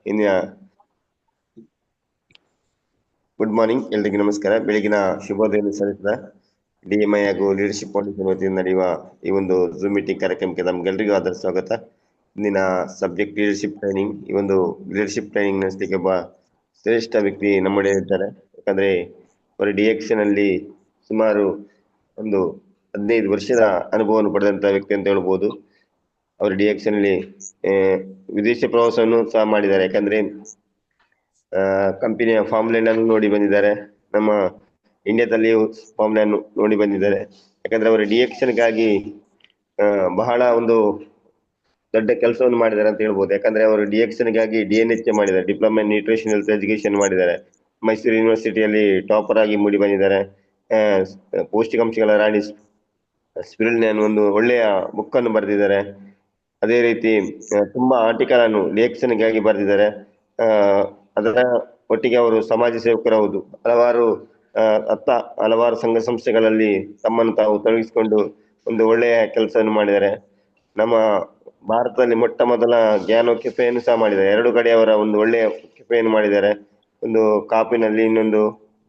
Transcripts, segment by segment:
ಇನ್ನು good morning, ಎಲ್ರಿಗೂ ನಮಸ್ಕಾರ. ಬೆಳಗಿನ ಶುಭೋದಯ ಸಲ್ಲಿಸಿದ DMI ಹಾಗೂ ಲೀಡರ್ಶಿಪ್ ಫೌಂಡೇಶನ್ ವತಿಯಿಂದ ನಡೆಯುವ ಈ ಒಂದು ಝೂಮ್ ಮೀಟಿಂಗ್ ಕಾರ್ಯಕ್ರಮಕ್ಕೆ ನಮ್ಗೆಲ್ರಿಗೂ ಆದರ ಸ್ವಾಗತ. ಇಂದಿನ ಸಬ್ಜೆಕ್ಟ್ ಲೀಡರ್ಶಿಪ್ ಟ್ರೈನಿಂಗ್. ಈ ಒಂದು ಲೀಡರ್ಶಿಪ್ ಟ್ರೈನಿಂಗ್ ನಡೆಸಲಿಕ್ಕೆ ಒಬ್ಬ ಶ್ರೇಷ್ಠ ವ್ಯಕ್ತಿ ನಮ್ಮೊಡೆ ಇರ್ತಾರೆ. ಯಾಕಂದ್ರೆ ಅವರು DXN ಅಲ್ಲಿ ಸುಮಾರು ಒಂದು 15 ವರ್ಷದ ಅನುಭವವನ್ನು ಪಡೆದಂತ ವ್ಯಕ್ತಿ ಅಂತ ಹೇಳ್ಬೋದು. ಅವರು DXN ಅಲ್ಲಿ ವಿದೇಶ ಪ್ರವಾಸವನ್ನು ಸಹ ಮಾಡಿದ್ದಾರೆ. ಯಾಕಂದ್ರೆ ಕಂಪನಿಯ ಫಾರ್ಮ್ಲ್ಯಾಂಡ್ ಅನ್ನು ನೋಡಿ ಬಂದಿದ್ದಾರೆ. ನಮ್ಮ ಇಂಡಿಯಾದಲ್ಲಿ ಫಾರ್ಮ್ಲ್ಯಾಂಡ್ ನೋಡಿ ಬಂದಿದ್ದಾರೆ. ಯಾಕಂದ್ರೆ ಅವರು DXN ಗಾಗಿ ಬಹಳ ಒಂದು ದೊಡ್ಡ ಕೆಲಸವನ್ನು ಮಾಡಿದ್ದಾರೆ ಅಂತ ಹೇಳ್ಬೋದು. ಯಾಕಂದ್ರೆ ಅವರು DXN ಗಾಗಿ DNHA ಮಾಡಿದ್ದಾರೆ, diploma in nutrition health education ಮಾಡಿದ್ದಾರೆ. ಮೈಸೂರು ಯೂನಿವರ್ಸಿಟಿಯಲ್ಲಿ ಟಾಪರ್ ಆಗಿ ಮೂಡಿ ಬಂದಿದ್ದಾರೆ. ಪೌಷ್ಟಿಕಾಂಶಗಳ ರಾಣಿ ಸ್ಪಿರುಲಿನಾ ಒಂದು ಒಳ್ಳೆಯ ಬುಕ್ ಅನ್ನು ಬರೆದಿದ್ದಾರೆ. ಅದೇ ರೀತಿ ತುಂಬಾ ಆರ್ಟಿಕಲ್ ಅನ್ನು DXN ಗಾಗಿ ಬರೆದಿದ್ದಾರೆ. ಅದರ ಒಟ್ಟಿಗೆ ಅವರು ಸಮಾಜ ಸೇವಕರು ಹೌದು. ಹಲವಾರು ಸಂಘ ಸಂಸ್ಥೆಗಳಲ್ಲಿ ತಮ್ಮನ್ನು ತಾವು ತೊಡಗಿಸಿಕೊಂಡು ಒಂದು ಒಳ್ಳೆಯ ಕೆಲಸವನ್ನು ಮಾಡಿದ್ದಾರೆ. ನಮ್ಮ ಭಾರತದಲ್ಲಿ ಮೊಟ್ಟ ಮೊದಲ ಜ್ಞಾನ ಕೆಫೆಯನ್ನು ಸಹ ಮಾಡಿದ್ದಾರೆ. 2 ಕಡೆ ಅವರ ಒಂದು ಒಳ್ಳೆಯ ಕೆಫೆಯನ್ನು ಮಾಡಿದ್ದಾರೆ. ಒಂದು ಕಾಪಿನಲ್ಲಿ, ಇನ್ನೊಂದು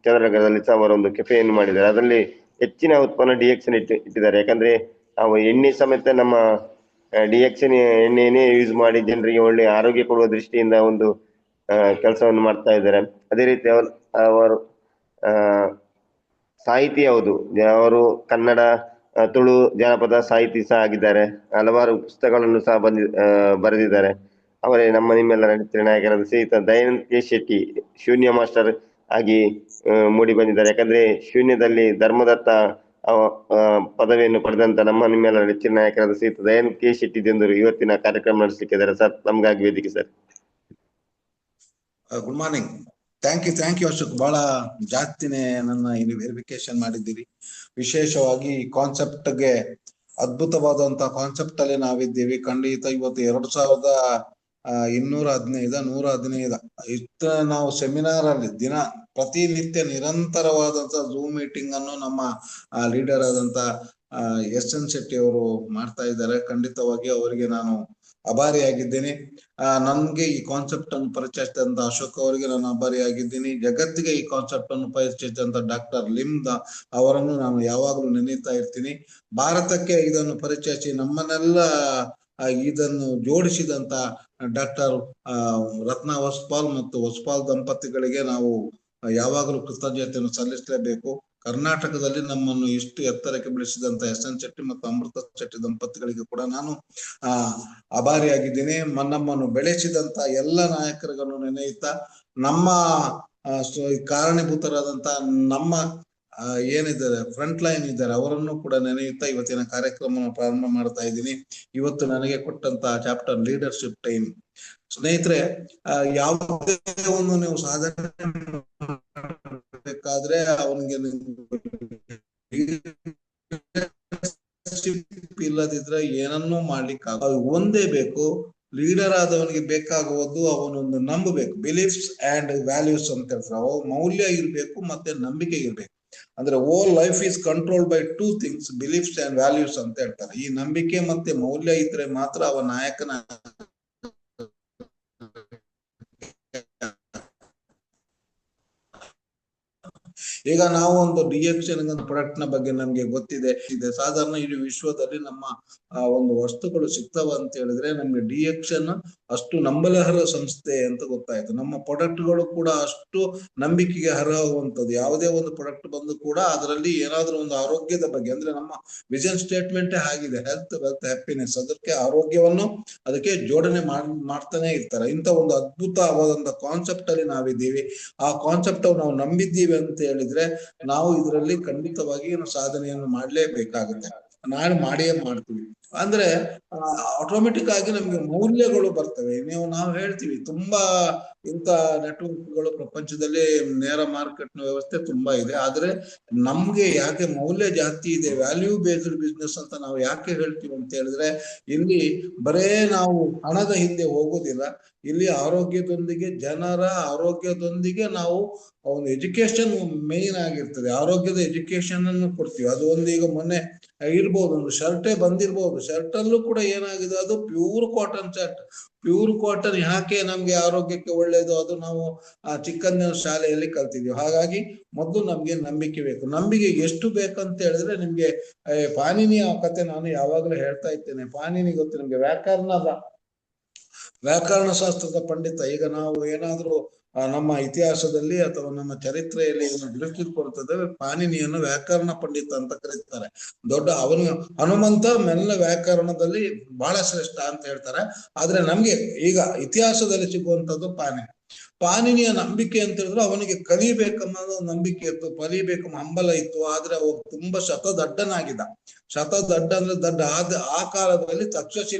ಚಂದ್ರನಗರದಲ್ಲಿ ಸಹ ಅವರ ಒಂದು ಕೆಫೆಯನ್ನು ಮಾಡಿದ್ದಾರೆ. ಅದರಲ್ಲಿ ಹೆಚ್ಚಿನ ಉತ್ಪನ್ನ DXN ಇಟ್ಟಿದ್ದಾರೆ. ಯಾಕಂದ್ರೆ ನಾವು ಎಣ್ಣೆ ಸಮೇತ ನಮ್ಮ DXN ಎಣ್ಣೆಯನ್ನೇ ಯೂಸ್ ಮಾಡಿ ಜನರಿಗೆ ಒಳ್ಳೆಯ ಆರೋಗ್ಯ ಕೊಡುವ ದೃಷ್ಟಿಯಿಂದ ಒಂದು ಕೆಲಸವನ್ನು ಮಾಡ್ತಾ ಇದ್ದಾರೆ. ಅದೇ ರೀತಿ ಅವರು ಸಾಹಿತಿ ಹೌದು. ಅವರು ಕನ್ನಡ, ತುಳು, ಜಾನಪದ ಸಾಹಿತಿ ಸಹ ಆಗಿದ್ದಾರೆ. ಹಲವಾರು ಪುಸ್ತಕಗಳನ್ನು ಸಹ ಬರೆದಿದ್ದಾರೆ. ಅವರೇ ನಮ್ಮ ನಿಮ್ಮೆಲ್ಲರ ನೆಚ್ಚಿನ ನಾಯಕರಾದ ಶ್ರೀಯುತ ದಯಾನಂದ್ K. ಶೆಟ್ಟಿ ಶೂನ್ಯ ಮಾಸ್ಟರ್ ಆಗಿ ಮೂಡಿ ಬಂದಿದ್ದಾರೆ. ಯಾಕಂದ್ರೆ ಶೂನ್ಯದಲ್ಲಿ ಧರ್ಮದತ್ತ ಪದವಿಯನ್ನು ಪಡೆದಂತ ನಮ್ಮ ನಿಮ್ಮೆಲ್ಲರ ನೆಚ್ಚಿನ ನಾಯಕರಾದ ಶ್ರೀಯುತ ದಯಾನಂದ್ K. ಶೆಟ್ಟಿ ಜನರು ಇವತ್ತಿನ ಕಾರ್ಯಕ್ರಮ ನಡೆಸಲಿಕ್ಕಿದ್ದಾರೆ. ಸರ್, ನಮ್ಗಾಗಿ ವೇದಿಕೆ sir. Good morning. Thank you Ashok. ಬಹಳ ಜಾಸ್ತಿನೇ ನನ್ನ ವೆರಿಫಿಕೇಶನ್ ಮಾಡಿದ್ದೀರಿ. ವಿಶೇಷವಾಗಿ ಈ ಕಾನ್ಸೆಪ್ಟ್ಗೆ ಅದ್ಭುತವಾದಂತಹ ಕಾನ್ಸೆಪ್ಟ್ ಅಲ್ಲಿ ನಾವಿದ್ದೀವಿ. ಖಂಡಿತ ಇವತ್ತು 2215 ಇಷ್ಟ ನಾವು ಸೆಮಿನಾರ್ ಅಲ್ಲಿ ಪ್ರತಿನಿತ್ಯ ನಿರಂತರವಾದಂತ ಝೂಮ್ ಮೀಟಿಂಗ್ ಅನ್ನು ನಮ್ಮ ಲೀಡರ್ ಆದಂತ SN ಶೆಟ್ಟಿ ಅವರು ಮಾಡ್ತಾ ಇದ್ದಾರೆ. ಖಂಡಿತವಾಗಿ ಅವರಿಗೆ ನಾನು ಆಭಾರಿಯಾಗಿದ್ದೇನೆ. ನನ್ಗೆ ಈ ಕಾನ್ಸೆಪ್ಟ್ ಅನ್ನು ಪರಿಚಯಿಸಿದಂತ ಅಶೋಕ್ ಅವರಿಗೆ ನಾನು ಆಭಾರಿಯಾಗಿದ್ದೀನಿ. ಜಗತ್ತಿಗೆ ಈ ಕಾನ್ಸೆಪ್ಟ್ ಅನ್ನು ಪರಿಚಯಿಸಿದಂತ ಡಾಕ್ಟರ್ ಲಿಮ್ದಾ ಅವರನ್ನು ನಾನು ಯಾವಾಗಲೂ ನೆನೀತಾ ಇರ್ತೀನಿ. ಭಾರತಕ್ಕೆ ಇದನ್ನು ಪರಿಚಯಿಸಿ ನಮ್ಮನ್ನೆಲ್ಲ ಇದನ್ನು ಜೋಡಿಸಿದಂತ ಡಾಕ್ಟರ್ ರತ್ನ ವಸ್ಪಾಲ್ ಮತ್ತು ವಸ್ಪಾಲ್ ದಂಪತಿಗಳಿಗೆ ನಾವು ಯಾವಾಗಲೂ ಕೃತಜ್ಞತೆಯನ್ನು ಸಲ್ಲಿಸಲೇಬೇಕು. ಕರ್ನಾಟಕದಲ್ಲಿ ನಮ್ಮನ್ನು ಇಷ್ಟು ಎತ್ತರಕ್ಕೆ ಬೆಳೆಸಿದಂತ SN ಶೆಟ್ಟಿ ಮತ್ತು ಅಮೃತ ಶೆಟ್ಟಿ ದಂಪತಿಗಳಿಗೆ ಕೂಡ ನಾನು ಆಭಾರಿಯಾಗಿದ್ದೀನಿ. ನಮ್ಮನ್ನು ಬೆಳೆಸಿದಂತ ಎಲ್ಲ ನಾಯಕರುಗಳನ್ನು ನೆನೆಯುತ್ತಾ ನಮ್ಮ ಕಾರಣೀಭೂತರಾದಂತ ನಮ್ಮ ಏನಿದ್ದಾರೆ ಫ್ರಂಟ್ ಲೈನ್ ಇದ್ದಾರೆ ಅವರನ್ನು ಕೂಡ ನೆನೆಯುತ್ತಾ ಇವತ್ತಿನ ಕಾರ್ಯಕ್ರಮವನ್ನು ಪ್ರಾರಂಭ ಮಾಡ್ತಾ ಇದ್ದೀನಿ. ಇವತ್ತು ನನಗೆ ಕೊಟ್ಟಂತ ಚಾಪ್ಟರ್ ಲೀಡರ್ಶಿಪ್ ಟೈಮ್. ಸ್ನೇಹಿತರೆ, ಯಾವುದೇ ಒಂದು ನೀವು ಸಾಧನೆ ಬೇಕಾದ್ರೆ ಅವನಿಗೆ ಇಲ್ಲದಿದ್ರೆ ಏನನ್ನೂ ಮಾಡ್ಲಿಕ್ಕೆ ಒಂದೇ ಬೇಕು. ಲೀಡರ್ ಆದವನಿಗೆ ಬೇಕಾಗುವುದು ಅವನೊಂದು ನಂಬಬೇಕು. ಬಿಲೀಫ್ಸ್ ಅಂಡ್ ವ್ಯಾಲ್ಯೂಸ್ ಅಂತ ಹೇಳ್ತಾರೆ. ಅವ ಮೌಲ್ಯ ಇರ್ಬೇಕು ಮತ್ತೆ ನಂಬಿಕೆ ಇರ್ಬೇಕು. ಅಂದ್ರೆ all life is controlled by 2 things, beliefs and values ಅಂತ ಹೇಳ್ತಾರೆ. ಈ ನಂಬಿಕೆ ಮತ್ತೆ ಮೌಲ್ಯ ಇದ್ರೆ ಮಾತ್ರ ಅವ ನಾಯಕನ. ಈಗ ನಾವು ಒಂದು DXN ಪ್ರಾಡಕ್ಟ್ ನ ಬಗ್ಗೆ ನಮ್ಗೆ ಗೊತ್ತಿದೆ. ಸಾಧಾರಣ ಇಡೀ ವಿಶ್ವದಲ್ಲಿ ನಮ್ಮ ಒಂದು ವಸ್ತುಗಳು ಸಿಗ್ತಾವ ಅಂತ ಹೇಳಿದ್ರೆ ನಮ್ಗೆ DXN ಅಷ್ಟು ನಂಬಲರ್ಹ ಸಂಸ್ಥೆ ಅಂತ ಗೊತ್ತಾಯ್ತು. ನಮ್ಮ ಪ್ರಾಡಕ್ಟ್ಗಳು ಕೂಡ ಅಷ್ಟು ನಂಬಿಕೆಗೆ ಅರ್ಹವಂತದ್ದು. ಯಾವುದೇ ಒಂದು ಪ್ರಾಡಕ್ಟ್ ಬಂದು ಕೂಡ ಅದರಲ್ಲಿ ಏನಾದ್ರೂ ಒಂದು ಆರೋಗ್ಯದ ಬಗ್ಗೆ, ಅಂದ್ರೆ ನಮ್ಮ ವಿಷನ್ ಸ್ಟೇಟ್ಮೆಂಟ್ ಆಗಿದೆ, ಹೆಲ್ತ್, ವೆಲ್ತ್, ಹ್ಯಾಪಿನೆಸ್. ಅದಕ್ಕೆ ಆರೋಗ್ಯವನ್ನು ಅದಕ್ಕೆ ಜೋಡಣೆ ಮಾಡ್ತಾನೆ ಇರ್ತಾರೆ. ಇಂಥ ಒಂದು ಅದ್ಭುತವಾದಂತ ಕಾನ್ಸೆಪ್ಟ್ ಅಲ್ಲಿ ನಾವಿದ್ದೀವಿ. ಆ ಕಾನ್ಸೆಪ್ಟ್ ನಾವು ನಂಬಿದ್ದೀವಿ ಅಂತ ಹೇಳಿದ್ರೆ ನಾವು ಇದರಲ್ಲಿ ಖಂಡಿತವಾಗಿ ಸಾಧನೆಯನ್ನು ಮಾಡ್ಲೇಬೇಕಾಗುತ್ತೆ. ನಾನು ಮಾಡಿಯೇ ಮಾಡ್ತೀವಿ. ಅಂದ್ರೆ ಆಟೋಮೆಟಿಕ್ ಆಗಿ ನಮ್ಗೆ ಮೌಲ್ಯಗಳು ಬರ್ತವೆ. ನಾವು ಹೇಳ್ತೀವಿ ತುಂಬಾ ಇಂಥ ನೆಟ್ವರ್ಕ್ಗಳು ಪ್ರಪಂಚದಲ್ಲಿ, ನೇರ ಮಾರ್ಕೆಟ್ ನ ವ್ಯವಸ್ಥೆ ತುಂಬಾ ಇದೆ. ಆದ್ರೆ ನಮ್ಗೆ ಯಾಕೆ ಮೌಲ್ಯ ಜಾಸ್ತಿ ಇದೆ, ವ್ಯಾಲ್ಯೂ ಬೇಸ್ಡ್ ಬಿಸ್ನೆಸ್ ಅಂತ ನಾವು ಯಾಕೆ ಹೇಳ್ತೀವಿ ಅಂತ ಹೇಳಿದ್ರೆ ಇಲ್ಲಿ ಬರೇ ನಾವು ಹಣದ ಹಿಂದೆ ಹೋಗೋದಿಲ್ಲ. ಇಲ್ಲಿ ಆರೋಗ್ಯದೊಂದಿಗೆ, ಜನರ ಆರೋಗ್ಯದೊಂದಿಗೆ ನಾವು ಒಂದು ಎಜುಕೇಶನ್ ಮೇನ್ ಆಗಿರ್ತದೆ. ಆರೋಗ್ಯದ ಎಜುಕೇಶನ್ ಅನ್ನು ಕೊಡ್ತೀವಿ. ಅದು ಒಂದು ಈಗ ಮೊನ್ನೆ ಇರ್ಬೋದು, ಒಂದು ಶರ್ಟೇ ಬಂದಿರ್ಬೋದು, ಶರ್ಟ್ ಅಲ್ಲೂ ಕೂಡ ಏನಾಗಿದೆ, ಅದು pure cotton shirt. Pure cotton ಯಾಕೆ ನಮ್ಗೆ ಆರೋಗ್ಯಕ್ಕೆ ಒಳ್ಳೇದು, ಅದು ನಾವು ಚಿಕ್ಕಂದಿನ ಶಾಲೆಯಲ್ಲಿ ಕಲ್ತಿದ್ವಿ. ಹಾಗಾಗಿ ಮೊದಲು ನಮ್ಗೆ ನಂಬಿಕೆ ಬೇಕು. ನಂಬಿಕೆ ಎಷ್ಟು ಬೇಕಂತ ಹೇಳಿದ್ರೆ, ನಿಮ್ಗೆ ಪಾಣಿನಿಯ ಕತೆ ನಾನು ಯಾವಾಗಲೂ ಹೇಳ್ತಾ ಇರ್ತೇನೆ. ಪಾಣಿನಿ ಗೊತ್ತು ನಿಮ್ಗೆ, ವ್ಯಾಕರಣ ಶಾಸ್ತ್ರದ ಪಂಡಿತ. ಈಗ ನಾವು ಏನಾದ್ರೂ ನಮ್ಮ ಇತಿಹಾಸದಲ್ಲಿ ಅಥವಾ ನಮ್ಮ ಚರಿತ್ರೆಯಲ್ಲಿ ದೃಷ್ಟಿಕೊಳ್ತದೆ, ಪಾಣಿನಿಯನ್ನು ವ್ಯಾಕರಣ ಪಂಡಿತ ಅಂತ ಕರೀತಾರೆ. ಅವನು ಹನುಮಂತ ಮೆಲ್ಲ ವ್ಯಾಕರಣದಲ್ಲಿ ಬಹಳ ಶ್ರೇಷ್ಠ ಅಂತ ಹೇಳ್ತಾರೆ. ಆದ್ರೆ ನಮ್ಗೆ ಈಗ ಇತಿಹಾಸದಲ್ಲಿ ಸಿಗುವಂತದ್ದು ಪಾಣಿನಿಯ ನಂಬಿಕೆ ಅಂತ ಹೇಳಿದ್ರೆ, ಅವನಿಗೆ ಕಲಿಬೇಕನ್ನೋ ನಂಬಿಕೆ ಇತ್ತು, ಕಲಿಬೇಕಮ್ಮ ಹಂಬಲ ಇತ್ತು. ಆದ್ರೆ ಅವ ತುಂಬಾ ಶತದಡ್ಡನಾಗಿದ್ದ. ಶತದಡ್ಡ ಅಂದ್ರೆ ದಡ್ಡ. ಆ ಕಾಲದಲ್ಲಿ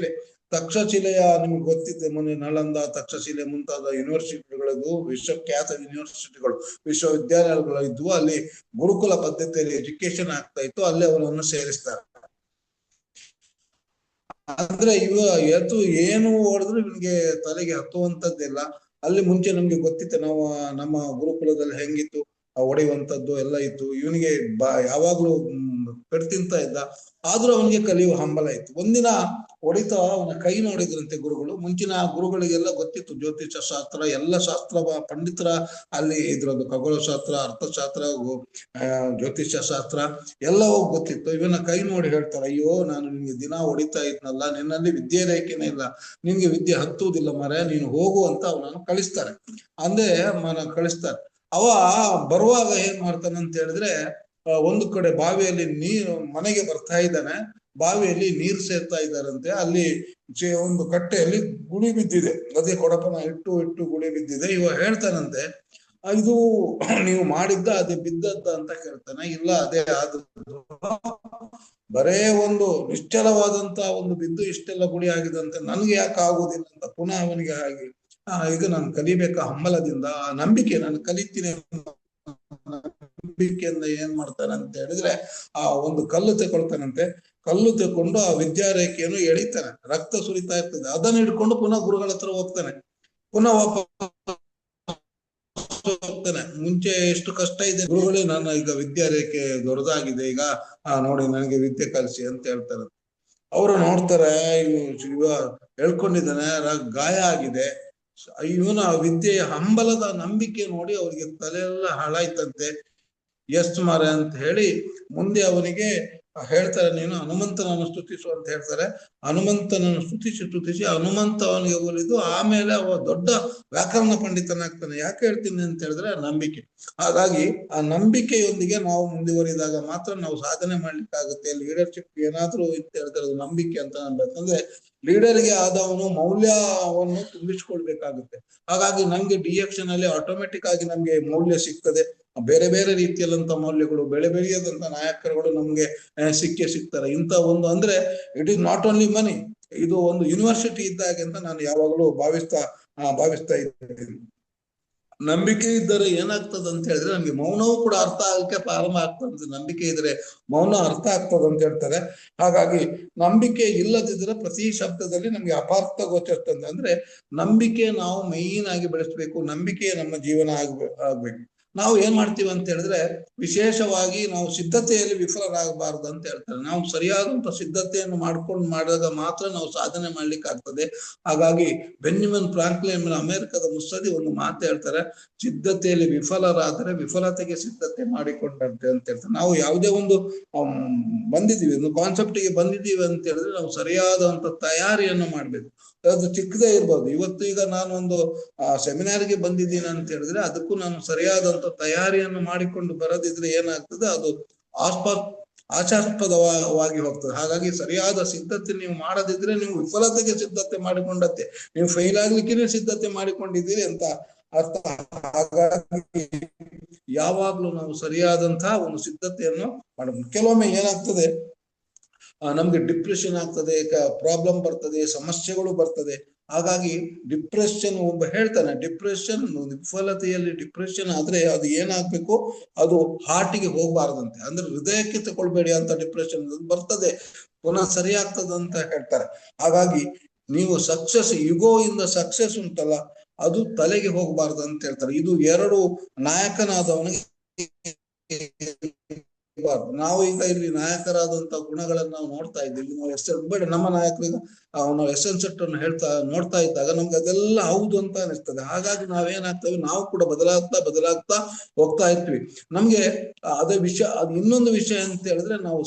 ತಕ್ಷಶಿಲೆಯ ನಿಮ್ಗೆ ಗೊತ್ತಿದೆ, ಮೊನ್ನೆ ನಳಂದ, ತಕ್ಷಶಿಲೆ ಮುಂತಾದ ಯೂನಿವರ್ಸಿಟಿಗಳಿದ್ವು, ವಿಶ್ವಖ್ಯಾತ ಯೂನಿವರ್ಸಿಟಿಗಳು, ವಿಶ್ವವಿದ್ಯಾಲಯಗಳು ಇದ್ವು. ಅಲ್ಲಿ ಗುರುಕುಲ ಪದ್ಧತಿಯಲ್ಲಿ ಎಜುಕೇಶನ್ ಆಗ್ತಾ ಇತ್ತು. ಅಲ್ಲಿ ಅವನನ್ನು ಸೇರಿಸ್ತಾರೆ. ಅಂದ್ರೆ ಎತ್ತು ಏನು ಓಡಿದ್ರು ಇವನಿಗೆ ತಲೆಗೆ ಹತ್ತುವಂತದ್ದಿಲ್ಲ. ಅಲ್ಲಿ ಮುಂಚೆ ನಮ್ಗೆ ಗೊತ್ತಿತ್ತು, ನಾವು ನಮ್ಮ ಗುರುಕುಲದಲ್ಲಿ ಹೆಂಗಿತ್ತು, ಹೊಡೆಯುವಂತದ್ದು ಎಲ್ಲ ಇತ್ತು. ಇವನಿಗೆ ಯಾವಾಗ್ಲೂ ಪೆಟ್ಟು ತಿಂತ ಇದ್ದ. ಆದ್ರೂ ಅವನಿಗೆ ಕಲಿಯುವ ಹಂಬಲ ಇತ್ತು. ಒಂದಿನ ಹೊಡಿತಾ ಅವನ ಕೈ ನೋಡಿದ್ರಂತೆ ಗುರುಗಳು. ಮುಂಚಿನ ಗುರುಗಳಿಗೆಲ್ಲ ಗೊತ್ತಿತ್ತು ಜ್ಯೋತಿಷ ಶಾಸ್ತ್ರ, ಎಲ್ಲ ಶಾಸ್ತ್ರ ಪಂಡಿತರ ಅಲ್ಲಿ ಇದ್ರದ್ದು, ಖಗೋಳಶಾಸ್ತ್ರ, ಅರ್ಥಶಾಸ್ತ್ರ, ಜ್ಯೋತಿಷ್ಯ ಶಾಸ್ತ್ರ ಎಲ್ಲವೂ ಗೊತ್ತಿತ್ತು. ಇವನ ಕೈ ನೋಡಿ ಹೇಳ್ತಾರೆ, ಅಯ್ಯೋ ನಾನು ನಿನ್ಗೆ ದಿನ ಹೊಡಿತಾ ಇದ್ನಲ್ಲ, ನಿನ್ನಲ್ಲಿ ವಿದ್ಯೆ ರೇಖೆನೇ ಇಲ್ಲ, ನಿನ್ಗೆ ವಿದ್ಯೆ ಹತ್ತುವುದಿಲ್ಲ ಮರ, ನೀನು ಹೋಗು ಅಂತ ಅವನನ್ನು ಕಳಿಸ್ತಾರೆ. ಅಂದ್ರೆ ಕಳಿಸ್ತಾರೆ. ಅವ ಬರುವಾಗ ಏನ್ ಮಾಡ್ತಾನಂತ ಹೇಳಿದ್ರೆ, ಒಂದು ಕಡೆ ಬಾವಿಯಲ್ಲಿ ಮನೆಗೆ ಬರ್ತಾ ಇದ್ದಾನೆ. ಬಾವಿಯಲ್ಲಿ ನೀರು ಸೇರ್ತಾ ಇದ್ದಾರಂತೆ. ಅಲ್ಲಿ ಒಂದು ಕಟ್ಟೆಯಲ್ಲಿ ಗುಳಿ ಬಿದ್ದಿದೆ, ಅದೇ ಕೊಡಪನ ಇಟ್ಟು ಗುಳಿ ಬಿದ್ದಿದೆ. ಇವ ಹೇಳ್ತಾನಂತೆ, ಇದು ನೀವು ಮಾಡಿದ್ದ ಅದೇ ಬಿದ್ದದ್ದ ಅಂತ ಕೇಳ್ತಾನೆ. ಇಲ್ಲ, ಅದೇ ಆದದ್ದು. ಬರೇ ಒಂದು ನಿಶ್ಚಲವಾದಂತ ಒಂದು ಬಿದ್ದು ಇಷ್ಟೆಲ್ಲ ಗುಡಿ ಆಗಿದಂತೆ, ನನ್ಗೆ ಯಾಕೆ ಆಗುದಿಲ್ಲ ಅಂತ ಪುನಃ ಅವನಿಗೆ ಹಾಗೆ ಇದು ನಾನು ಕಲಿಬೇಕಾ ಹಂಬಲದಿಂದ, ಆ ನಂಬಿಕೆ ನಾನು ಕಲಿತೀನಿ ನಂಬಿಕೆಯಿಂದ ಏನ್ ಮಾಡ್ತಾನೆ ಅಂತ ಹೇಳಿದ್ರೆ, ಆ ಒಂದು ಕಲ್ಲು ತಗೊಳ್ತಾನಂತೆ. ಕಲ್ಲು ತಕೊಂಡು ಆ ವಿದ್ಯಾರೇಖೆಯನ್ನು ಎಳಿತಾನೆ, ರಕ್ತ ಸುರಿತಾ ಇರ್ತದೆ. ಅದನ್ನ ಹಿಡ್ಕೊಂಡು ಪುನಃ ಗುರುಗಳ ಹತ್ರ ಹೋಗ್ತಾನೆ. ಪುನಃ ಹೋಗ್ತಾನೆ. ಮುಂಚೆ ಎಷ್ಟು ಕಷ್ಟ ಇದೆ ಗುರುಗಳೇ, ನಾನು ಈಗ ವಿದ್ಯಾರೇಖೆ ದೊಡ್ಡದಾಗಿದೆ, ಈಗ ನೋಡಿ ನನಗೆ ವಿದ್ಯೆ ಕಲಿಸಿ ಅಂತ ಹೇಳ್ತಾರೆ. ಅವರು ನೋಡ್ತಾರೆ, ಇವ ಹೇಳ್ಕೊಂಡಿದ್ದಾನೆ, ಗಾಯ ಆಗಿದೆ. ಇವನ ವಿದ್ಯೆಯ ಹಂಬಲದ ನಂಬಿಕೆ ನೋಡಿ ಅವ್ರಿಗೆ ತಲೆಯೆಲ್ಲ ಹಾಳಾಯ್ತಂತೆ. ಎಸ್ ಮಾರೆ ಅಂತ ಹೇಳಿ ಮುಂದೆ ಅವನಿಗೆ ಹೇಳ್ತಾರೆ, ನೀನು ಹನುಮಂತನನ್ನು ಸ್ತುತಿಸು ಅಂತ ಹೇಳ್ತಾರೆ. ಹನುಮಂತನನ್ನು ಸ್ತುತಿಸಿ ಹನುಮಂತ ಅವನಿಗೆ ಒಲಿದು ಆಮೇಲೆ ಅವ ದೊಡ್ಡ ವ್ಯಾಕರಣ ಪಂಡಿತನಾಗ್ತಾನೆ. ಯಾಕೆ ಹೇಳ್ತೀನಿ ಅಂತ ಹೇಳಿದ್ರೆ, ನಂಬಿಕೆ. ಹಾಗಾಗಿ ಆ ನಂಬಿಕೆಯೊಂದಿಗೆ ನಾವು ಮುಂದುವರಿದಾಗ ಮಾತ್ರ ನಾವು ಸಾಧನೆ ಮಾಡ್ಲಿಕ್ಕಾಗುತ್ತೆ. ಲೀಡರ್ಶಿಪ್ ಏನಾದ್ರೂ ಅಂತ ಹೇಳಿದ್ರೆ ಅದು ನಂಬಿಕೆ ಅಂತ ಅನ್ಬೇಕಂದ್ರೆ, ಲೀಡರ್ಗೆ ಆದವನು ಮೌಲ್ಯವನ್ನು ತುಂಬಿಸ್ಕೊಳ್ಬೇಕಾಗುತ್ತೆ. ಹಾಗಾಗಿ ನಮ್ಗೆ ಡಿಎಕ್ಷನ್ ಅಲ್ಲಿ ಆಟೋಮೆಟಿಕ್ ಆಗಿ ನಮ್ಗೆ ಮೌಲ್ಯ ಸಿಗ್ತದೆ. ಬೇರೆ ಬೇರೆ ರೀತಿಯಲ್ಲಂತ ಮೌಲ್ಯಗಳು, ಬೆಳೆದಂತ ನಾಯಕರುಗಳು ನಮ್ಗೆ ಸಿಗ್ತಾರೆ. ಇಂಥ ಒಂದು ಅಂದ್ರೆ ಇಟ್ ಈಸ್ ನಾಟ್ ಓನ್ಲಿ ಮನಿ, ಇದು ಒಂದು ಯೂನಿವರ್ಸಿಟಿ ಇದ್ದಾಗೆ ಅಂತ ನಾನು ಯಾವಾಗಲೂ ಭಾವಿಸ್ತಾ ಇದ್ದೀನಿ. ನಂಬಿಕೆ ಇದ್ದರೆ ಏನಾಗ್ತದೆ ಅಂತ ಹೇಳಿದ್ರೆ, ನಮ್ಗೆ ಮೌನವೂ ಕೂಡ ಅರ್ಥ ಆಗಕ್ಕೆ ಪ್ರಾರಂಭ ಆಗ್ತದೆ. ನಂಬಿಕೆ ಇದ್ರೆ ಮೌನ ಅರ್ಥ ಆಗ್ತದೆ ಅಂತ ಹೇಳ್ತಾರೆ. ಹಾಗಾಗಿ ನಂಬಿಕೆ ಇಲ್ಲದಿದ್ರೆ ಪ್ರತಿ ಶಬ್ದದಲ್ಲಿ ನಮ್ಗೆ ಅಪಾರ್ಥ ಗೋಚರಿಸ್ತದೆ. ಅಂದ್ರೆ ನಂಬಿಕೆ ನಾವು ಮೈನ್ ಆಗಿ ಬೆಳೆಸ್ಬೇಕು. ನಂಬಿಕೆ ನಮ್ಮ ಜೀವನ ಆಗ್ಬೇಕು. ನಾವು ಏನ್ ಮಾಡ್ತೀವಿ ಅಂತ ಹೇಳಿದ್ರೆ, ವಿಶೇಷವಾಗಿ ನಾವು ಸಿದ್ಧತೆಯಲ್ಲಿ ವಿಫಲರಾಗಬಾರ್ದು ಅಂತ ಹೇಳ್ತಾರೆ. ನಾವು ಸರಿಯಾದಂತ ಸಿದ್ಧತೆಯನ್ನು ಮಾಡಿದಾಗ ಮಾತ್ರ ನಾವು ಸಾಧನೆ ಮಾಡ್ಲಿಕ್ಕೆ ಆಗ್ತದೆ. ಹಾಗಾಗಿ ಬೆಂಜಮಿನ್ ಫ್ರಾಂಕ್ಲಿನ್ ಅಮೆರಿಕದ ಮುತ್ಸದ್ದಿ ಒಂದು ಮಾತು ಹೇಳ್ತಾರೆ, ಸಿದ್ಧತೆಯಲ್ಲಿ ವಿಫಲರಾದರೆ ವಿಫಲತೆಗೆ ಸಿದ್ಧತೆ ಮಾಡಿಕೊಂಡಂತೆ ಅಂತ ಹೇಳ್ತಾರೆ. ನಾವು ಯಾವುದೇ ಒಂದು ಬಂದಿದ್ದೀವಿ, ಒಂದು ಕಾನ್ಸೆಪ್ಟಿಗೆ ಬಂದಿದ್ದೀವಿ ಅಂತ ಹೇಳಿದ್ರೆ ನಾವು ಸರಿಯಾದಂತ ತಯಾರಿಯನ್ನು ಮಾಡ್ಬೇಕು. ಅದು ಚಿಕ್ಕದೇ ಇರ್ಬೋದು. ಈಗ ನಾನೊಂದು ಸೆಮಿನಾರ್ಗೆ ಬಂದಿದ್ದೀನಿ ಅಂತ ಹೇಳಿದ್ರೆ ಅದಕ್ಕೂ ನಾನು ಸರಿಯಾದಂತ ತಯಾರಿಯನ್ನು ಮಾಡಿಕೊಂಡು ಬರದಿದ್ರೆ ಏನಾಗ್ತದೆ, ಅದು ಹಾಸ್ಯಾಸ್ಪದವಾಗಿ ಹೋಗ್ತದೆ. ಹಾಗಾಗಿ ಸರಿಯಾದ ಸಿದ್ಧತೆ ನೀವು ಮಾಡದಿದ್ರೆ ನೀವು ವಿಫಲತೆಗೆ ಸಿದ್ಧತೆ ಮಾಡಿಕೊಂಡತ್ತೆ, ನೀವು ಫೇಲ್ ಆಗ್ಲಿಕ್ಕೆ ಸಿದ್ಧತೆ ಮಾಡಿಕೊಂಡಿದ್ದೀರಿ ಅಂತ ಅರ್ಥ. ಹಾಗಾಗಿ ಯಾವಾಗ್ಲೂ ನಾವು ಸರಿಯಾದಂತಹ ಒಂದು ಸಿದ್ಧತೆಯನ್ನು ಮಾಡಬೇಕು. ಕೆಲವೊಮ್ಮೆ ಏನಾಗ್ತದೆ, ನಮ್ಗೆ ಡಿಪ್ರೆಷನ್ ಆಗ್ತದೆ, ಪ್ರಾಬ್ಲಮ್ ಬರ್ತದೆ, ಸಮಸ್ಯೆಗಳು ಬರ್ತದೆ. ಹಾಗಾಗಿ ಡಿಪ್ರೆಷನ್, ಒಬ್ಬ ಹೇಳ್ತಾನೆ ಡಿಪ್ರೆಷನ್, ವಿಫಲತೆಯಲ್ಲಿ ಡಿಪ್ರೆಷನ್ ಆದ್ರೆ ಅದು ಏನಾಗ್ಬೇಕು, ಅದು ಹಾರ್ಟಿಗೆ ಹೋಗ್ಬಾರ್ದಂತೆ, ಅಂದ್ರೆ ಹೃದಯಕ್ಕೆ ತಗೊಳ್ಬೇಡಿ ಅಂತ ಡಿಪ್ರೆಷನ್ ಬರ್ತದೆ, ಪುನಃ ಸರಿ ಆಗ್ತದೆ ಅಂತ ಹೇಳ್ತಾರೆ. ಹಾಗಾಗಿ ನೀವು ಸಕ್ಸಸ್, ಯುಗೋ ಇಂದ ಸಕ್ಸಸ್ ಉಂಟಲ್ಲ, ಅದು ತಲೆಗೆ ಹೋಗ್ಬಾರ್ದು ಅಂತ ಹೇಳ್ತಾರೆ. ಇದು ಎರಡು ನಾಯಕನಾದವನಿಗೆ ನಾವು ಈಗ ಇಲ್ಲಿ ನಾಯಕರಾದಂತಹ ಗುಣಗಳನ್ನ ನಾವು ನೋಡ್ತಾ ಇದ್ದೀವಿ. ನಾವು ಬೇಡ ನಮ್ಮ ನಾಯಕರಿಗೆ ನಾವು ಎಸೆನ್ಸೆಟ್ ಅನ್ನು ನೋಡ್ತಾ ಇದ್ದಾಗ ನಮ್ಗೆ ಅದೆಲ್ಲ ಹೌದು ಅಂತ ಅನಿಸ್ತದೆ. ಹಾಗಾಗಿ ನಾವೇನಾಗ್ತೇವೆ, ನಾವು ಕೂಡ ಬದಲಾಗ್ತಾ ಹೋಗ್ತಾ ಇರ್ತೀವಿ. ನಮ್ಗೆ ಅದೇ ವಿಷಯ, ಅದು ಇನ್ನೊಂದು ವಿಷಯ ಅಂತ ಹೇಳಿದ್ರೆ, ನಾವು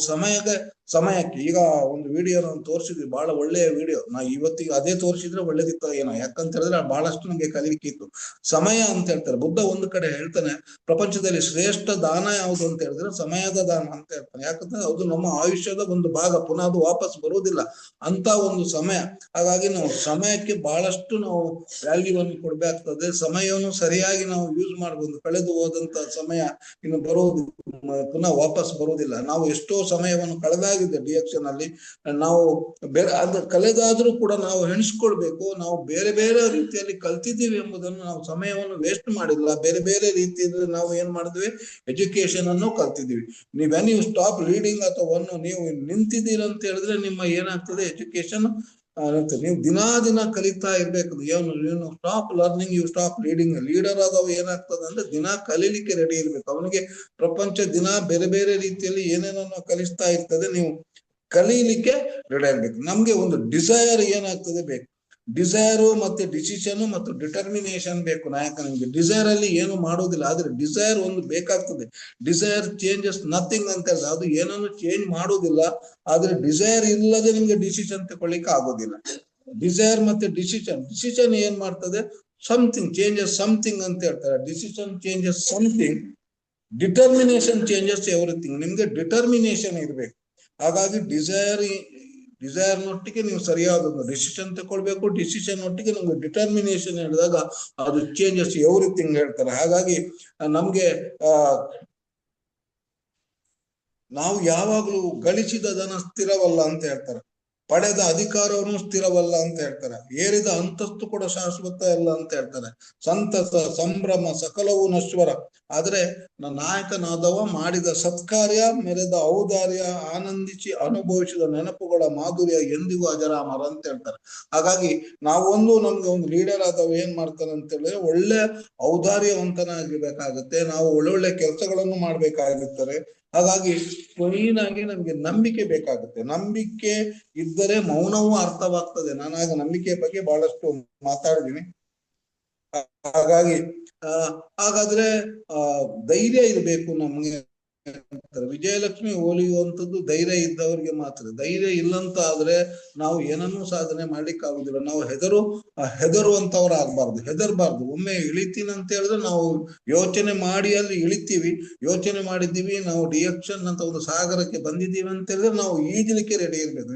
ಸಮಯಕ್ಕೆ ಈಗ ಒಂದು ವಿಡಿಯೋ ನಾವು ತೋರಿಸಿದ್ವಿ, ಬಹಳ ಒಳ್ಳೆಯ ವಿಡಿಯೋ. ನಾವು ಇವತ್ತಿಗೆ ಅದೇ ತೋರಿಸಿದ್ರೆ ಒಳ್ಳೇದಿತ್ತು ಏನೋ, ಯಾಕಂತ ಹೇಳಿದ್ರೆ ಬಹಳಷ್ಟು ನಮ್ಗೆ ಕಲಿಲಿಕ್ಕೆ ಇತ್ತು. ಸಮಯ ಅಂತ ಹೇಳ್ತಾರೆ. ಬುದ್ಧ ಒಂದು ಕಡೆ ಹೇಳ್ತಾನೆ, ಪ್ರಪಂಚದಲ್ಲಿ ಶ್ರೇಷ್ಠ ದಾನ ಯಾವುದು ಅಂತ ಹೇಳಿದ್ರೆ ಸಮಯದ ದಾನ ಅಂತ ಹೇಳ್ತಾನೆ. ಯಾಕಂದ್ರೆ ಅದು ನಮ್ಮ ಆಯುಷ್ಯದ ಒಂದು ಭಾಗ, ಪುನಃ ಅದು ವಾಪಸ್ ಬರುವುದಿಲ್ಲ ಅಂತ ಒಂದು ಸಮಯ. ಹಾಗಾಗಿ ನಾವು ಸಮಯಕ್ಕೆ ಬಹಳಷ್ಟು ನಾವು ವ್ಯಾಲ್ಯೂವನ್ನು ಕೊಡ್ಬೇಕಾಗ್ತದೆ. ಸಮಯವನ್ನು ಸರಿಯಾಗಿ ನಾವು ಯೂಸ್ ಮಾಡ್ಬೋದು. ಕಳೆದು ಹೋದಂತ ಸಮಯ ಇನ್ನು ಪುನಃ ವಾಪಸ್ ಬರುವುದಿಲ್ಲ. ನಾವು ಎಷ್ಟೋ ಸಮಯವನ್ನು ಕಳೆದಾಗಿದೆ ಡಿಎಕ್ಷನ್ ಅಲ್ಲಿ. ನಾವು ಅದು ಕಳೆದಾದ್ರೂ ಕೂಡ ನಾವು ಎಣಿಸ್ಕೊಳ್ಬೇಕು, ನಾವು ಬೇರೆ ಬೇರೆ ರೀತಿಯಲ್ಲಿ ಕಲ್ತಿದ್ದೀವಿ ಎಂಬುದನ್ನು. ನಾವು ಸಮಯವನ್ನು ವೇಸ್ಟ್ ಮಾಡಿಲ್ಲ, ಬೇರೆ ಬೇರೆ ರೀತಿಯಲ್ಲಿ ನಾವು ಏನ್ ಮಾಡಿದ್ವಿ, ಎಜುಕೇಶನ್ ಅನ್ನು ಕಲ್ತಿದ್ದೀವಿ. ನೀವು ಸ್ಟಾಪ್ ರೀಡಿಂಗ್ ಅಥವಾ ನೀವು ನಿಂತಿದ್ದೀರ ಅಂತ ಹೇಳಿದ್ರೆ ನಿಮ್ಮ ಏನಾಗ್ತದೆ, ಎಜುಕೇಶನ್ ನೀವು ದಿನ ಕಲಿತಾ ಇರ್ಬೇಕು. ಏನು stop learning, you stop reading. Leader ಆದವ ಏನಾಗ್ತದೆ ಅಂದ್ರೆ ದಿನ ಕಲೀಲಿಕ್ಕೆ ರೆಡಿ ಇರ್ಬೇಕು. ಅವನಿಗೆ ಪ್ರಪಂಚ ದಿನ ಬೇರೆ ಬೇರೆ ರೀತಿಯಲ್ಲಿ ಏನೇನನ್ನು ಕಲಿಸ್ತಾ ಇರ್ತದೆ, ನೀವು ಕಲೀಲಿಕ್ಕೆ ರೆಡಿ ಆಗ್ಬೇಕು. ನಮ್ಗೆ ಒಂದು ಡಿಸೈರ್ ಏನಾಗ್ತದೆ ಬೇಕು. ಡಿಸೈರು ಮತ್ತೆ ಡಿಸಿಷನ್ ಮತ್ತು ಡಿಟರ್ಮಿನೇಷನ್ ಬೇಕು ನಾಯಕನಿಗೆ. ಡಿಸೈರ್ ಅಲ್ಲಿ ಏನು ಮಾಡುವುದಿಲ್ಲ, ಆದ್ರೆ ಡಿಸೈರ್ ಒಂದು ಬೇಕಾಗ್ತದೆ. ಡಿಸೈರ್ ಚೇಂಜಸ್ ನಥಿಂಗ್ ಅಂತ ಹೇಳಿದ್ರೆ ಅದು ಏನನ್ನು ಚೇಂಜ್ ಮಾಡುವುದಿಲ್ಲ. ಆದ್ರೆ ಡಿಸೈರ್ ಇಲ್ಲದೆ ನಿಮ್ಗೆ ಡಿಸಿಷನ್ ತಗೊಳ್ಳಿಕ್ಕೆ ಆಗೋದಿಲ್ಲ. ಡಿಸೈರ್ ಮತ್ತೆ ಡಿಸಿಷನ್ ಏನ್ ಮಾಡ್ತದೆ, ಸಮಥಿಂಗ್ ಚೇಂಜಸ್ ಸಮಥಿಂಗ್ ಅಂತ ಹೇಳ್ತಾರೆ. Decision changes something, determination changes everything. ನಿಮ್ಗೆ ಡಿಟರ್ಮಿನೇಷನ್ ಇರ್ಬೇಕು. ಹಾಗಾಗಿ ಡಿಸೈರ್ ನೊಟ್ಟಿಗೆ ನೀವು ಸರಿಯಾದ ಒಂದು ಡಿಸಿಷನ್ ತಗೊಳ್ಬೇಕು. ಡಿಸಿಷನ್ ಒಟ್ಟಿಗೆ ನಮ್ಗೆ ಡಿಟರ್ಮಿನೇಷನ್ ಹೇಳಿದಾಗ ಅದು ಚೇಂಜಸ್ ಎವ್ರಿಥಿಂಗ್ ಹೇಳ್ತಾರೆ. ಹಾಗಾಗಿ ನಮ್ಗೆ ನಾವು ಯಾವಾಗ್ಲೂ ಗಳಿಸಿದ ಧನ ಸ್ಥಿರವಲ್ಲ ಅಂತ ಹೇಳ್ತಾರೆ, ಪಡೆದ ಅಧಿಕಾರವನ್ನು ಸ್ಥಿರವಲ್ಲ ಅಂತ ಹೇಳ್ತಾರೆ, ಏರಿದ ಅಂತಸ್ತು ಕೂಡ ಶಾಶ್ವತ ಅಲ್ಲ ಅಂತ ಹೇಳ್ತಾರೆ, ಸಂತಸ ಸಂಭ್ರಮ ಸಕಲವು ನಶ್ವರ, ಆದ್ರೆ ನಾಯಕನಾದವ ಮಾಡಿದ ಸತ್ಕಾರ್ಯ, ಮೆರೆದ ಔದಾರ್ಯ, ಆನಂದಿಸಿ ಅನುಭವಿಸಿದ ನೆನಪುಗಳ ಮಾಧುರ್ಯ ಎಂದಿಗೂ ಅಜರಾಮರ ಅಂತ ಹೇಳ್ತಾರೆ. ಹಾಗಾಗಿ ನಮ್ಗೆ ಒಂದು ಲೀಡರ್ ಆದವ ಏನ್ ಮಾಡ್ತಾನೆ ಅಂತ ಹೇಳಿದ್ರೆ, ಒಳ್ಳೆ ಔದಾರ್ಯವಂತನಾಗಿರ್ಬೇಕಾಗುತ್ತೆ. ನಾವು ಒಳ್ಳೊಳ್ಳೆ ಕೆಲಸಗಳನ್ನು ಮಾಡ್ಬೇಕಾಗುತ್ತದೆ. ಹಾಗಾಗಿ ಕ್ಲೀನ್ ಆಗಿ ನಮ್ಗೆ ನಂಬಿಕೆ ಬೇಕಾಗುತ್ತೆ. ನಂಬಿಕೆ ಇದ್ದರೆ ಮೌನವೂ ಅರ್ಥವಾಗ್ತದೆ. ನಾನಾಗ ನಂಬಿಕೆ ಬಗ್ಗೆ ಬಹಳಷ್ಟು ಮಾತಾಡಿದ್ದೀನಿ. ಹಾಗಾದ್ರೆ ಧೈರ್ಯ ಇರಬೇಕು ನಮ್ಗೆ. ವಿಜಯಲಕ್ಷ್ಮಿ ಹೋಲಿಯುವಂಥದ್ದು ಧೈರ್ಯ ಇದ್ದವರಿಗೆ ಮಾತ್ರ. ಧೈರ್ಯ ಇಲ್ಲಂತ ಆದ್ರೆ ನಾವು ಏನನ್ನೂ ಸಾಧನೆ ಮಾಡ್ಲಿಕ್ಕೆ ಆಗುದಿಲ್ಲ. ನಾವು ಹೆದರುವಂತವ್ರು ಆಗ್ಬಾರ್ದು, ಹೆದರ್ಬಾರ್ದು. ಒಮ್ಮೆ ಇಳಿತೀನಿ ಅಂತ ಹೇಳಿದ್ರೆ ನಾವು ಯೋಚನೆ ಮಾಡಿ ಅಲ್ಲಿ ಇಳಿತೀವಿ. ಯೋಚನೆ ಮಾಡಿದ್ದೀವಿ, ನಾವು ಡಿಎಕ್ಷನ್ ಅಂತ ಒಂದು ಸಾಗರಕ್ಕೆ ಬಂದಿದ್ದೀವಿ ಅಂತ ಹೇಳಿದ್ರೆ ನಾವು ಈಜಲಿಕ್ಕೆ ರೆಡಿ ಇರ್ಬೇಕು.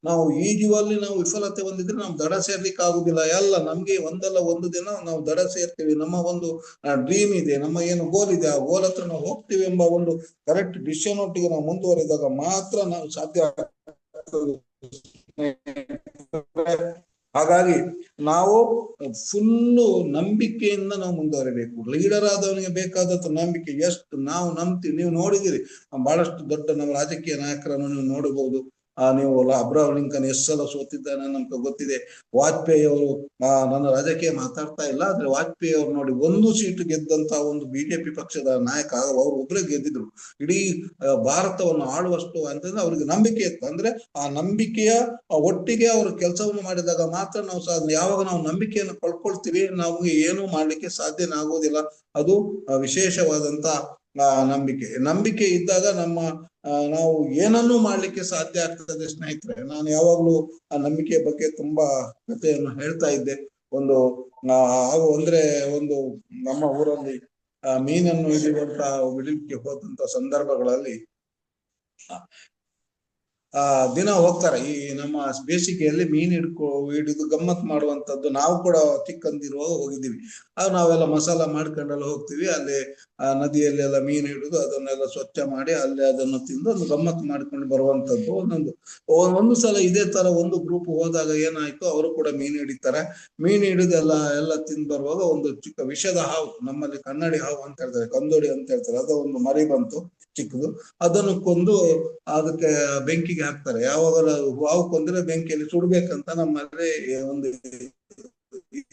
ನಾವು ಈಜುವಲ್ಲಿ ನಾವು ವಿಫಲತೆ ಹೊಂದಿದ್ರೆ ನಾವು ದಡ ಸೇರ್ಲಿಕ್ಕೆ ಆಗುದಿಲ್ಲ. ಎಲ್ಲ ನಮ್ಗೆ ಒಂದಲ್ಲ ಒಂದು ದಿನ ನಾವು ದಡ ಸೇರ್ತೀವಿ. ನಮ್ಮ ಒಂದು ಡ್ರೀಮ್ ಇದೆ, ನಮ್ಮ ಏನು ಗೋಲ್ ಇದೆ, ಆ ಗೋಲ್ ಹತ್ರ ನಾವು ಹೋಗ್ತೀವಿ ಎಂಬ ಒಂದು ಕರೆಕ್ಟ್ ಡಿಸಿಷನ್ ಒಟ್ಟಿಗೆ ನಾವು ಮುಂದುವರಿದಾಗ ಮಾತ್ರ ನಾವು ಸಾಧ್ಯ ಆಗ್ತದೆ. ಹಾಗಾಗಿ ನಾವು ಫುಲ್ಲು ನಂಬಿಕೆಯಿಂದ ನಾವು ಮುಂದುವರಿಬೇಕು. ಲೀಡರ್ ಆದವನಿಗೆ ಬೇಕಾದದ್ದು ನಂಬಿಕೆ. ಎಷ್ಟು ನಾವು ನಂಬ್ತೀವಿ, ನೀವು ನೋಡಿದಿರಿ ಬಹಳಷ್ಟು ದೊಡ್ಡ ನಮ್ಮ ರಾಜಕೀಯ ನಾಯಕರನ್ನು ನೀವು ನೋಡಬಹುದು. ನೀವು ಅಬ್ರಹಾಂ ಲಿಂಕನ್ ಎಷ್ಟು ಸಲ ಸೋತಿದ್ದಾನೆ ನಮ್ಗೆ ಗೊತ್ತಿದೆ. ವಾಜಪೇಯಿ ಅವರು, ನನ್ನ ರಾಜಕೀಯ ಮಾತಾಡ್ತಾ ಇಲ್ಲ, ಆದ್ರೆ ವಾಜಪೇಯಿ ಅವರು ನೋಡಿ 1 ಸೀಟು ಗೆದ್ದಂತ ಒಂದು ಬಿಜೆಪಿ ಪಕ್ಷದ ನಾಯಕ, ಅವರು ಒಬ್ಬರೇ ಗೆದ್ದಿದ್ರು ಇಡೀ ಭಾರತವನ್ನು ಆಳುವಷ್ಟು ಅಂತಂದ್ರೆ ಅವ್ರಿಗೆ ನಂಬಿಕೆ ಇತ್ತು. ಅಂದ್ರೆ ಆ ನಂಬಿಕೆಯ ಒಟ್ಟಿಗೆ ಅವರು ಕೆಲಸವನ್ನು ಮಾಡಿದಾಗ ಮಾತ್ರ ನಾವು ಸಾಧನೆ. ಯಾವಾಗ ನಾವು ನಂಬಿಕೆಯನ್ನು ಕಳ್ಕೊಳ್ತೀವಿ ನಮ್ಗೆ ಏನು ಮಾಡ್ಲಿಕ್ಕೆ ಸಾಧ್ಯನೇ ಆಗೋದಿಲ್ಲ. ಅದು ವಿಶೇಷವಾದಂತ ನಂಬಿಕೆ ಇದ್ದಾಗ ನಾವು ಏನನ್ನೂ ಮಾಡ್ಲಿಕ್ಕೆ ಸಾಧ್ಯ ಆಗ್ತದೆ ಸ್ನೇಹಿತರೆ. ನಾನು ಯಾವಾಗ್ಲೂ ಆ ನಂಬಿಕೆಯ ಬಗ್ಗೆ ತುಂಬಾ ಕಥೆಯನ್ನು ಹೇಳ್ತಾ ಇದ್ದೆ. ಒಂದು ನಮ್ಮ ಊರಲ್ಲಿ ಮೀನನ್ನು ಹಿಡಿಲಿಕ್ಕೆ ಹೋದಂತ ಸಂದರ್ಭಗಳಲ್ಲಿ ದಿನ ಹೋಗ್ತಾರೆ. ಈ ನಮ್ಮ ಬೇಸಿಗೆಯಲ್ಲಿ ಮೀನು ಹಿಡಿದು ಗಮ್ಮತ್ ಮಾಡುವಂತದ್ದು ನಾವು ಕೂಡ ಚಿಕ್ಕಂದಿರುವಾಗ ಹೋಗಿದ್ದೀವಿ. ನಾವೆಲ್ಲ ಮಸಾಲ ಮಾಡ್ಕೊಂಡೆಲ್ಲ ಹೋಗ್ತೀವಿ. ಅಲ್ಲಿ ನದಿಯಲ್ಲೆಲ್ಲ ಮೀನು ಹಿಡಿದು ಅದನ್ನೆಲ್ಲ ಸ್ವಚ್ಛ ಮಾಡಿ ಅಲ್ಲಿ ಅದನ್ನು ತಿಂದು ಒಂದು ಗಮ್ಮತ್ ಮಾಡ್ಕೊಂಡು ಬರುವಂತದ್ದು. ಒಂದು ಸಲ ಇದೇ ತರ ಒಂದು ಗ್ರೂಪ್ ಹೋದಾಗ ಏನಾಯ್ತು, ಅವರು ಕೂಡ ಮೀನು ಹಿಡಿತಾರೆ. ಮೀನು ಹಿಡಿದು ಎಲ್ಲ ತಿಂದು ಬರುವಾಗ ಒಂದು ಚಿಕ್ಕ ವಿಷದ ಹಾವು, ನಮ್ಮಲ್ಲಿ ಕನ್ನಡಿ ಹಾವು ಅಂತ ಹೇಳ್ತಾರೆ, ಕಂದೋಡಿ ಅಂತ ಹೇಳ್ತಾರೆ, ಅದು ಒಂದು ಮರಿ ಬಂತು ಚಿಕ್ಕದು. ಅದನ್ನು ಕೊಂದು ಅದಕ್ಕೆ ಬೆಂಕಿಗೆ ಹಾಕ್ತಾರೆ. ಯಾವಾಗ ಹಾವು ಕೊಂದ್ರೆ ಬೆಂಕಿಯಲ್ಲಿ ಸುಡ್ಬೇಕಂತ ನಮ್ಮಲ್ಲಿ ಒಂದು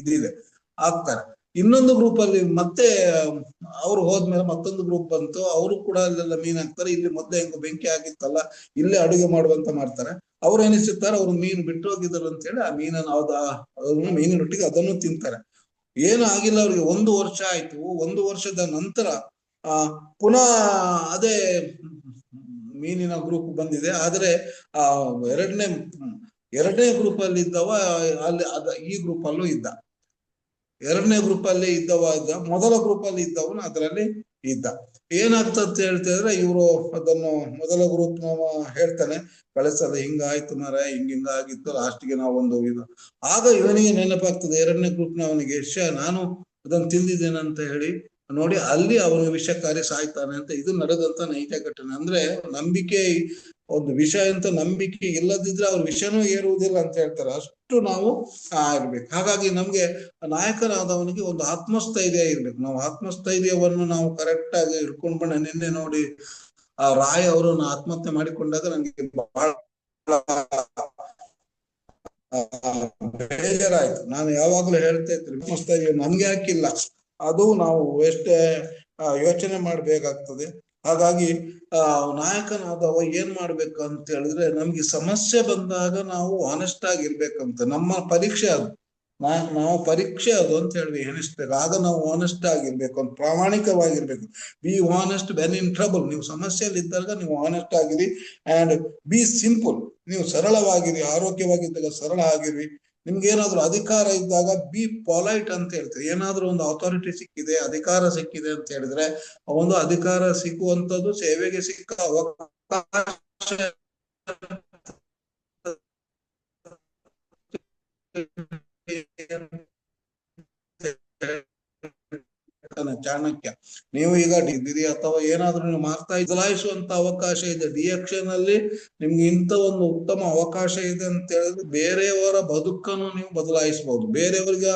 ಇದಿದೆ, ಹಾಕ್ತಾರೆ. ಇನ್ನೊಂದು ಗ್ರೂಪ್ ಅಲ್ಲಿ ಮತ್ತೆ ಅವ್ರು ಹೋದ್ಮೇಲೆ ಮತ್ತೊಂದು ಗ್ರೂಪ್ ಬಂತು, ಅವರು ಕೂಡ ಅಲ್ಲೆಲ್ಲ ಮೀನ್ ಹಾಕ್ತಾರೆ. ಇಲ್ಲಿ ಮೊದ್ಲೇ ಹೆಂಗ ಬೆಂಕಿ ಆಗಿತ್ತಲ್ಲ, ಇಲ್ಲೇ ಅಡುಗೆ ಮಾಡುವಂತ ಮಾಡ್ತಾರೆ. ಅವ್ರು ಎನಿಸುತ್ತಾರೆ ಅವ್ರು ಮೀನು ಬಿಟ್ಟು ಹೋಗಿದ್ರು ಅಂತ ಹೇಳಿ ಆ ಮೀನನ್ನು ಅದನ್ನು ಮೀನಿನೊಟ್ಟಿಗೆ ಅದನ್ನು ತಿಂತಾರೆ. ಏನು ಆಗಿಲ್ಲ ಅವ್ರಿಗೆ. 1 ವರ್ಷ ಆಯ್ತು. 1 ವರ್ಷದ ನಂತರ ಪುನಃ ಅದೇ ಮೀನಿನ ಗ್ರೂಪ್ ಬಂದಿದೆ. ಆದ್ರೆ ಆ ಎರಡನೇ ಗ್ರೂಪ್ ಅಲ್ಲಿ ಇದ್ದವ ಅಲ್ಲಿ ಈ ಗ್ರೂಪ್ ಅಲ್ಲೂ ಇದ್ದ. ಎರಡನೇ ಗ್ರೂಪ್ ಅಲ್ಲಿ ಇದ್ದ ಮೊದಲ ಗ್ರೂಪ್ ಅಲ್ಲಿ ಇದ್ದವನು ಅದರಲ್ಲಿ ಇದ್ದ. ಏನಾಗ್ತಂತ ಹೇಳ್ತಿದ್ರೆ ಇವರು ಅದನ್ನು ಮೊದಲ ಗ್ರೂಪ್ ಹೇಳ್ತಾನೆ, ಕಳಿಸದ ಹಿಂಗಾಯ್ತು ಮರ, ಹಿಂಗ ಆಗಿತ್ತು, ಲಾಸ್ಟ್ಗೆ ನಾವೊಂದು ಇದು. ಆಗ ಇವನಿಗೆ ನೆನಪಾಗ್ತದೆ ಎರಡನೇ ಗ್ರೂಪ್ ನವನಿಗೆ, ನಾನು ಅದನ್ನು ತಿಂದಿದ್ದೇನಂತ ಹೇಳಿ ನೋಡಿ, ಅಲ್ಲಿ ಅವನು ವಿಷಕಾರಿ ಸಾಯ್ತಾನೆ ಅಂತ. ಇದು ನಡೆದಂತ ನೈಜ ಘಟನೆ. ಅಂದ್ರೆ ನಂಬಿಕೆ, ಒಂದು ವಿಷಯ ಅಂತ ನಂಬಿಕೆ ಇಲ್ಲದಿದ್ರೆ ಅವ್ರ ವಿಷಯನೂ ಏರುವುದಿಲ್ಲ ಅಂತ ಹೇಳ್ತಾರೆ. ಅಷ್ಟು ನಾವು ಇರ್ಬೇಕು. ಹಾಗಾಗಿ ನಮ್ಗೆ ನಾಯಕನಾದವನಿಗೆ ಒಂದು ಆತ್ಮಸ್ಥೈರ್ಯ ಇರ್ಬೇಕು. ನಾವು ಆತ್ಮಸ್ಥೈರ್ಯವನ್ನು ನಾವು ಕರೆಕ್ಟ್ ಆಗಿ ಇಟ್ಕೊಂಡ್ ಬಂದ. ನಿನ್ನೆ ನೋಡಿ ಆ ರಾಯ್ ಅವರನ್ನು ಆತ್ಮಹತ್ಯೆ ಮಾಡಿಕೊಂಡಾಗ ನನಗೆ ಬಹಳ ಬೇಜಾರಾಯ್ತು. ನಾನು ಯಾವಾಗ್ಲೂ ಹೇಳ್ತಾ ಇದ್ದೆ, ಆತ್ಮಸ್ಥೈರ್ಯ ನಮ್ಗೆ ಹಾಕಿಲ್ಲ, ಅದು ನಾವು ಎಷ್ಟೇ ಯೋಚನೆ ಮಾಡ್ಬೇಕಾಗ್ತದೆ. ಹಾಗಾಗಿ ನಾಯಕನಾದವ ಏನ್ ಮಾಡ್ಬೇಕು ಅಂತ ಹೇಳಿದ್ರೆ, ನಮ್ಗೆ ಸಮಸ್ಯೆ ಬಂದಾಗ ನಾವು ಆನೆಸ್ಟ್ ಆಗಿರ್ಬೇಕಂತ. ನಮ್ಮ ಪರೀಕ್ಷೆ ಅದು, ನಾವು ಪರೀಕ್ಷೆ ಅದು ಅಂತ ಹೇಳಿ ಎಣಿಸ್ಬೇಕು. ಆಗ ನಾವು ಆನೆಸ್ಟ್ ಆಗಿರ್ಬೇಕು, ಅಂತ ಪ್ರಾಮಾಣಿಕವಾಗಿರ್ಬೇಕು. Be honest when in trouble. ನೀವು ಸಮಸ್ಯೆಯಲ್ಲಿ ಇದ್ದಾಗ ನೀವು ಆನೆಸ್ಟ್ ಆಗಿರಿ. And be simple. ನೀವು ಸರಳವಾಗಿರಿ. ಆರೋಗ್ಯವಾಗಿದ್ದಾಗ ಸರಳ ಆಗಿರಿ. ನಿಮ್ಗೆ ಏನಾದ್ರು ಅಧಿಕಾರ ಇದ್ದಾಗ ಬಿ ಪೊಲೈಟ್ ಅಂತ ಹೇಳ್ತಾರೆ. ಏನಾದ್ರೂ ಒಂದು ಅಥಾರಿಟಿ ಸಿಕ್ಕಿದೆ, ಅಧಿಕಾರ ಸಿಕ್ಕಿದೆ ಅಂತ ಹೇಳಿದ್ರೆ, ಒಂದು ಅಧಿಕಾರ ಸಿಕ್ಕುವಂಥದ್ದು ಸೇವೆಗೆ ಸಿಕ್ಕ ಅವಕಾಶ ಚಾಣಕ್ಯ. ನೀವು ಈಗ ಇದ್ದೀರಿ ಅಥವಾ ಏನಾದ್ರೂ ನೀವು ಮಾಡ್ತಾ ಬದಲಾಯಿಸುವಂತ ಅವಕಾಶ ಇದೆ. ಡಿಎಕ್ಷನ್ ಅಲ್ಲಿ ನಿಮ್ಗೆ ಇಂಥ ಒಂದು ಉತ್ತಮ ಅವಕಾಶ ಇದೆ ಅಂತ ಹೇಳಿದ್ರೆ, ಬೇರೆಯವರ ಬದುಕನ್ನು ನೀವು ಬದಲಾಯಿಸಬಹುದು, ಬೇರೆಯವರಿಗೆ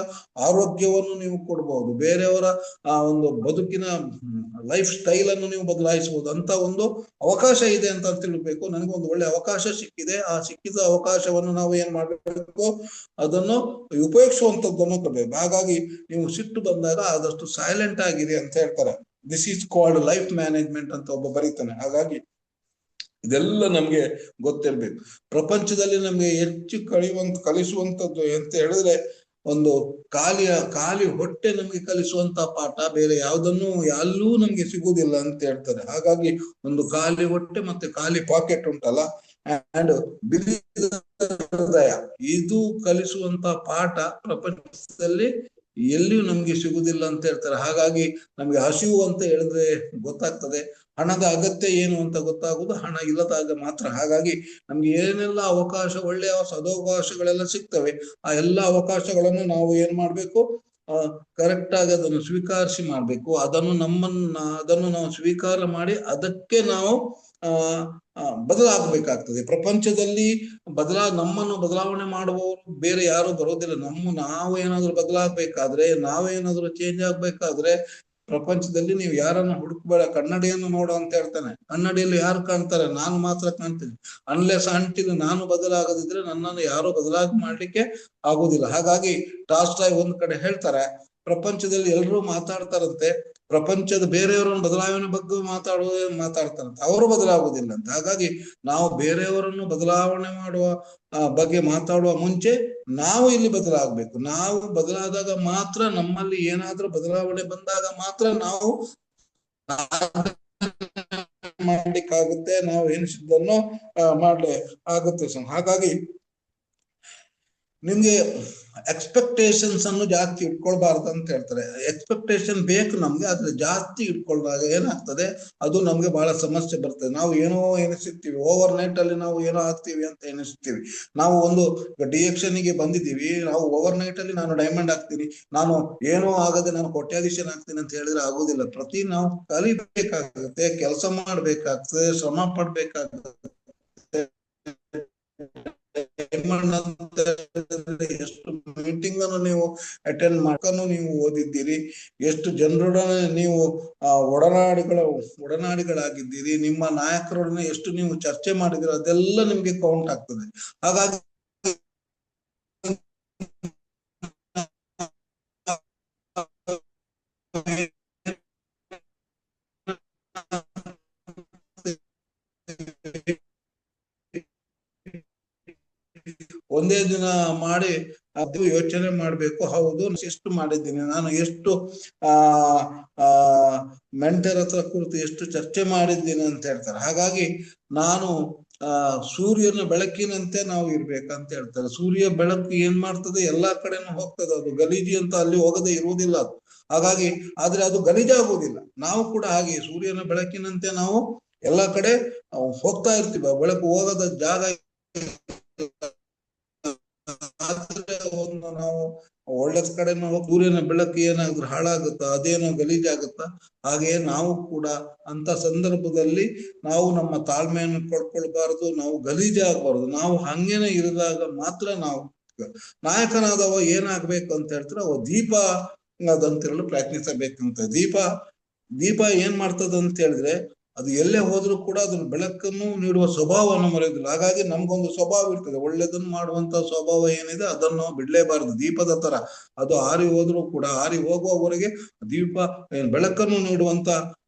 ಆರೋಗ್ಯವನ್ನು ನೀವು ಕೊಡ್ಬಹುದು, ಬೇರೆಯವರ ಒಂದು ಬದುಕಿನ ಲೈಫ್ ಸ್ಟೈಲ್ ಅನ್ನು ನೀವು ಬದಲಾಯಿಸಬಹುದು. ಅಂತ ಒಂದು ಅವಕಾಶ ಇದೆ ಅಂತ ತಿಳ್ಬೇಕು. ನನಗೊಂದು ಒಳ್ಳೆ ಅವಕಾಶ ಸಿಕ್ಕಿದೆ. ಆ ಸಿಕ್ಕಿದ ಅವಕಾಶವನ್ನು ನಾವು ಏನ್ ಮಾಡ್ಬೇಕು, ಅದನ್ನು ಉಪಯೋಗಿಸುವಂತದ್ದನ್ನು ಕೊಡ್ಬೇಕು. ಹಾಗಾಗಿ ನೀವು ಸಿಟ್ಟು ಬಂದಾಗ ಆದಷ್ಟು ಸೈಲೆಂಟ್ ಆಗಿರಿ ಅಂತ ಹೇಳ್ತಾರೆ. This is called life management ಅಂತ ಒಬ್ಬ ಬರೀತಾನೆ. ಹಾಗಾಗಿ ಇದೆಲ್ಲ ನಮ್ಗೆ ಗೊತ್ತಿರ್ಬೇಕು. ಪ್ರಪಂಚದಲ್ಲಿ ನಮ್ಗೆ ಹೆಚ್ಚು ಕಲಿಸುವಂತದ್ದು ಅಂತ ಹೇಳಿದ್ರೆ, ಒಂದು ಖಾಲಿ ಹೊಟ್ಟೆ ನಮ್ಗೆ ಕಲಿಸುವಂತ ಪಾಠ ಬೇರೆ ಯಾವುದನ್ನು ಎಲ್ಲೂ ನಮ್ಗೆ ಸಿಗುವುದಿಲ್ಲ ಅಂತ ಹೇಳ್ತಾರೆ. ಹಾಗಾಗಿ ಒಂದು ಖಾಲಿ ಹೊಟ್ಟೆ ಮತ್ತೆ ಖಾಲಿ ಪಾಕೆಟ್ ಉಂಟಲ್ಲ, ಅಂಡ್ ಬಿಳಿ ಹೃದಯ, ಇದು ಕಲಿಸುವಂತ ಪಾಠ ಪ್ರಪಂಚದಲ್ಲಿ ಎಲ್ಲಿಯೂ ನಮ್ಗೆ ಸಿಗುದಿಲ್ಲ ಅಂತ ಹೇಳ್ತಾರೆ. ಹಾಗಾಗಿ ನಮ್ಗೆ ಹಸಿವು ಅಂತ ಹೇಳಿದ್ರೆ ಗೊತ್ತಾಗ್ತದೆ, ಹಣದ ಅಗತ್ಯ ಏನು ಅಂತ ಗೊತ್ತಾಗುದು ಹಣ ಇಲ್ಲದಾಗ ಮಾತ್ರ. ಹಾಗಾಗಿ ನಮ್ಗೆ ಏನೆಲ್ಲ ಅವಕಾಶ, ಒಳ್ಳೆಯ ಸದವಕಾಶಗಳೆಲ್ಲ ಸಿಗ್ತವೆ, ಆ ಎಲ್ಲ ಅವಕಾಶಗಳನ್ನು ನಾವು ಏನ್ ಮಾಡ್ಬೇಕು, ಕರೆಕ್ಟ್ ಆಗಿ ಅದನ್ನು ಸ್ವೀಕರಿಸಿ ಮಾಡ್ಬೇಕು. ಅದನ್ನು ನಾವು ಸ್ವೀಕಾರ ಮಾಡಿ ಅದಕ್ಕೆ ನಾವು ಬದಲಾಗಬೇಕಾಗ್ತದೆ. ಪ್ರಪಂಚದಲ್ಲಿ ನಮ್ಮನ್ನು ಬದಲಾವಣೆ ಮಾಡುವವರು ಬೇರೆ ಯಾರು ಬರೋದಿಲ್ಲ. ನಾವು ಏನಾದ್ರು ಬದಲಾಗಬೇಕಾದ್ರೆ, ನಾವೇನಾದ್ರು ಚೇಂಜ್ ಆಗ್ಬೇಕಾದ್ರೆ, ಪ್ರಪಂಚದಲ್ಲಿ ನೀವು ಯಾರನ್ನು ಹುಡುಕ್ಬೇಡ, ಕನ್ನಡಿಯನ್ನು ನೋಡು ಅಂತ ಹೇಳ್ತಾನೆ. ಕನ್ನಡಿಯಲ್ಲಿ ಯಾರು ಕಾಣ್ತಾರೆ? ನಾನು ಮಾತ್ರ ಕಾಣ್ತೀನಿ. ಅನ್ಲೆಸ್ ಅಂಟಿಲ್ ನಾನು ಬದಲಾಗದಿದ್ರೆ ನನ್ನನ್ನು ಯಾರು ಮಾಡ್ಲಿಕ್ಕೆ ಆಗುದಿಲ್ಲ. ಹಾಗಾಗಿ ಟಾಲ್ಸ್ಟಾಯ್ ಒಂದ್ ಕಡೆ ಹೇಳ್ತಾರೆ, ಪ್ರಪಂಚದಲ್ಲಿ ಎಲ್ಲರೂ ಮಾತಾಡ್ತಾರಂತೆ, ಪ್ರಪಂಚದ ಬೇರೆಯವರನ್ನು ಬದಲಾವಣೆ ಬಗ್ಗೆ ಮಾತಾಡ್ತಾರಂತೆ, ಅವರು ಬದಲಾಗುವುದಿಲ್ಲ ಅಂತ. ಹಾಗಾಗಿ ನಾವು ಬೇರೆಯವರನ್ನು ಬದಲಾವಣೆ ಮಾಡುವ ಬಗ್ಗೆ ಮಾತಾಡುವ ಮುಂಚೆ ನಾವು ಇಲ್ಲಿ ಬದಲಾಗಬೇಕು. ನಾವು ಬದಲಾದಾಗ ಮಾತ್ರ, ನಮ್ಮಲ್ಲಿ ಏನಾದ್ರೂ ಬದಲಾವಣೆ ಬಂದಾಗ ಮಾತ್ರ ನಾವು ಮಾಡ್ಲಿಕ್ಕಾಗುತ್ತೆ, ನಾವು ಎನಿಸಿದ್ದನ್ನು ಮಾಡ್ಲಿ ಆಗುತ್ತೆ. ಹಾಗಾಗಿ ನಿಮ್ಗೆ ಎಕ್ಸ್ಪೆಕ್ಟೇಷನ್ಸ್ ಅನ್ನು ಜಾಸ್ತಿ ಇಟ್ಕೊಳ್ಬಾರ್ದು ಅಂತ ಹೇಳ್ತಾರೆ. ಎಕ್ಸ್ಪೆಕ್ಟೇಷನ್ ಬೇಕು ನಮ್ಗೆ, ಆದ್ರೆ ಜಾಸ್ತಿ ಇಟ್ಕೊಂಡಾಗ ಏನಾಗ್ತದೆ, ಅದು ನಮ್ಗೆ ಬಹಳ ಸಮಸ್ಯೆ ಬರ್ತದೆ. ನಾವು ಏನೋ ಎನಿಸುತ್ತೀವಿ, ಓವರ್ ನೈಟ್ ಅಲ್ಲಿ ನಾವು ಏನೋ ಆಗ್ತೀವಿ ಅಂತ ಎನಿಸ್ತೀವಿ. ನಾವು ಒಂದು ಡಿಎಕ್ಷನ್ ಗೆ ಬಂದಿದ್ದೀವಿ, ನಾವು ಓವರ್ ನೈಟ್ ಅಲ್ಲಿ ನಾನು ಡೈಮಂಡ್ ಆಗ್ತೀನಿ, ನಾನು ಏನೋ ಆಗದೆ ನಾನು ಕೋಟ್ಯಾಧೀಶನ್ ಆಗ್ತೀನಿ ಅಂತ ಹೇಳಿದ್ರೆ ಆಗುದಿಲ್ಲ. ನಾವು ಕಲಿಬೇಕಾಗುತ್ತೆ, ಕೆಲಸ ಮಾಡ್ಬೇಕಾಗ್ತದೆ, ಶ್ರಮ ಪಡ್ಬೇಕಾಗ್ತದೆ. ಎಷ್ಟು ಮೀಟಿಂಗ್ ಅನ್ನು ನೀವು ಅಟೆಂಡ್ ಮಾಡ್ಕೊಂಡು ನೀವು ಓದಿದ್ದೀರಿ, ಎಷ್ಟು ಜನರೊಡನೆ ನೀವು ಒಡನಾಡಿಗಳಾಗಿದ್ದೀರಿ, ನಿಮ್ಮ ನಾಯಕರೊಡನೆ ಎಷ್ಟು ನೀವು ಚರ್ಚೆ ಮಾಡಿದಿರೋ ಅದೆಲ್ಲ ನಿಮ್ಗೆ ಕೌಂಟ್ ಆಗ್ತದೆ. ಹಾಗಾಗಿ ದಿನ ಮಾಡಿ ಅದು ಯೋಚನೆ ಮಾಡ್ಬೇಕು. ಹೌದು, ಎಷ್ಟು ಮಾಡಿದ್ದೀನಿ ನಾನು, ಎಷ್ಟು ಆ ಆ ಮೆಂಟರ್ ಹತ್ರ ಕುರಿತು ಎಷ್ಟು ಚರ್ಚೆ ಮಾಡಿದ್ದೀನಿ ಅಂತ ಹೇಳ್ತಾರೆ. ಹಾಗಾಗಿ ನಾನು ಸೂರ್ಯನ ಬೆಳಕಿನಂತೆ ನಾವು ಇರ್ಬೇಕಂತ ಹೇಳ್ತಾರೆ. ಸೂರ್ಯ ಬೆಳಕು ಏನ್ ಮಾಡ್ತದೆ, ಎಲ್ಲಾ ಕಡೆನೂ ಹೋಗ್ತದೆ. ಅದು ಗಲೀಜಿ ಅಂತ ಅಲ್ಲಿ ಹೋಗದೆ ಇರುವುದಿಲ್ಲ ಅದು. ಹಾಗಾಗಿ ಆದ್ರೆ ಅದು ಗಲೀಜಾಗುವುದಿಲ್ಲ. ನಾವು ಕೂಡ ಹಾಗೆ ಸೂರ್ಯನ ಬೆಳಕಿನಂತೆ ನಾವು ಎಲ್ಲಾ ಕಡೆ ಹೋಗ್ತಾ ಇರ್ತೀವಿ. ಬೆಳಕು ಹೋಗದ ಜಾಗ ಒಂದು ನಾವು ಒಳ್ಳೆದ್ ಕಡೆ ನಾವು ಸೂರ್ಯನ ಬೆಳಕು ಏನಾದ್ರೂ ಹಾಳಾಗುತ್ತಾ, ಅದೇನೋ ಗಲೀಜಾಗುತ್ತಾ. ಹಾಗೆಯೇ ನಾವು ಕೂಡ ಅಂತ ಸಂದರ್ಭದಲ್ಲಿ ನಾವು ನಮ್ಮ ತಾಳ್ಮೆಯನ್ನು ಕಳ್ಕೊಳ್ಬಾರದು, ನಾವು ಗಲೀಜಾಗಬಾರದು. ನಾವು ಹಂಗೇನೆ ಇರಿದಾಗ ಮಾತ್ರ ನಾವು ನಾಯಕನಾದವ ಏನಾಗ್ಬೇಕು ಅಂತ ಹೇಳ್ತಾರೆ, ಅವ ದೀಪ ಅದಂತಿರಲು ಪ್ರಯತ್ನಿಸಬೇಕಂತ. ದೀಪ ಏನ್ ಮಾಡ್ತದ ಅಂತ ಹೇಳಿದ್ರೆ, ಅದು ಎಲ್ಲೇ ಹೋದ್ರೂ ಕೂಡ ಅದನ್ನ ಬೆಳಕನ್ನು ನೀಡುವ ಸ್ವಭಾವವನ್ನು ಮರೆಯುದಿಲ್ಲ. ಹಾಗಾಗಿ ನಮ್ಗೊಂದು ಸ್ವಭಾವ ಇರ್ತದೆ, ಒಳ್ಳೇದನ್ನು ಮಾಡುವಂತ ಸ್ವಭಾವ ಏನಿದೆ ಅದನ್ನು ನಾವು ಬಿಡ್ಲೇಬಾರದು. ದೀಪದ ತರ ಅದು ಆರಿ ಹೋದ್ರೂ ಕೂಡ, ಆರಿ ಹೋಗುವವರೆಗೆ ದೀಪ ಬೆಳಕನ್ನು ನೀಡುವಂತ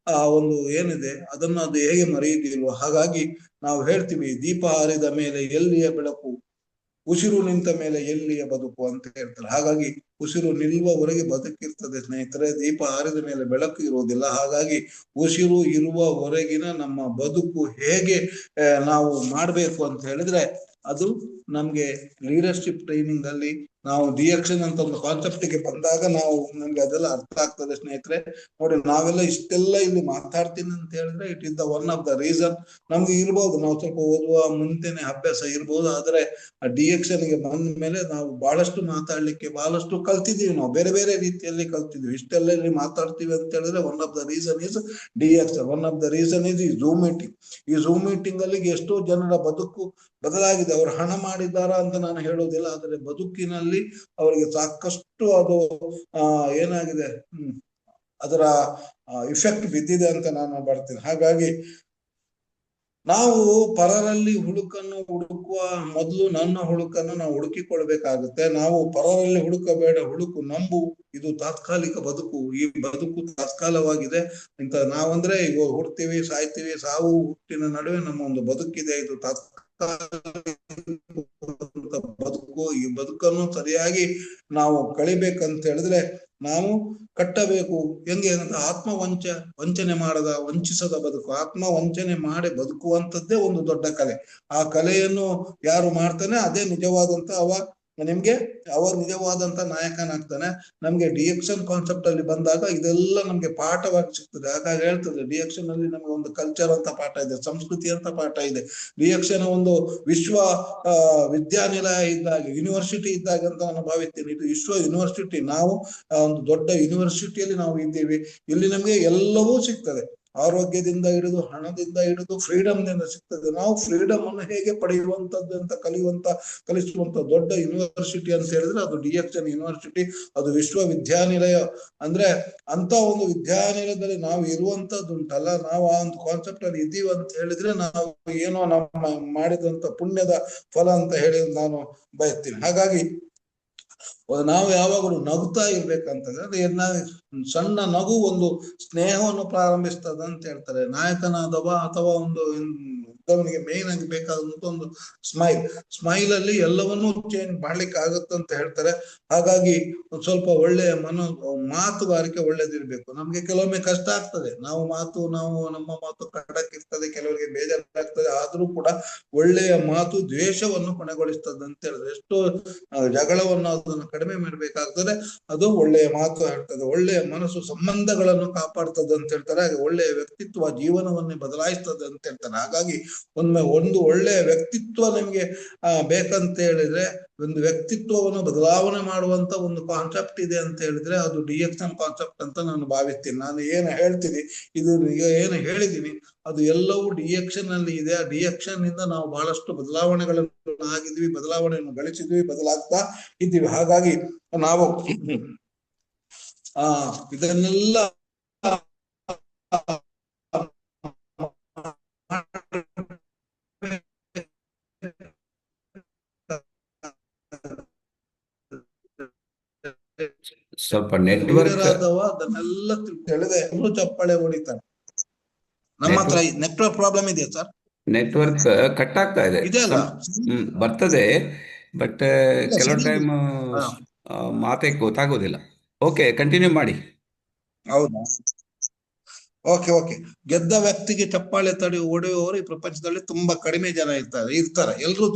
ಒಂದು ಏನಿದೆ ಅದನ್ನು ಅದು ಹೇಗೆ ಮರೆಯುವುದಿಲ್ವ. ಹಾಗಾಗಿ ನಾವು ಹೇಳ್ತೀವಿ, ದೀಪ ಆರಿದ ಮೇಲೆ ಎಲ್ಲಿಯ ಬೆಳಕು, ಉಸಿರು ನಿಂತ ಮೇಲೆ ಎಲ್ಲಿಯ ಬದುಕು ಅಂತ ಹೇಳ್ತಾರೆ. ಹಾಗಾಗಿ ಉಸಿರು ನಿಲ್ಲುವವರೆಗೆ ಬದುಕಿರ್ತದೆ ಸ್ನೇಹಿತರೆ, ದೀಪ ಆರಿದ ಮೇಲೆ ಬೆಳಕು ಇರುವುದಿಲ್ಲ. ಹಾಗಾಗಿ ಉಸಿರು ಇರುವವರೆಗಿನ ನಮ್ಮ ಬದುಕು ಹೇಗೆ ನಾವು ಮಾಡ್ಬೇಕು ಅಂತ ಹೇಳಿದ್ರೆ, ಅದು ನಮ್ಗೆ ಲೀಡರ್ಶಿಪ್ ಟ್ರೈನಿಂಗ್ ಅಲ್ಲಿ ನಾವು ಡಿಎಕ್ಷನ್ ಅಂತ ಒಂದು ಕಾನ್ಸೆಪ್ಟ್ ಗೆ ಬಂದಾಗ ನಮ್ಗೆ ಅದೆಲ್ಲ ಅರ್ಥ ಆಗ್ತದೆ ಸ್ನೇಹಿತರೆ. ನೋಡಿ, ನಾವೆಲ್ಲ ಇಷ್ಟೆಲ್ಲ ಇಲ್ಲಿ ಮಾತಾಡ್ತೀನಿ ಅಂತ ಹೇಳಿದ್ರೆ it is the one of the reason. ನಮ್ಗೆ ಇರ್ಬೋದು, ನಾವು ಸ್ವಲ್ಪ ಓದುವ ಮುಂಚೆನೆ ಅಭ್ಯಾಸ ಇರ್ಬೋದು, ಆದ್ರೆ ಆ ಡಿಎಕ್ಷನ್ ಗೆ ಬಂದ ಮೇಲೆ ನಾವು ಬಹಳಷ್ಟು ಮಾತಾಡ್ಲಿಕ್ಕೆ ಬಹಳಷ್ಟು ಕಲ್ತಿದೀವಿ. ನಾವು ಬೇರೆ ಬೇರೆ ರೀತಿಯಲ್ಲಿ ಕಲ್ತಿದ್ವಿ. ಇಷ್ಟೆಲ್ಲ ಇಲ್ಲಿ ಮಾತಾಡ್ತೀವಿ ಅಂತ ಹೇಳಿದ್ರೆ one of the reason is ಡಿಎಕ್ಷನ್. One of the reason is ಈ ಝೂಮ್ ಮೀಟಿಂಗ್. ಈ ಝೂಮ್ ಮೀಟಿಂಗ್ ಅಲ್ಲಿ ಎಷ್ಟೋ ಜನರ ಬದುಕು ಬದಲಾಗಿದೆ. ಅವರು ಹಣ ಮಾಡಿದ್ದಾರಾ ಅಂತ ನಾನು ಹೇಳೋದಿಲ್ಲ, ಆದರೆ ಬದುಕಿನಲ್ಲಿ ಅವರಿಗೆ ಸಾಕಷ್ಟು ಅದು ಏನಾಗಿದೆ, ಅದರ ಇಫೆಕ್ಟ್ ಬಿದ್ದಿದೆ ಅಂತ ನಾನು ಬರ್ತೀನಿ. ಹಾಗಾಗಿ ನಾವು ಪರರಲ್ಲಿ ಹುಡುಕನ್ನು ಹುಡುಕುವ ಮೊದಲು ನನ್ನ ಹುಡುಕನ್ನು ನಾವು ಹುಡುಕಿಕೊಳ್ಬೇಕಾಗುತ್ತೆ. ನಾವು ಪರರಲ್ಲಿ ಹುಡುಕಬೇಡ, ಹುಡುಕು ನಂಬು. ಇದು ತಾತ್ಕಾಲಿಕ ಬದುಕು, ಈ ಬದುಕು ತಾತ್ಕಾಲವಾಗಿದೆ ಅಂತ ನಾವಂದ್ರೆ ಈಗ ಹುಡ್ತೀವಿ, ಸಾಯ್ತೀವಿ. ಸಾವು ಹುಟ್ಟಿನ ನಡುವೆ ನಮ್ಮ ಒಂದು ಬದುಕಿದೆ. ಇದು ಬದುಕು. ಈ ಬದುಕನ್ನು ಸರಿಯಾಗಿ ನಾವು ಕಳಿಬೇಕಂತ ಹೇಳಿದ್ರೆ ನಾವು ಕಟ್ಟಬೇಕು. ಹೆಂಗೆ ಅಂತ ವಂಚನೆ ವಂಚಿಸದ ಬದುಕು. ಆತ್ಮ ವಂಚನೆ ಮಾಡಿ ಬದುಕುವಂತದ್ದೇ ಒಂದು ದೊಡ್ಡ ಕಲೆ. ಆ ಕಲೆಯನ್ನು ಯಾರು ಮಾಡ್ತಾನೆ ಅದೇ ನಿಜವಾದಂತ ಅವ ನಿಜವಾದಂತ ನಾಯಕನಾಗ್ತಾನೆ. ನಮ್ಗೆ ಡಿಎಕ್ಷನ್ ಕಾನ್ಸೆಪ್ಟ್ ಅಲ್ಲಿ ಬಂದಾಗ ಇದೆಲ್ಲ ನಮ್ಗೆ ಪಾಠವಾಗಿ ಸಿಗ್ತದೆ. ಹಾಗಾಗಿ ಹೇಳ್ತದೆ, ಡಿಎಕ್ಷನ್ ಅಲ್ಲಿ ನಮ್ಗೆ ಒಂದು ಕಲ್ಚರ್ ಅಂತ ಪಾಠ ಇದೆ, ಸಂಸ್ಕೃತಿ ಅಂತ ಪಾಠ ಇದೆ. ಡಿಎಕ್ಷನ್ ಒಂದು ವಿಶ್ವ ವಿದ್ಯಾನಿಲಯ ಇದ್ದಾಗ, ಯೂನಿವರ್ಸಿಟಿ ಇದ್ದಾಗ ಅಂತ ನಾನು ಭಾವಿಸ್ತೇನೆ. ಇದು ವಿಶ್ವ ಯೂನಿವರ್ಸಿಟಿ. ನಾವು ಒಂದು ದೊಡ್ಡ ಯೂನಿವರ್ಸಿಟಿಯಲ್ಲಿ ನಾವು ಇದ್ದೀವಿ. ಇಲ್ಲಿ ನಮ್ಗೆ ಎಲ್ಲವೂ ಸಿಗ್ತದೆ, ಆರೋಗ್ಯದಿಂದ ಹಿಡಿದು ಹಣದಿಂದ ಹಿಡಿದು ಫ್ರೀಡಮ್ನಿಂದ ಸಿಗ್ತದೆ. ನಾವು ಫ್ರೀಡಮ್ ಅನ್ನು ಹೇಗೆ ಪಡೆಯುವಂತದ್ದು ಅಂತ ಕಲಿಸುವಂತ ದೊಡ್ಡ ಯೂನಿವರ್ಸಿಟಿ ಅಂತ ಹೇಳಿದ್ರೆ ಅದು ಡಿಎಕ್ಷನ್ ಯೂನಿವರ್ಸಿಟಿ. ಅದು ವಿಶ್ವವಿದ್ಯಾನಿಲಯ. ಅಂದ್ರೆ ಅಂತ ಒಂದು ವಿದ್ಯಾನಿಲಯದಲ್ಲಿ ನಾವು ಇರುವಂತದ್ದು ಉಂಟಲ್ಲ, ನಾವು ಆ ಒಂದು ಕಾನ್ಸೆಪ್ಟ್ ಅಲ್ಲಿ ಇದ್ದೀವಿ ಅಂತ ಹೇಳಿದ್ರೆ ನಾವು ಏನೋ ನಮ್ಮ ಮಾಡಿದಂತ ಪುಣ್ಯದ ಫಲ ಅಂತ ಹೇಳಿ ನಾನು ಬಯಸ್ತೀನಿ. ಹಾಗಾಗಿ ನಾವು ಯಾವಾಗಲೂ ನಗುತ್ತಾ ಇರ್ಬೇಕಂತಂದ್ರೆ ಅದು ಸಣ್ಣ ನಗು ಒಂದು ಸ್ನೇಹವನ್ನು ಪ್ರಾರಂಭಿಸ್ತದ ಅಂತ ಹೇಳ್ತಾರೆ. ನಾಯಕನಾದವ ಅಥವಾ ಒಂದು ಅವನಿಗೆ ಮೇನ್ ಆಗಿ ಬೇಕಾದಂತ ಒಂದು ಸ್ಮೈಲ್ ಅಲ್ಲಿ ಎಲ್ಲವನ್ನೂ ಚೇಂಜ್ ಮಾಡ್ಲಿಕ್ಕೆ ಆಗುತ್ತೆ ಅಂತ ಹೇಳ್ತಾರೆ. ಹಾಗಾಗಿ ಒಂದ್ ಸ್ವಲ್ಪ ಒಳ್ಳೆಯ ಮಾತುಗಾರಿಕೆ ಒಳ್ಳೇದಿರ್ಬೇಕು. ನಮ್ಗೆ ಕೆಲವೊಮ್ಮೆ ಕಷ್ಟ ಆಗ್ತದೆ, ನಮ್ಮ ಮಾತು ಖಡಕ್ ಇರ್ತದೆ, ಕೆಲವರಿಗೆ ಬೇಜಾರಾಗ್ತದೆ. ಆದ್ರೂ ಕೂಡ ಒಳ್ಳೆಯ ಮಾತು ದ್ವೇಷವನ್ನು ಕೊನೆಗೊಳಿಸ್ತದೆ ಅಂತ ಹೇಳಿದ್ರೆ, ಎಷ್ಟೋ ಜಗಳವನ್ನು ಅದನ್ನು ಕಡಿಮೆ ಮಾಡಬೇಕಾಗ್ತದೆ, ಅದು ಒಳ್ಳೆಯ ಮಾತು ಹೇಳ್ತದೆ. ಒಳ್ಳೆಯ ಮನಸ್ಸು ಸಂಬಂಧಗಳನ್ನು ಕಾಪಾಡ್ತದೆ ಅಂತ ಹೇಳ್ತಾರೆ. ಹಾಗೆ ಒಳ್ಳೆಯ ವ್ಯಕ್ತಿತ್ವ ಜೀವನವನ್ನೇ ಬದಲಾಯಿಸ್ತದೆ ಅಂತ ಹೇಳ್ತಾರೆ. ಹಾಗಾಗಿ ಒಂದು ಒಳ್ಳೆಯ ವ್ಯಕ್ತಿತ್ವ ನಿಮ್ಗೆ ಬೇಕಂತ ಹೇಳಿದ್ರೆ, ಒಂದು ವ್ಯಕ್ತಿತ್ವವನ್ನು ಬದಲಾವಣೆ ಮಾಡುವಂತ ಒಂದು ಕಾನ್ಸೆಪ್ಟ್ ಇದೆ ಅಂತ ಹೇಳಿದ್ರೆ ಅದು ಡಿಎಕ್ಷನ್ ಕಾನ್ಸೆಪ್ಟ್ ಅಂತ ನಾನು ಭಾವಿಸ್ತೀನಿ. ನಾನು ಏನು ಹೇಳ್ತೀನಿ, ಇದು ಏನು ಹೇಳಿದೀನಿ ಅದು ಎಲ್ಲವೂ ಡಿಎಕ್ಷನ್ ಅಲ್ಲಿ ಇದೆ. ಆ ಡಿಎಕ್ಷನ್ ಇಂದ ನಾವು ಬಹಳಷ್ಟು ಬದಲಾವಣೆಗಳನ್ನು ಆಗಿದ್ವಿ, ಬದಲಾವಣೆಯನ್ನು ಗಳಿಸಿದ್ವಿ, ಬದಲಾಗ್ತಾ ಇದ್ದೀವಿ. ಹಾಗಾಗಿ ನಾವು ಇದನ್ನೆಲ್ಲ ಸ್ವಲ್ಪ ನೆಟ್ವರ್ಕ್ ಅದನ್ನೆಲ್ಲ ತಿಳಿದೆ ಚಪ್ಪಾಳೆ ಹೊಡಿತಾರೆ. ನಮ್ಮ ಹತ್ರ ನೆಟ್ವರ್ಕ್ ಪ್ರಾಬ್ಲಮ್ ಇದೆಯಾ ಸರ್? ನೆಟ್ವರ್ಕ್ ಕಟ್ ಆಗ್ತಾ ಇದೆ, ಬರ್ತದೆ ಬಟ್ ಇಲ್ಲ ಕೆಲವು ಸರಿ. ಟೈಮ್ ಹಾ, ಮಾತೇ ಗೊತ್ತಾಗೋದಿಲ್ಲ. ಓಕೆ, ಕಂಟಿನ್ಯೂ ಮಾಡಿ. ಹೌದಾ? Okay okay. ಗೆದ್ದ ವ್ಯಕ್ತಿಗೆ ಚಪ್ಪಾಳೆ ಹೊಡೆಯುವವರು ಈ ಪ್ರಪಂಚದಲ್ಲಿ ತುಂಬಾ ಕಡಿಮೆ ಜನ ಇರ್ತಾರೆ. ಎಲ್ರು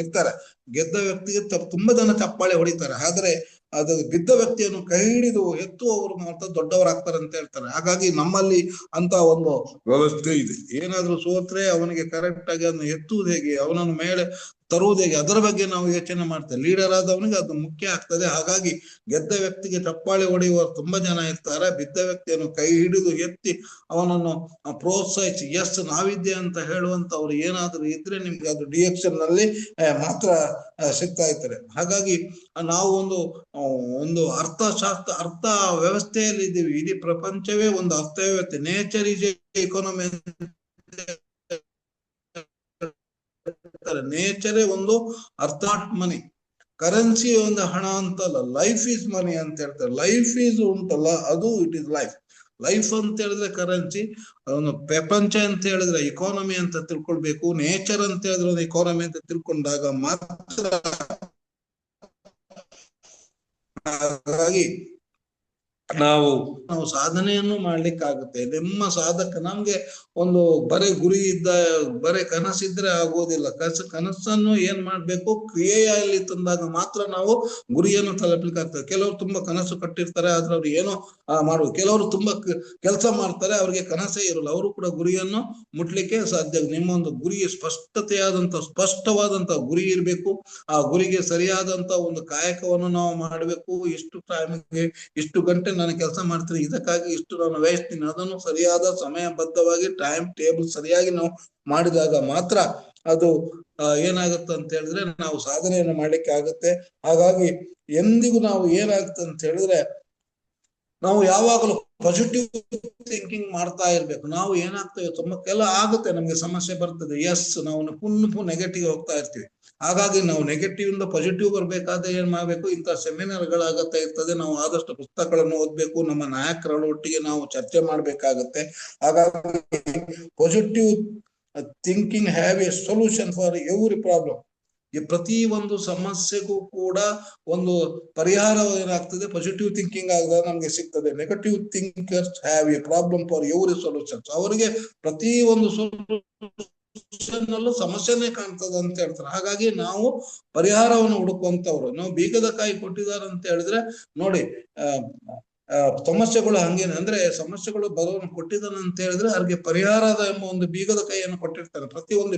ಇರ್ತಾರೆ. ಗೆದ್ದ ವ್ಯಕ್ತಿಗೆ ತುಂಬಾ ಜನ ಚಪ್ಪಾಳೆ ಹೊಡಿತಾರೆ. ಆದ್ರೆ ಅದು ಗೆದ್ದ ವ್ಯಕ್ತಿಯನ್ನು ಕೈ ಹಿಡಿದು ಎತ್ತುವವರು ಮಾತ್ರ ದೊಡ್ಡವರಾಗ್ತಾರೆ ಅಂತ ಹೇಳ್ತಾರೆ. ಹಾಗಾಗಿ ನಮ್ಮಲ್ಲಿ ಅಂತ ಒಂದು ವ್ಯವಸ್ಥೆ ಇದೆ. ಏನಾದ್ರೂ ಸೋತ್ರೆ ಅವನಿಗೆ ಕರೆಕ್ಟ್ ಆಗಿ ಅದನ್ನು ಎತ್ತುವುದು ಹೇಗೆ, ಅವನನ್ನು ಮೇಲೆ ತರುವುದು ಹೇಗೆ, ಅದರ ಬಗ್ಗೆ ನಾವು ಯೋಚನೆ ಮಾಡ್ತೇವೆ. ಲೀಡರ್ ಆದವನಿಗೆ ಅದು ಮುಖ್ಯ ಆಗ್ತದೆ. ಹಾಗಾಗಿ ಗೆದ್ದ ವ್ಯಕ್ತಿಗೆ ಚಪ್ಪಾಳೆ ಹೊಡೆಯುವವರು ತುಂಬಾ ಜನ ಇರ್ತಾರೆ. ಬಿದ್ದ ವ್ಯಕ್ತಿಯನ್ನು ಕೈ ಹಿಡಿದು ಎತ್ತಿ ಅವನನ್ನು ಪ್ರೋತ್ಸಾಹಿಸಿ ಎಸ್ ನಾವಿದ್ದೆ ಅಂತ ಹೇಳುವಂತವ್ರು ಏನಾದ್ರೂ ಇದ್ರೆ ನಿಮ್ಗೆ ಅದು ಡಿಎಕ್ಷನ್ ನಲ್ಲಿ ಮಾತ್ರ ಸಿಗ್ತಾ ಇರ್ತಾರೆ. ಹಾಗಾಗಿ ನಾವು ಒಂದು ಅರ್ಥ ವ್ಯವಸ್ಥೆಯಲ್ಲಿ ಇದ್ದೀವಿ. ಇಡೀ ಪ್ರಪಂಚವೇ ಒಂದು ಅರ್ಥ ವ್ಯವಸ್ಥೆ. Nature is economy. ನೇಚರೇ ಒಂದು ಅರ್ಥ ಮನಿ. ಕರೆನ್ಸಿ ಒಂದು ಹಣ ಅಂತಲ್ಲ, ಲೈಫ್ ಈಸ್ ಮನಿ ಅಂತ ಹೇಳ್ತಾರೆ. ಲೈಫ್ ಈಸ್ ಉಂಟಲ್ಲ, ಅದು ಇಟ್ ಇಸ್ ಲೈಫ್. ಲೈಫ್ ಅಂತ ಹೇಳಿದ್ರೆ ಕರೆನ್ಸಿ, ಒಂದು ಪ್ರಪಂಚ ಅಂತ ಹೇಳಿದ್ರೆ ಇಕಾನಮಿ ಅಂತ ತಿಳ್ಕೊಳ್ಬೇಕು. ನೇಚರ್ ಅಂತ ಹೇಳಿದ್ರೆ ಒಂದು ಇಕಾನಮಿ ಅಂತ ತಿಳ್ಕೊಂಡಾಗ ಮಾತ್ರ. ಹಾಗಾಗಿ ನಾವು ಸಾಧನೆಯನ್ನು ಮಾಡ್ಲಿಕ್ಕಾಗುತ್ತೆ. ನಿಮ್ಮ ನಮ್ಗೆ ಒಂದು ಬರೀ ಗುರಿ ಬರೀ ಕನಸಿದ್ರೆ ಆಗೋದಿಲ್ಲ. ಕನಸನ್ನು ಏನ್ ಮಾಡ್ಬೇಕು, ಕ್ರಿಯೆಯಲ್ಲಿ ತಂದಾಗ ಮಾತ್ರ ನಾವು ಗುರಿಯನ್ನು ತಲುಪಲಿಕ್ಕಾಗ್ತದೆ. ಕೆಲವರು ತುಂಬಾ ಕನಸು ಕಟ್ಟಿರ್ತಾರೆ, ಆದ್ರೆ ಅವ್ರು ಏನೋ ಮಾಡುದು. ಕೆಲವರು ತುಂಬಾ ಕೆಲಸ ಮಾಡ್ತಾರೆ, ಅವ್ರಿಗೆ ಕನಸೇ ಇರಲ್ಲ, ಅವರು ಕೂಡ ಗುರಿಯನ್ನು ಮುಟ್ಲಿಕ್ಕೆ ಸಾಧ್ಯ. ನಿಮ್ಮ ಒಂದು ಗುರಿ ಸ್ಪಷ್ಟವಾದಂತ ಗುರಿ ಇರ್ಬೇಕು. ಆ ಗುರಿಗೆ ಸರಿಯಾದಂತ ಒಂದು ಕಾಯಕವನ್ನು ನಾವು ಮಾಡ್ಬೇಕು. ಇಷ್ಟು ಟೈಮ್ಗೆ ಇಷ್ಟು ಗಂಟೆ ನಾನು ಕೆಲಸ ಮಾಡ್ತೀನಿ, ಇದಕ್ಕಾಗಿ ಇಷ್ಟು ನಾನು ವ್ಯಯಿಸ್ತೀನಿ, ಅದನ್ನು ಸರಿಯಾದ ಸಮಯಬದ್ಧವಾಗಿ ಟೈಮ್ ಟೇಬಲ್ ಸರಿಯಾಗಿ ನಾವು ಮಾಡಿದಾಗ ಮಾತ್ರ ಅದು ಏನಾಗುತ್ತೆ ಅಂತ ಹೇಳಿದ್ರೆ ನಾವು ಸಾಧನೆಯನ್ನು ಮಾಡ್ಲಿಕ್ಕೆ ಆಗುತ್ತೆ. ಹಾಗಾಗಿ ಎಂದಿಗೂ ನಾವು ಏನಾಗುತ್ತೆ ಅಂತ ಹೇಳಿದ್ರೆ ನಾವು ಯಾವಾಗಲೂ ಪಾಸಿಟಿವ್ ಥಿಂಕಿಂಗ್ ಮಾಡ್ತಾ ಇರ್ಬೇಕು. ನಾವು ಏನಾಗ್ತೇವೆ, ಕೆಲ ಆಗುತ್ತೆ, ನಮ್ಗೆ ಸಮಸ್ಯೆ ಬರ್ತದೆ. ಎಸ್, ನಾವು ಪುನಃ ನೆಗೆಟಿವ್ ಹೋಗ್ತಾ ಇರ್ತೀವಿ. ಹಾಗಾಗಿ ನಾವು ನೆಗೆಟಿವ್ ಇಂದ ಪಾಸಿಟಿವ್ ಬರ್ಬೇಕಾದ್ರೆ ಏನ್ ಮಾಡ್ಬೇಕು, ಇಂಥ ಸೆಮಿನಾರ್ಗಳಾಗತ್ತಾ ಇರ್ತದೆ. ನಾವು ಆದಷ್ಟು ಪುಸ್ತಕಗಳನ್ನು ಓದ್ಬೇಕು. ನಮ್ಮ ನಾಯಕರೊಟ್ಟಿಗೆ ನಾವು ಚರ್ಚೆ ಮಾಡ್ಬೇಕಾಗತ್ತೆ. ಹಾಗಾಗಿ positive thinking have A solution for every problem. ಈ ಪ್ರತಿ ಒಂದು ಸಮಸ್ಯೆಗೂ ಕೂಡ ಒಂದು ಪರಿಹಾರ ಏನಾಗ್ತದೆ, ಪಾಸಿಟಿವ್ ಥಿಂಕಿಂಗ್ ಆದಾಗ ನಮ್ಗೆ ಸಿಗ್ತದೆ. Negative thinkers have A problem for every solutions. ಅವರಿಗೆ ಪ್ರತಿ ಒಂದು ಸೊಲ್ಯೂಷನ್ ಅಲ್ಲೂ ಸಮಸ್ಯೆನೇ ಕಾಣ್ತದೆ ಅಂತ ಹೇಳ್ತಾರೆ. ಹಾಗಾಗಿ ನಾವು ಪರಿಹಾರವನ್ನು ಹುಡುಕುವಂತವ್ರು. ನಾವು ಬೀಗದ ಕಾಯಿ ಕೊಟ್ಟಿದ್ದಾರೆ ಅಂತ ಹೇಳಿದ್ರೆ ನೋಡಿ, ಸಮಸ್ಯೆಗಳು ಹಂಗೇನೆ. ಅಂದ್ರೆ ಸಮಸ್ಯೆಗಳು ಬರೋನು ಕೊಟ್ಟಿದ್ದಾನೆ ಅಂತ ಹೇಳಿದ್ರೆ ಅವ್ರಿಗೆ ಪರಿಹಾರದ ಎಂಬ ಒಂದು ಬೀಗದ ಕೈಯನ್ನು ಕೊಟ್ಟಿರ್ತಾರೆ. ಪ್ರತಿಯೊಂದು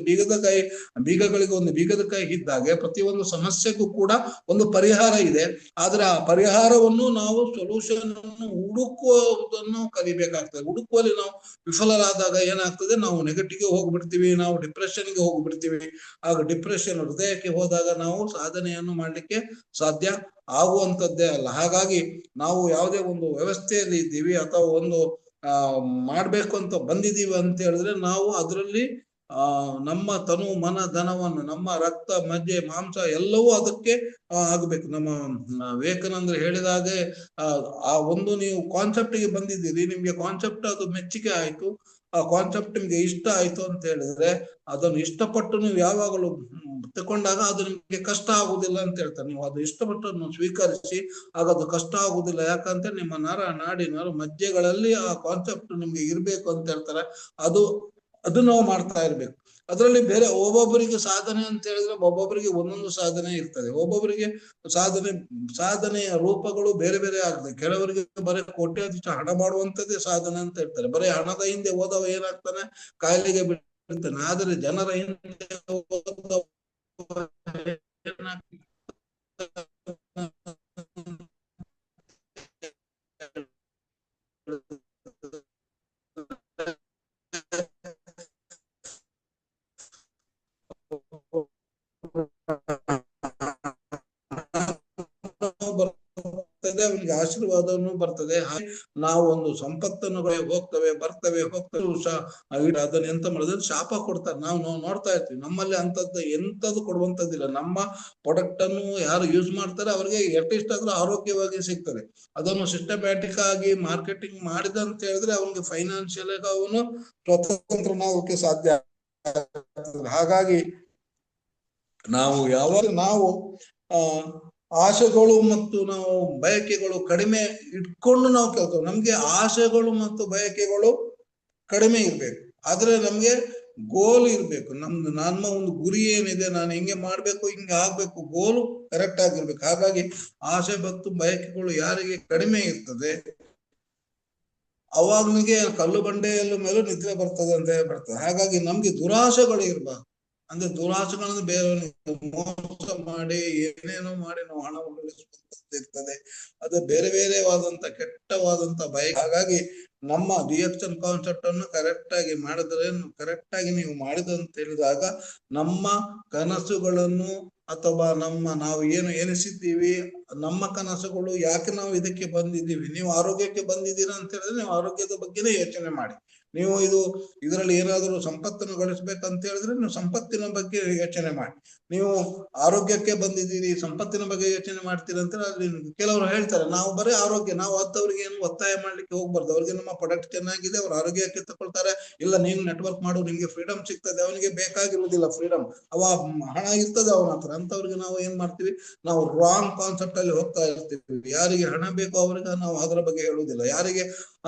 ಬೀಗಗಳಿಗೆ ಒಂದು ಬೀಗದ ಕೈ ಇದ್ದಾಗೆ ಪ್ರತಿಯೊಂದು ಸಮಸ್ಯೆಗೂ ಕೂಡ ಒಂದು ಪರಿಹಾರ ಇದೆ. ಆದ್ರೆ ಆ ಪರಿಹಾರವನ್ನು ನಾವು ಸೊಲ್ಯೂಷನ್ ಅನ್ನು ಹುಡುಕುವುದನ್ನು ಕಲಿಬೇಕಾಗ್ತದೆ. ಹುಡುಕುವಲ್ಲಿ ನಾವು ವಿಫಲರಾದಾಗ ಏನಾಗ್ತದೆ, ನಾವು ನೆಗೆಟಿವ್ಗೆ ಹೋಗ್ಬಿಡ್ತೀವಿ, ನಾವು ಡಿಪ್ರೆಷನ್ಗೆ ಹೋಗ್ಬಿಡ್ತೀವಿ. ಆಗ ಡಿಪ್ರೆಷನ್ ಹೃದಯಕ್ಕೆ ಹೋದಾಗ ನಾವು ಸಾಧನೆಯನ್ನು ಮಾಡ್ಲಿಕ್ಕೆ ಸಾಧ್ಯ ಆಗುವಂತದ್ದೇ ಅಲ್ಲ. ಹಾಗಾಗಿ ನಾವು ಯಾವುದೇ ಒಂದು ವ್ಯವಸ್ಥೆಯಲ್ಲಿ ಇದ್ದೀವಿ ಅಥವಾ ಒಂದು ಮಾಡ್ಬೇಕು ಅಂತ ಬಂದಿದ್ದೀವಿ ಅಂತ ಹೇಳಿದ್ರೆ ನಾವು ಅದರಲ್ಲಿ ನಮ್ಮ ತನು ಮನ ಧನವನ್ನು, ನಮ್ಮ ರಕ್ತ ಮಜ್ಜೆ ಮಾಂಸ ಎಲ್ಲವೂ ಅದಕ್ಕೆ ಆಗ್ಬೇಕು. ನಮ್ಮ ವಿವೇಕಾನಂದರು ಹೇಳಿದಾಗೆ ಆ ಒಂದು ನೀವು ಕಾನ್ಸೆಪ್ಟ್ಗೆ ಬಂದಿದ್ದೀರಿ, ನಿಮ್ಗೆ ಕಾನ್ಸೆಪ್ಟ್ ಅದು ಮೆಚ್ಚುಗೆ ಆಯ್ತು, ಆ ಕಾನ್ಸೆಪ್ಟ್ ನಿಮ್ಗೆ ಇಷ್ಟ ಆಯ್ತು ಅಂತ ಹೇಳಿದ್ರೆ ಅದನ್ನು ಇಷ್ಟಪಟ್ಟು ನೀವು ಯಾವಾಗಲೂ ತಕೊಂಡಾಗ ಅದು ನಿಮ್ಗೆ ಕಷ್ಟ ಆಗುದಿಲ್ಲ ಅಂತ ಹೇಳ್ತಾರೆ. ನೀವು ಅದು ಇಷ್ಟಪಟ್ಟು ಸ್ವೀಕರಿಸಿ ಆಗ ಅದು ಕಷ್ಟ ಆಗುದಿಲ್ಲ. ಯಾಕಂತ ನಿಮ್ಮ ನಾಡಿ ಮಜ್ಜೆಗಳಲ್ಲಿ ಆ ಕಾನ್ಸೆಪ್ಟ್ ನಿಮ್ಗೆ ಇರ್ಬೇಕು ಅಂತ ಹೇಳ್ತಾರೆ. ಅದು ನಾವು ಮಾಡ್ತಾ ಇರ್ಬೇಕು. ಅದರಲ್ಲಿ ಬೇರೆ ಒಬ್ಬೊಬ್ಬರಿಗೆ ಸಾಧನೆ ಅಂತ ಹೇಳಿದ್ರೆ ಒಬ್ಬೊಬ್ಬರಿಗೆ ಒಂದೊಂದು ಸಾಧನೆ ಇರ್ತದೆ. ಒಬ್ಬೊಬ್ಬರಿಗೆ ಸಾಧನೆಯ ರೂಪಗಳು ಬೇರೆ ಬೇರೆ ಆಗ್ತದೆ. ಕೆಲವರಿಗೆ ಬರೀ ಕೋಟ್ಯಾಧೀಶ ಹಣ ಮಾಡುವಂತದ್ದೇ ಸಾಧನೆ ಅಂತ ಹೇಳ್ತಾರೆ. ಬರೀ ಹಣದ ಹಿಂದೆ ಹೋದವ ಏನಾಗ್ತಾನೆ, ಕಾಯಿಲೆಗೆ ಬಿಡ್ತಾನೆ. ಆದರೆ ಜನರ ಹಿಂದೆ ಹೋದವ ಬರ್ತದೆ, ಅವನಿಗೆ ಆಶೀರ್ವಾದವನ್ನು ಬರ್ತದೆ. ನಾವು ಒಂದು ಸಂಪತ್ತನ್ನು ಬರ್ತವೆ ಅದನ್ನ ಎಂತ ಮಾಡಿದ್ರೆ ಶಾಪ ಕೊಡ್ತಾರೆ. ನಾವು ನೋಡ್ತಾ ಇರ್ತೀವಿ. ನಮ್ಮಲ್ಲಿ ಅಂತದ್ದು ಎಂತದ್ದು ಕೊಡುವಂತದ್ದಿಲ್ಲ. ನಮ್ಮ ಪ್ರಾಡಕ್ಟ್ ಅನ್ನು ಯಾರು ಯೂಸ್ ಮಾಡ್ತಾರೆ ಅವ್ರಿಗೆ ಎಷ್ಟಿಷ್ಟ ಆದ್ರೂ ಆರೋಗ್ಯವಾಗಿ ಸಿಗ್ತದೆ. ಅದನ್ನು ಸಿಸ್ಟಮ್ಯಾಟಿಕ್ ಆಗಿ ಮಾರ್ಕೆಟಿಂಗ್ ಮಾಡಿದ ಅಂತ ಹೇಳಿದ್ರೆ ಅವನಿಗೆ ಫೈನಾನ್ಷಿಯಲ್ ಆಗಿ ಅವನು ಸ್ವತಂತ್ರನಾಗೋಕೆ ಸಾಧ್ಯ. ಹಾಗಾಗಿ ನಾವು ಆ ಆಶೆಗಳು ಮತ್ತು ನಾವು ಬಯಕೆಗಳು ಕಡಿಮೆ ಇಟ್ಕೊಂಡು ನಾವು ಕೇಳ್ತೇವೆ. ನಮ್ಗೆ ಆಶೆಗಳು ಮತ್ತು ಬಯಕೆಗಳು ಕಡಿಮೆ ಇರ್ಬೇಕು, ಆದ್ರೆ ನಮ್ಗೆ ಗೋಲ್ ಇರ್ಬೇಕು. ನಮ್ಮ ಒಂದು ಗುರಿ ಏನಿದೆ, ನಾನು ಹಿಂಗೆ ಮಾಡ್ಬೇಕು, ಹಿಂಗೆ ಆಗ್ಬೇಕು, ಗೋಲು ಕರೆಕ್ಟ್ ಆಗಿರ್ಬೇಕು. ಹಾಗಾಗಿ ಆಸೆ ಮತ್ತು ಬಯಕೆಗಳು ಯಾರಿಗೆ ಕಡಿಮೆ ಇರ್ತದೆ ಅವಾಗ್ನಿಗೆ ಕಲ್ಲು ಬಂಡೆಯಲ್ಲ ಮೇಲೂ ನಿದ್ರೆ ಬರ್ತದೆ ಅಂತ ಬರ್ತದೆ. ಹಾಗಾಗಿ ನಮ್ಗೆ ದುರಾಶೆಗಳು ಇರ್ಬಾರ್ದು. ಅಂದ್ರೆ ದುರಾಶೆಗಳನ್ನು ಬೇರೆಯವರಿಗೆ ಮೋಸ ಮಾಡಿ ಏನೇನೋ ಮಾಡಿ ನಾವು ಹಣವನ್ನು ಗಳಿಸುವಂತದ್ದು ಇರ್ತದೆ. ಅದು ಬೇರೆ ಬೇರೆವಾದಂತ ಕೆಟ್ಟವಾದಂತ ಬಯಕೆ. ಹಾಗಾಗಿ ನಮ್ಮ ರಿಯಾಕ್ಷನ್ ಕಾನ್ಸೆಪ್ಟ್ ಅನ್ನು ಕರೆಕ್ಟ್ ಆಗಿ ಮಾಡಿದ್ರೆ, ಕರೆಕ್ಟ್ ಆಗಿ ನೀವು ಮಾಡಿದಂತ ಹೇಳಿದಾಗ ನಮ್ಮ ಕನಸುಗಳನ್ನು ಅಥವಾ ನಾವು ಏನು ಎನಿಸಿದ್ದೀವಿ, ನಮ್ಮ ಕನಸುಗಳು, ಯಾಕೆ ನಾವು ಇದಕ್ಕೆ ಬಂದಿದ್ದೀವಿ. ನೀವು ಆರೋಗ್ಯಕ್ಕೆ ಬಂದಿದ್ದೀರಾ ಅಂತ ಹೇಳಿದ್ರೆ ನೀವು ಆರೋಗ್ಯದ ಬಗ್ಗೆನೇ ಯೋಚನೆ ಮಾಡಿ. ನೀವು ಇದರಲ್ಲಿ ಏನಾದರೂ ಸಂಪತ್ತನ್ನು ಗಳಿಸ್ಬೇಕಂತ ಹೇಳಿದ್ರೆ ನೀವು ಸಂಪತ್ತಿನ ಬಗ್ಗೆ ಯೋಚನೆ ಮಾಡಿ. ನೀವು ಆರೋಗ್ಯಕ್ಕೆ ಬಂದಿದ್ದೀರಿ, ಸಂಪತ್ತಿನ ಬಗ್ಗೆ ಯೋಚನೆ ಮಾಡ್ತೀರಿ ಅಂತ ಅಲ್ಲಿ ಕೆಲವರು ಹೇಳ್ತಾರೆ, ನಾವು ಬರೀ ಆರೋಗ್ಯ, ನಾವು ಅಂಥವ್ರಿಗೆ ಏನು ಒತ್ತಾಯ ಮಾಡ್ಲಿಕ್ಕೆ ಹೋಗ್ಬಾರ್ದು. ಅವ್ರಿಗೆ ನಮ್ಮ ಪ್ರಾಡಕ್ಟ್ ಚೆನ್ನಾಗಿದೆ, ಅವ್ರ ಆರೋಗ್ಯಕ್ಕೆ ತಗೊಳ್ತಾರೆ, ಇಲ್ಲ ನೀನು ನೆಟ್ವರ್ಕ್ ಮಾಡು, ನಿಮ್ಗೆ ಫ್ರೀಡಮ್ ಸಿಗ್ತದೆ. ಅವನಿಗೆ ಬೇಕಾಗಿರುವುದಿಲ್ಲ ಫ್ರೀಡಮ್, ಹಣ ಇರ್ತದೆ ಅವನ ಹತ್ರ. ಅಂತವ್ರಿಗೆ ನಾವು ಏನ್ ಮಾಡ್ತೀವಿ, ನಾವು ರಾಂಗ್ ಕಾನ್ಸೆಪ್ಟ್ ಅಲ್ಲಿ ಹೋಗ್ತಾ ಇರ್ತೀವಿ. ಯಾರಿಗೆ ಹಣ ಬೇಕೋ ಅವ್ರಿಗೆ ನಾವು ಅದರ ಬಗ್ಗೆ ಹೇಳುವುದಿಲ್ಲ, ಯಾರಿಗೆ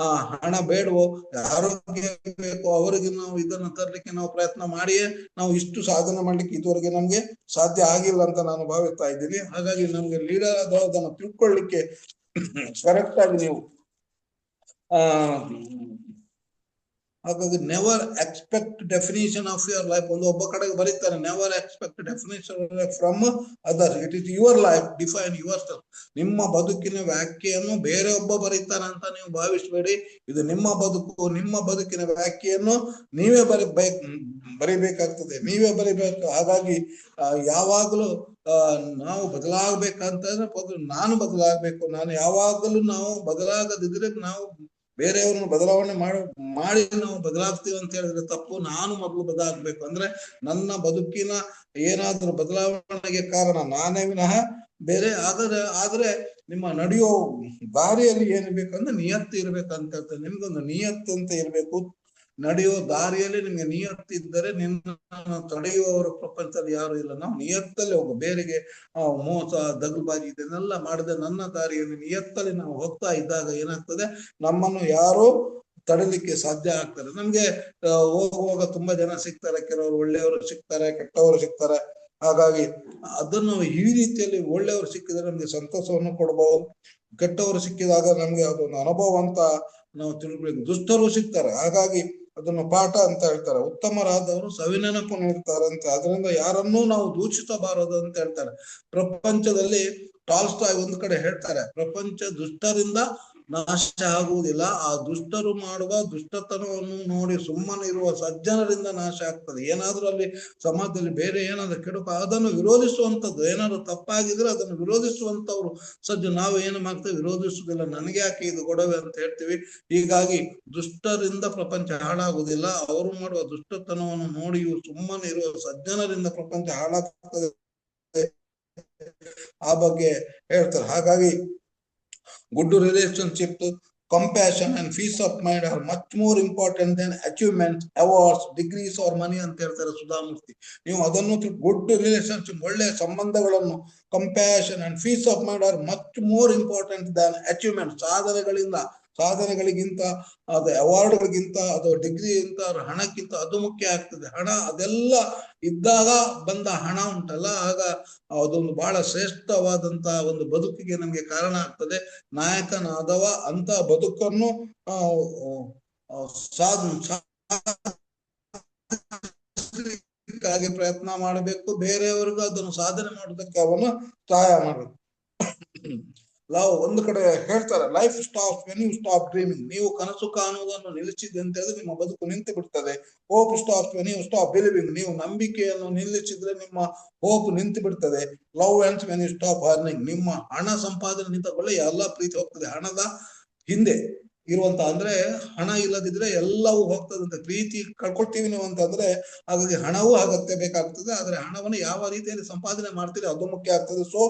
ಹಣ ಬೇಡವೋ, ಆರೋಗ್ಯ ಬೇಕೋ ಅವರಿಗೆ ನಾವು ಇದನ್ನ ತರಲಿಕ್ಕೆ ನಾವು ಪ್ರಯತ್ನ ಮಾಡಿಯೇ ನಾವು ಇಷ್ಟು ಸಾಧನೆ ಮಾಡ್ಲಿಕ್ಕೆ ಇದುವರೆಗೆ ನಮ್ಗೆ ಸಾಧ್ಯ ಆಗಿಲ್ಲ ಅಂತ ನಾನು ಭಾವಿಸ್ತಾ ಇದ್ದೀನಿ. ಹಾಗಾಗಿ ನಮ್ಗೆ ಲೀಡರ್ ಆದದನ್ನು ತಿಳ್ಕೊಳ್ಳಿಕ್ಕೆ ಕರೆಕ್ಟ್ ಆಗಿ ನೀವು ಹಾಗಾಗಿ never expect definition of your life. ಒಬ್ಬ ಕಡೆಗೆ ಬರೀತಾರೆ, never expect definition from other, it is your life, define your self. ನಿಮ್ಮ ಬದುಕಿನ ವ್ಯಾಖ್ಯೆಯನ್ನು ಬೇರೆ ಒಬ್ಬ ಬರೀತಾನೆ ಅಂತ ನೀವು ಭಾವಿಸಬೇಡಿ. ಇದು ನಿಮ್ಮ ಬದುಕು, ನಿಮ್ಮ ಬದುಕಿನ ವ್ಯಾಖ್ಯೆಯನ್ನು ನೀವೇ ಬರಿಬೇಕಾಗ್ತದೆ, ನೀವೇ ಬರಿಬೇಕು. ಹಾಗಾಗಿ ಯಾವಾಗಲೂ ನಾವು ಬದಲಾಗಬೇಕಂತಂದ್ರೆ ನಾನು ಬದಲಾಗಬೇಕು. ನಾನು ಯಾವಾಗಲೂ ನಾವು ಬದಲಾಗದಿದ್ರೆ ನಾವು ಬೇರೆಯವ್ರನ್ನ ಬದಲಾವಣೆ ಮಾಡಿ ನಾವು ಬದಲಾಗ್ತೀವಿ ಅಂತ ಹೇಳಿದ್ರೆ ತಪ್ಪು. ನಾನು ಮೊದಲು ಬದಲಾಗಬೇಕು. ಅಂದ್ರೆ ನನ್ನ ಬದುಕಿನ ಏನಾದ್ರೂ ಬದಲಾವಣೆಗೆ ಕಾರಣ ನಾನೇ ವಿನಃ ಬೇರೆ. ಆದ್ರೆ ನಿಮ್ಮ ನಡೆಯೋ ದಾರಿಯಲ್ಲಿ ಏನಿರ್ಬೇಕು ಅಂದ್ರೆ ನಿಯತ್ತು ಇರ್ಬೇಕಂತ ಹೇಳ್ತಾರೆ. ನಿಮ್ಗೊಂದು ನಿಯತ್ತು ಅಂತ ಇರ್ಬೇಕು. ನಡೆಯೋ ದಾರಿಯಲ್ಲಿ ನಿಮ್ಗೆ ನಿಯತ್ತಿದ್ದರೆ ನಿನ್ನ ತಡೆಯುವವರ ಪ್ರಪಂಚದಲ್ಲಿ ಯಾರು ಇಲ್ಲ. ನಾವು ನಿಯತ್ತಲ್ಲಿ ಹೋಗೋ, ಬೇರೆಗೆ ಮೋಸ ದಗಲ್ಬಾಜಿ ಇದನ್ನೆಲ್ಲ ಮಾಡದೆ ನನ್ನ ದಾರಿಯಲ್ಲಿ ನಿಯತ್ತಲ್ಲಿ ನಾವು ಹೋಗ್ತಾ ಇದ್ದಾಗ ಏನಾಗ್ತದೆ, ನಮ್ಮನ್ನು ಯಾರು ತಡಿಲಿಕ್ಕೆ ಸಾಧ್ಯ ಆಗ್ತಾರೆ. ನಮ್ಗೆ ಹೋಗುವಾಗ ತುಂಬಾ ಜನ ಸಿಗ್ತಾರೆ, ಕೆಲವರು ಒಳ್ಳೆಯವರು ಸಿಗ್ತಾರೆ, ಕೆಟ್ಟವರು ಸಿಗ್ತಾರೆ. ಹಾಗಾಗಿ ಅದನ್ನು ಈ ರೀತಿಯಲ್ಲಿ ಒಳ್ಳೆಯವರು ಸಿಕ್ಕಿದ್ರೆ ನಮ್ಗೆ ಸಂತೋಷವನ್ನು ಕೊಡಬಹುದು, ಕೆಟ್ಟವರು ಸಿಕ್ಕಿದಾಗ ನಮ್ಗೆ ಅದೊಂದು ಅನುಭವ ಅಂತ ನಾವು ತಿಳ್ಕೊಬೇಕು. ದುಷ್ಟರು ಸಿಗ್ತಾರೆ, ಹಾಗಾಗಿ ಅದನ್ನು ಪಾಠ ಅಂತ ಹೇಳ್ತಾರೆ. ಉತ್ತಮರಾದವರು ಸವಿನೆನಪು ನೀಡ್ತಾರೆ ಅಂತ. ಅದರಿಂದ ಯಾರನ್ನೂ ನಾವು ದೂಷಿಸಬಾರದು ಅಂತ ಹೇಳ್ತಾರೆ. ಪ್ರಪಂಚದಲ್ಲಿ ಟಾಲ್ಸ್ಟಾಯ್ ಒಂದು ಕಡೆ ಹೇಳ್ತಾರೆ, ಪ್ರಪಂಚ ದುಷ್ಟರಿಂದ ನಾಶ ಆಗುವುದಿಲ್ಲ, ಆ ದುಷ್ಟರು ಮಾಡುವ ದುಷ್ಟತನವನ್ನು ನೋಡಿ ಸುಮ್ಮನೆ ಇರುವ ಸಜ್ಜನರಿಂದ ನಾಶ ಆಗ್ತದೆ. ಏನಾದ್ರೂ ಅಲ್ಲಿ ಸಮಾಜದಲ್ಲಿ ಬೇರೆ ಏನಾದ್ರು ಕೆಡುಕು ಅದನ್ನು ವಿರೋಧಿಸುವಂಥದ್ದು, ಏನಾದ್ರು ತಪ್ಪಾಗಿದ್ರೆ ಅದನ್ನು ವಿರೋಧಿಸುವಂತವ್ರು ನಾವು ಏನು ಮಾಡ್ತೇವೆ, ವಿರೋಧಿಸುವುದಿಲ್ಲ, ನನಗೆ ಯಾಕೆ ಇದು ಗೊಡವೆ ಅಂತ ಹೇಳ್ತೀವಿ. ಹೀಗಾಗಿ ದುಷ್ಟರಿಂದ ಪ್ರಪಂಚ ಹಾಳಾಗುವುದಿಲ್ಲ, ಅವರು ಮಾಡುವ ದುಷ್ಟತನವನ್ನು ನೋಡಿಯೂ ಸುಮ್ಮನೆ ಇರುವ ಸಜ್ಜನರಿಂದ ಪ್ರಪಂಚ ಹಾಳಾಗ್ತದೆ, ಆ ಬಗ್ಗೆ ಹೇಳ್ತಾರೆ. ಹಾಗಾಗಿ good relationship, compassion and piece of mind are much more important then achievements, awards, degrees R ಮನಿ ಅಂತ ಹೇಳ್ತಾರೆ ಸುಧಾಮೂರ್ತಿ. ನೀವು ಅದನ್ನು ಗುಡ್ ರಿಲೇಶನ್ಶಿಪ್, ಒಳ್ಳೆಯ ಸಂಬಂಧಗಳನ್ನು, compassion and piece of mind are much more important Dhan achievement. ಸಾಧನೆಗಳಿಗಿಂತ ಅದು ಅವಾರ್ಡ್ಗಳಿಗಿಂತ ಅದು ಡಿಗ್ರಿಗಿಂತ ಹಣಕ್ಕಿಂತ ಅದು ಮುಖ್ಯ ಆಗ್ತದೆ. ಹಣ ಅದೆಲ್ಲ ಇದ್ದಾಗ ಬಂದ ಹಣ ಉಂಟಲ್ಲ, ಆಗ ಅದೊಂದು ಬಹಳ ಶ್ರೇಷ್ಠವಾದಂತ ಒಂದು ಬದುಕಿಗೆ ನಮ್ಗೆ ಕಾರಣ ಆಗ್ತದೆ. ನಾಯಕನಾದವ ಅಂತ ಬದುಕನ್ನು ಸಾಧಿಸಲಿಕ್ಕಾಗಿ ಪ್ರಯತ್ನ ಮಾಡಬೇಕು, ಬೇರೆಯವರಿಗೂ ಅದನ್ನು ಸಾಧನೆ ಮಾಡೋದಕ್ಕೆ ಅವನು ಸಹಾಯ ಮಾಡಬೇಕು. ಒಂದು ಕಡೆ ಹೇಳ್ತಾರೆ, life stop when you stop dreaming. ನೀವು ಕನಸು ಕಾಣುವುದನ್ನು ನಿಲ್ಲಿಸಿದೆ ಅಂತ ಹೇಳಿದ್ರೆ ನಿಮ್ಮ ಬದುಕು ನಿಂತು ಬಿಡ್ತದೆ. Hope stop when you stop believing. ನೀವು ನಂಬಿಕೆಯನ್ನು ನಿಲ್ಲಿಸಿದ್ರೆ ನಿಮ್ಮ ಹೋಪ್ ನಿಂತು ಬಿಡ್ತದೆ. Love ends when you stop earning. ನಿಮ್ಮ ಹಣ ಸಂಪಾದನೆ ನಿಂತಕೊಳ್ಳೆ ಎಲ್ಲ ಪ್ರೀತಿ ಹೋಗ್ತದೆ. ಹಣದ ಹಿಂದೆ ಇರುವಂತ, ಅಂದ್ರೆ ಹಣ ಇಲ್ಲದಿದ್ರೆ ಎಲ್ಲವೂ ಹೋಗ್ತದಂತೆ. ಪ್ರೀತಿ ಕಳ್ಕೊಳ್ತೀವಿ ನೀವು ಅಂತಂದ್ರೆ ಹಾಗಾಗಿ ಹಣವೂ ಅಗತ್ಯ ಬೇಕಾಗ್ತದೆ. ಆದ್ರೆ ಹಣವನ್ನು ಯಾವ ರೀತಿಯಲ್ಲಿ ಸಂಪಾದನೆ ಮಾಡ್ತೀರಿ ಅದು ಮುಖ್ಯ ಆಗ್ತದೆ. So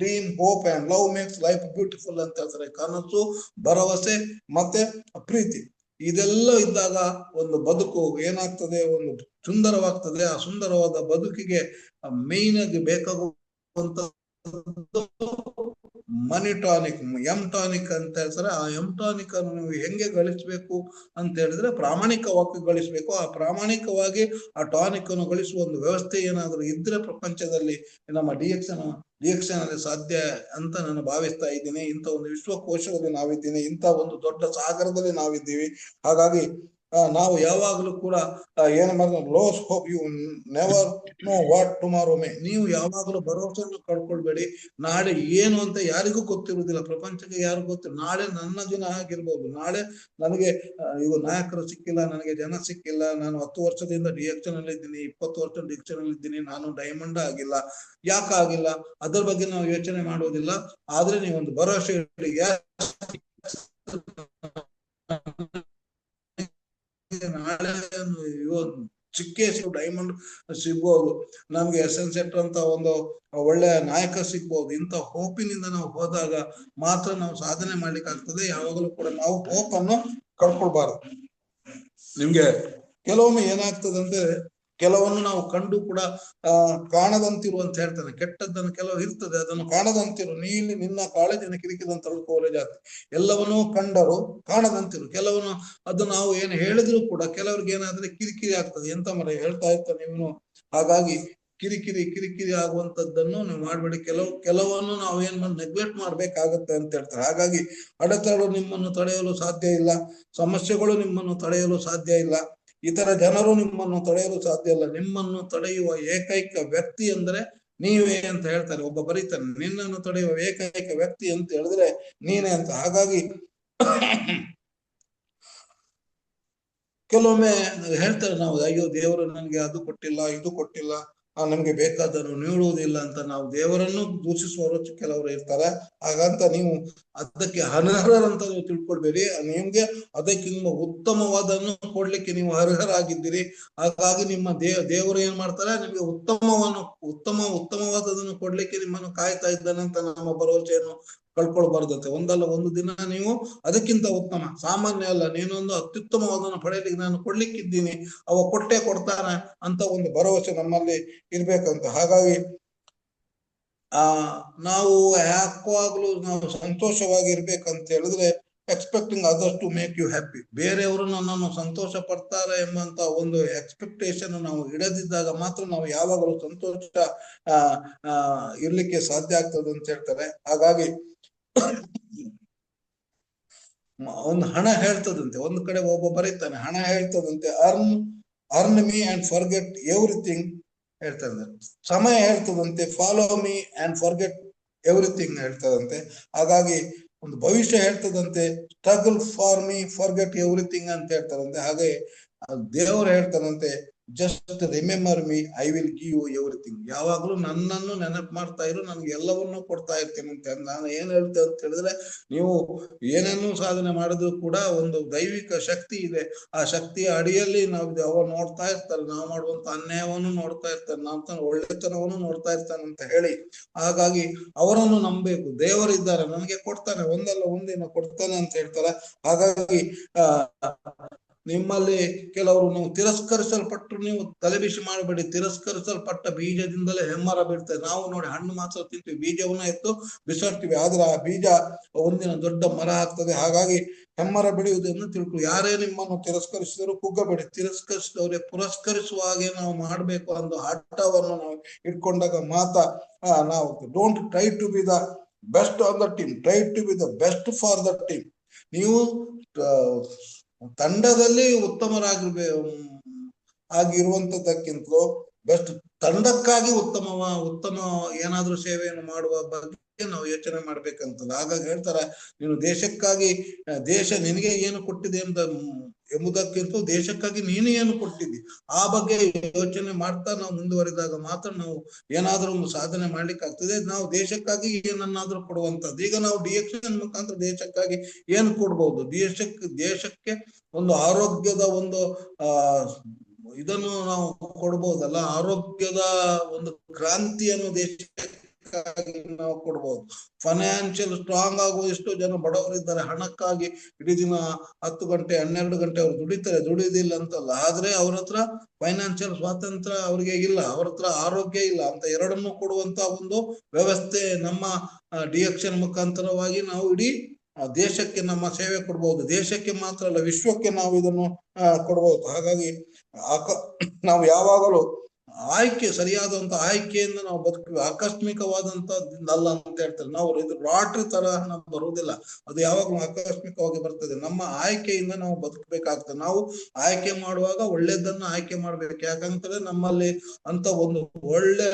dream, hope and love makes life beautiful ಅಂತ ಹೇಳ್ತಾರೆ. ಕನಸು, ಭರವಸೆ ಮತ್ತೆ ಪ್ರೀತಿ ಇದೆಲ್ಲ ಇದ್ದಾಗ ಒಂದು ಬದುಕು ಏನಾಗ್ತದೆ, ಒಂದು ಸುಂದರವಾಗ್ತದೆ. ಆ ಸುಂದರವಾದ ಬದುಕಿಗೆ ಮೇನ್ ಆಗಿ ಬೇಕಾಗುವಂತ ಮನಿ ಟಾನಿಕ್, ಎಮ್ ಟಾನಿಕ್ ಅಂತ ಹೇಳ್ತಾರೆ. ಆ ಎಮ್ ಟಾನಿಕ್ ಅನ್ನು ನೀವು ಹೆಂಗೆ ಗಳಿಸ್ಬೇಕು ಅಂತ ಹೇಳಿದ್ರೆ ಪ್ರಾಮಾಣಿಕವಾಗಿ ಗಳಿಸ್ಬೇಕು. ಆ ಪ್ರಾಮಾಣಿಕವಾಗಿ ಆ ಟಾನಿಕ್ ಅನ್ನು ಗಳಿಸುವ ಒಂದು ವ್ಯವಸ್ಥೆ ಏನಾದರೂ ಇದ್ರೆ ಪ್ರಪಂಚದಲ್ಲಿ ನಮ್ಮ ಡಿಎಕ್ಷನ್ ಅಲ್ಲಿ ಸಾಧ್ಯ ಅಂತ ನಾನು ಭಾವಿಸ್ತಾ ಇದ್ದೀನಿ. ಇಂಥ ಒಂದು ವಿಶ್ವಕೋಶದಲ್ಲಿ ನಾವಿದ್ದೀನಿ, ಇಂಥ ಒಂದು ದೊಡ್ಡ ಸಾಗರದಲ್ಲಿ ನಾವಿದ್ದೀವಿ. ಹಾಗಾಗಿ ನಾವು ಯಾವಾಗಲೂ ಕೂಡ ಏನು ಮಾಡಿದ್ರೆ lose hope, you never know what tomorrow may. ನೀವು ಯಾವಾಗಲೂ ಭರವಸೆಯನ್ನು ಕಳ್ಕೊಳ್ಬೇಡಿ. ನಾಳೆ ಏನು ಅಂತ ಯಾರಿಗೂ ಗೊತ್ತಿರುವುದಿಲ್ಲ, ಪ್ರಪಂಚಕ್ಕೆ ಯಾರಿಗೂ ಗೊತ್ತಿಲ್ಲ. ನಾಳೆ ನನ್ನ ದಿನ ಆಗಿರ್ಬೋದು, ನಾಳೆ ನನಗೆ ಇವು ನಾಯಕರು ಸಿಕ್ಕಿಲ್ಲ, ನನಗೆ ಜನ ಸಿಕ್ಕಿಲ್ಲ, ನಾನು 10 ವರ್ಷದಿಂದ ಡಿಎಕ್ಷನ್ ಅಲ್ಲಿ ಇದ್ದೀನಿ, 20 ವರ್ಷ ಡಿಎಕ್ಷನ್ ಅಲ್ಲಿ ಇದ್ದೀನಿ, ನಾನು ಡೈಮಂಡ್ ಆಗಿಲ್ಲ. ಯಾಕಾಗಿಲ್ಲ ಅದ್ರ ಬಗ್ಗೆ ನಾವು ಯೋಚನೆ ಮಾಡುವುದಿಲ್ಲ. ಆದ್ರೆ ನೀವೊಂದು ಭರವಸೆ ಇಡಿ, ನಾಳೆ ಚಿಕ್ಕೆ ಡೈಮಂಡ್ ಸಿಗ್ಬೋದು, ನಮ್ಗೆ ಎಸೆನ್ ಸೆಟ್ ಅಂತ ಒಂದು ಒಳ್ಳೆ ನಾಯಕ ಸಿಗ್ಬೋದು. ಇಂಥ ಹೋಪಿನಿಂದ ನಾವು ಹೋದಾಗ ಮಾತ್ರ ನಾವು ಸಾಧನೆ ಮಾಡ್ಲಿಕ್ಕೆ ಆಗ್ತದೆ. ಯಾವಾಗಲೂ ಕೂಡ ನಾವು ಹೋಪ್ ಅನ್ನು ಕಳ್ಕೊಳ್ಬಾರ್ದು. ನಿಮ್ಗೆ ಕೆಲವೊಮ್ಮೆ ಏನಾಗ್ತದಂದ್ರೆ, ಕೆಲವನ್ನು ನಾವು ಕಂಡು ಕೂಡ ಕಾಣದಂತಿರು ಅಂತ ಹೇಳ್ತಾನೆ. ಕೆಟ್ಟದ್ದನ್ನು ಕೆಲವು ಇರ್ತದೆ, ಅದನ್ನು ಕಾಣದಂತಿರು, ನೀ ಇಲ್ಲಿ ನಿನ್ನ ಕಾಳಜಿನ ಕಿರಿಕಿದಂತ ತಳ್ಕೋರೆ ಜಾತಿ. ಎಲ್ಲವನ್ನೂ ಕಂಡರು ಕಾಣದಂತಿರು. ಕೆಲವನು ಅದು ನಾವು ಏನು ಹೇಳಿದ್ರು ಕೂಡ ಕೆಲವ್ರಿಗೆ ಏನಾದ್ರೆ ಕಿರಿಕಿರಿ ಆಗ್ತದೆ. ಎಂತ ಮರ ಹೇಳ್ತಾ ಇರ್ತಾನೆ ಇವನು. ಹಾಗಾಗಿ ಕಿರಿಕಿರಿ ಆಗುವಂತದ್ದನ್ನು ನೀವು ಮಾಡ್ಬೇಡಿ. ಕೆಲವನ್ನು ನಾವು ಏನ್ ನೆಗ್ಲೆಕ್ಟ್ ಮಾಡ್ಬೇಕಾಗತ್ತೆ ಅಂತ ಹೇಳ್ತಾರೆ. ಹಾಗಾಗಿ ಅಡೆತಡೆಗಳು ನಿಮ್ಮನ್ನು ತಡೆಯಲು ಸಾಧ್ಯ ಇಲ್ಲ, ಸಮಸ್ಯೆಗಳು ನಿಮ್ಮನ್ನು ತಡೆಯಲು ಸಾಧ್ಯ ಇಲ್ಲ, ಇತರ ಜನರು ನಿಮ್ಮನ್ನು ತಡೆಯಲು ಸಾಧ್ಯ ಇಲ್ಲ. ನಿಮ್ಮನ್ನು ತಡೆಯುವ ಏಕೈಕ ವ್ಯಕ್ತಿ ಅಂದ್ರೆ ನೀವೇ ಅಂತ ಹೇಳ್ತಾರೆ. ಒಬ್ಬ ಬರೀತಾನೆ, ನಿನ್ನನ್ನು ತಡೆಯುವ ಏಕೈಕ ವ್ಯಕ್ತಿ ಅಂತ ಹೇಳಿದ್ರೆ ನೀನೇ ಅಂತ. ಹಾಗಾಗಿ ಕೆಲವೊಮ್ಮೆ ಹೇಳ್ತಾರೆ ನಾವು, ಅಯ್ಯೋ ದೇವರು ನನಗೆ ಅದು ಕೊಟ್ಟಿಲ್ಲ, ಇದು ಕೊಟ್ಟಿಲ್ಲ, ನಮ್ಗೆ ಬೇಕಾದನ್ನು ನೀಡುವುದಿಲ್ಲ ಅಂತ ನಾವು ದೇವರನ್ನು ದೂಷಿಸುವವರು ಕೆಲವರು ಇರ್ತಾರೆ. ಹಾಗಂತ ನೀವು ಅದಕ್ಕೆ ಅನರ್ಹರಂತ ನೀವು ತಿಳ್ಕೊಳ್ಬೇಡಿ. ನಿಮ್ಗೆ ಅದಕ್ಕಿಂತ ಉತ್ತಮವಾದನ್ನು ಕೊಡ್ಲಿಕ್ಕೆ ನೀವು ಅರ್ಹರಾಗಿದ್ದೀರಿ. ಹಾಗಾಗಿ ನಿಮ್ಮ ದೇವರು ಏನ್ ಮಾಡ್ತಾರೆ, ನಿಮ್ಗೆ ಉತ್ತಮವಾದದನ್ನು ಕೊಡ್ಲಿಕ್ಕೆ ನಿಮ್ಮನ್ನು ಕಾಯ್ತಾ ಇದ್ದಾನೆ ಅಂತ ನಮ್ಮ ಭರವಸೆಯನ್ನು ಕಳ್ಕೊಳ್ಬಾರ್ದಂತೆ. ಒಂದಲ್ಲ ಒಂದು ದಿನ ನೀವು ಅದಕ್ಕಿಂತ ಉತ್ತಮ, ಸಾಮಾನ್ಯ ಅಲ್ಲ, ನೀನೊಂದು ಅತ್ಯುತ್ತಮವಾದನ್ನು ಪಡೆಯಲಿಕ್ಕೆ ನಾನು ಕೊಡ್ಲಿಕ್ಕಿದ್ದೀನಿ, ಅವ ಕೊಟ್ಟೆ ಕೊಡ್ತಾನೆ ಅಂತ ಒಂದು ಭರವಸೆ ನಮ್ಮಲ್ಲಿ ಇರ್ಬೇಕಂತ. ಹಾಗಾಗಿ ನಾವು ಯಾವಾಗ್ಲೂ ನಾವು ಸಂತೋಷವಾಗಿ ಇರ್ಬೇಕಂತ ಹೇಳಿದ್ರೆ expecting others to make you happy. ಬೇರೆಯವರು ನನ್ನನ್ನು ಸಂತೋಷ ಪಡ್ತಾರೆ ಎಂಬಂತ ಒಂದು ಎಕ್ಸ್ಪೆಕ್ಟೇಷನ್ ನಾವು ಇಡದಿದ್ದಾಗ ಮಾತ್ರ ನಾವು ಯಾವಾಗಲೂ ಸಂತೋಷ ಇರ್ಲಿಕ್ಕೆ ಸಾಧ್ಯ ಆಗ್ತದೆ ಅಂತ ಹೇಳ್ತಾರೆ. ಹಾಗಾಗಿ ಒಂದು ಹಣ ಹೇಳ್ತದಂತೆ, ಒಂದು ಕಡೆ ಒಬ್ಬ ಬರೀತಾನೆ, ಹಣ ಹೇಳ್ತದಂತೆ earn me and forget everything ಹೇಳ್ತದೆ. ಸಮಯ ಹೇಳ್ತದಂತೆ follow me and forget everything ಹೇಳ್ತದಂತೆ. ಹಾಗಾಗಿ ಒಂದು ಭವಿಷ್ಯ ಹೇಳ್ತದಂತೆ struggle for me forget everything ಅಂತ ಹೇಳ್ತಾರಂತೆ. ಹಾಗೆ ದೇವರು ಹೇಳ್ತಾರಂತೆ just remember me I will give you everything. ಯಾವಾಗ್ಲೂ ನನ್ನನ್ನು ನೆನಪು ಮಾಡ್ತಾ ಇರು, ನನ್ಗೆ ಎಲ್ಲವನ್ನೂ ಕೊಡ್ತಾ ಇರ್ತೇನೆ ಅಂತ. ನಾನು ಏನ್ ಹೇಳ್ತೇನೆ ಅಂತ ಹೇಳಿದ್ರೆ, ನೀವು ಏನನ್ನೂ ಸಾಧನೆ ಮಾಡಿದ್ರು ಕೂಡ ಒಂದು ದೈವಿಕ ಶಕ್ತಿ ಇದೆ. ಆ ಶಕ್ತಿಯ ಅಡಿಯಲ್ಲಿ ಅವರು ನೋಡ್ತಾ ಇರ್ತಾರೆ, ನಾವು ಮಾಡುವಂತ ಅನ್ಯಾಯವನ್ನು ನೋಡ್ತಾ ಇರ್ತಾರೆ, ನಾವು ಒಳ್ಳೆತನವನ್ನು ನೋಡ್ತಾ ಇರ್ತಾನೆ ಅಂತ ಹೇಳಿ. ಹಾಗಾಗಿ ಅವರನ್ನು ನಂಬಬೇಕು. ದೇವರಿದ್ದಾರೆ, ನನಗೆ ಕೊಡ್ತಾನೆ, ಒಂದಲ್ಲ ಒಂದಿನ ಕೊಡ್ತಾನೆ ಅಂತ ಹೇಳ್ತಾರೆ. ಹಾಗಾಗಿ ನಿಮ್ಮಲ್ಲಿ ಕೆಲವರು ನೀವು ತಿರಸ್ಕರಿಸಲ್ಪಟ್ಟರು, ನೀವು ತಲೆಬಿಸಿ ಮಾಡಬೇಡಿ. ತಿರಸ್ಕರಿಸಲ್ಪಟ್ಟ ಬೀಜದಿಂದಲೇ ಹೆಮ್ಮರ ಬೀಳ್ತದೆ. ನಾವು ನೋಡಿ ಹಣ್ಣು ಮಾತ್ರ ತಿಂತೀವಿ, ಬೀಜವನ್ನ ಎತ್ತು ಬಿಸಾಡ್ತೀವಿ, ಆದ್ರೆ ಆ ಬೀಜ ಒಂದಿನ ದೊಡ್ಡ ಮರ ಆಗ್ತದೆ. ಹಾಗಾಗಿ ಹೆಮ್ಮರ ಬೆಳೆಯುವುದನ್ನು ತಿಳ್ಕೊಳ್ಳಿ. ಯಾರೇ ನಿಮ್ಮನ್ನು ತಿರಸ್ಕರಿಸಿದರೂ ಕುಗ್ಗಬೇಡಿ, ತಿರಸ್ಕರಿಸಿದವರೇ ಪುರಸ್ಕರಿಸುವ ಹಾಗೆ ನಾವು ಮಾಡ್ಬೇಕು ಅನ್ನೋ ಹಠವನ್ನು ನಾವು ಇಟ್ಕೊಂಡಾಗ ಮಾತ್ರ ನಾವು don't try to be the best on the team, try to be the best for the team. ನೀವು ತಂಡದಲ್ಲಿ ಆಗಿರುವಂತದ್ದಕ್ಕಿಂತಲೂ ಬೆಸ್ಟ್ ತಂಡಕ್ಕಾಗಿ ಉತ್ತಮ ಏನಾದ್ರೂ ಸೇವೆಯನ್ನು ಮಾಡುವ ಬಗ್ಗೆ ನಾವು ಯೋಚನೆ ಮಾಡ್ಬೇಕಂತದ. ಹಾಗಾಗಿ ಹೇಳ್ತಾರೆ, ನೀನು ದೇಶಕ್ಕಾಗಿ ದೇಶ ನಿನಗೆ ಏನು ಕೊಟ್ಟಿದೆ ಎಂಬುದಕ್ಕಿಂತ ದೇಶಕ್ಕಾಗಿ ನೀನು ಏನು ಕೊಟ್ಟಿದ್ದಿ ಆ ಬಗ್ಗೆ ಯೋಚನೆ ಮಾಡ್ತಾ ನಾವು ಮುಂದುವರಿದಾಗ ಮಾತ್ರ ನಾವು ಏನಾದ್ರೂ ಒಂದು ಸಾಧನೆ ಮಾಡ್ಲಿಕ್ಕೆ ಆಗ್ತದೆ. ನಾವು ದೇಶಕ್ಕಾಗಿ ಏನನ್ನಾದ್ರೂ ಕೊಡುವಂತದ್ದು. ಈಗ ನಾವು ಡಿಎಕ್ಷನ್ ಮುಖಾಂತರ ದೇಶಕ್ಕಾಗಿ ಏನು ಕೊಡ್ಬಹುದು? ದೇಶಕ್ಕೆ ಒಂದು ಆರೋಗ್ಯದ ಒಂದು ಇದನ್ನು ನಾವು ಕೊಡ್ಬೋದಲ್ಲ, ಆರೋಗ್ಯದ ಒಂದು ಕ್ರಾಂತಿಯನ್ನು ದೇಶಕ್ಕೆ ನಾವು ಕೊಡ್ಬೋದು. ಫೈನಾನ್ಷಿಯಲ್ ಸ್ಟ್ರಾಂಗ್ ಆಗುವ ಎಷ್ಟೋ ಜನ ಬಡವರಿದ್ದಾರೆ, ಹಣಕ್ಕಾಗಿ ಇಡೀ ದಿನ 10 ಗಂಟೆ 12 ಗಂಟೆ ಅವ್ರು ದುಡಿತಾರೆ, ದುಡಿಯೋದಿಲ್ಲ ಅಂತಲ್ಲ, ಆದ್ರೆ ಅವ್ರ ಹತ್ರ ಫೈನಾನ್ಷಿಯಲ್ ಸ್ವಾತಂತ್ರ್ಯ ಅವ್ರಿಗೆ ಇಲ್ಲ, ಅವ್ರ ಹತ್ರ ಆರೋಗ್ಯ ಇಲ್ಲ. ಅಂತ ಎರಡನ್ನೂ ಕೊಡುವಂತ ಒಂದು ವ್ಯವಸ್ಥೆ ನಮ್ಮ ಡಿಎಕ್ಷನ್ ಮುಖಾಂತರವಾಗಿ ನಾವು ಇಡೀ ದೇಶಕ್ಕೆ ನಮ್ಮ ಸೇವೆ ಕೊಡ್ಬಹುದು. ದೇಶಕ್ಕೆ ಮಾತ್ರ ಅಲ್ಲ, ವಿಶ್ವಕ್ಕೆ ನಾವು ಇದನ್ನು ಕೊಡ್ಬಹುದು. ಹಾಗಾಗಿ ನಾವು ಯಾವಾಗಲೂ ಸರಿಯಾದಂತ ಆಯ್ಕೆಯಿಂದ ನಾವು ಬದುಕಬೇಕು. ಆಕಸ್ಮಿಕವಾದಂತದ್ದಲ್ಲ ಅಂತ ಹೇಳ್ತಾರೆ ನಾವು. ಇದು ಲಾಟ್ರಿ ತರ ನಮ್ಗೆ ಬರುವುದಿಲ್ಲ, ಅದು ಯಾವಾಗಲೂ ಆಕಸ್ಮಿಕವಾಗಿ ಬರ್ತದೆ. ನಮ್ಮ ಆಯ್ಕೆಯಿಂದ ನಾವು ಬದುಕಬೇಕಾಗ್ತದೆ. ನಾವು ಆಯ್ಕೆ ಮಾಡುವಾಗ ಒಳ್ಳೇದನ್ನ ಆಯ್ಕೆ ಮಾಡ್ಬೇಕು. ಯಾಕಂದ್ರೆ ನಮ್ಮಲ್ಲಿ ಅಂತ ಒಂದು ಒಳ್ಳೆ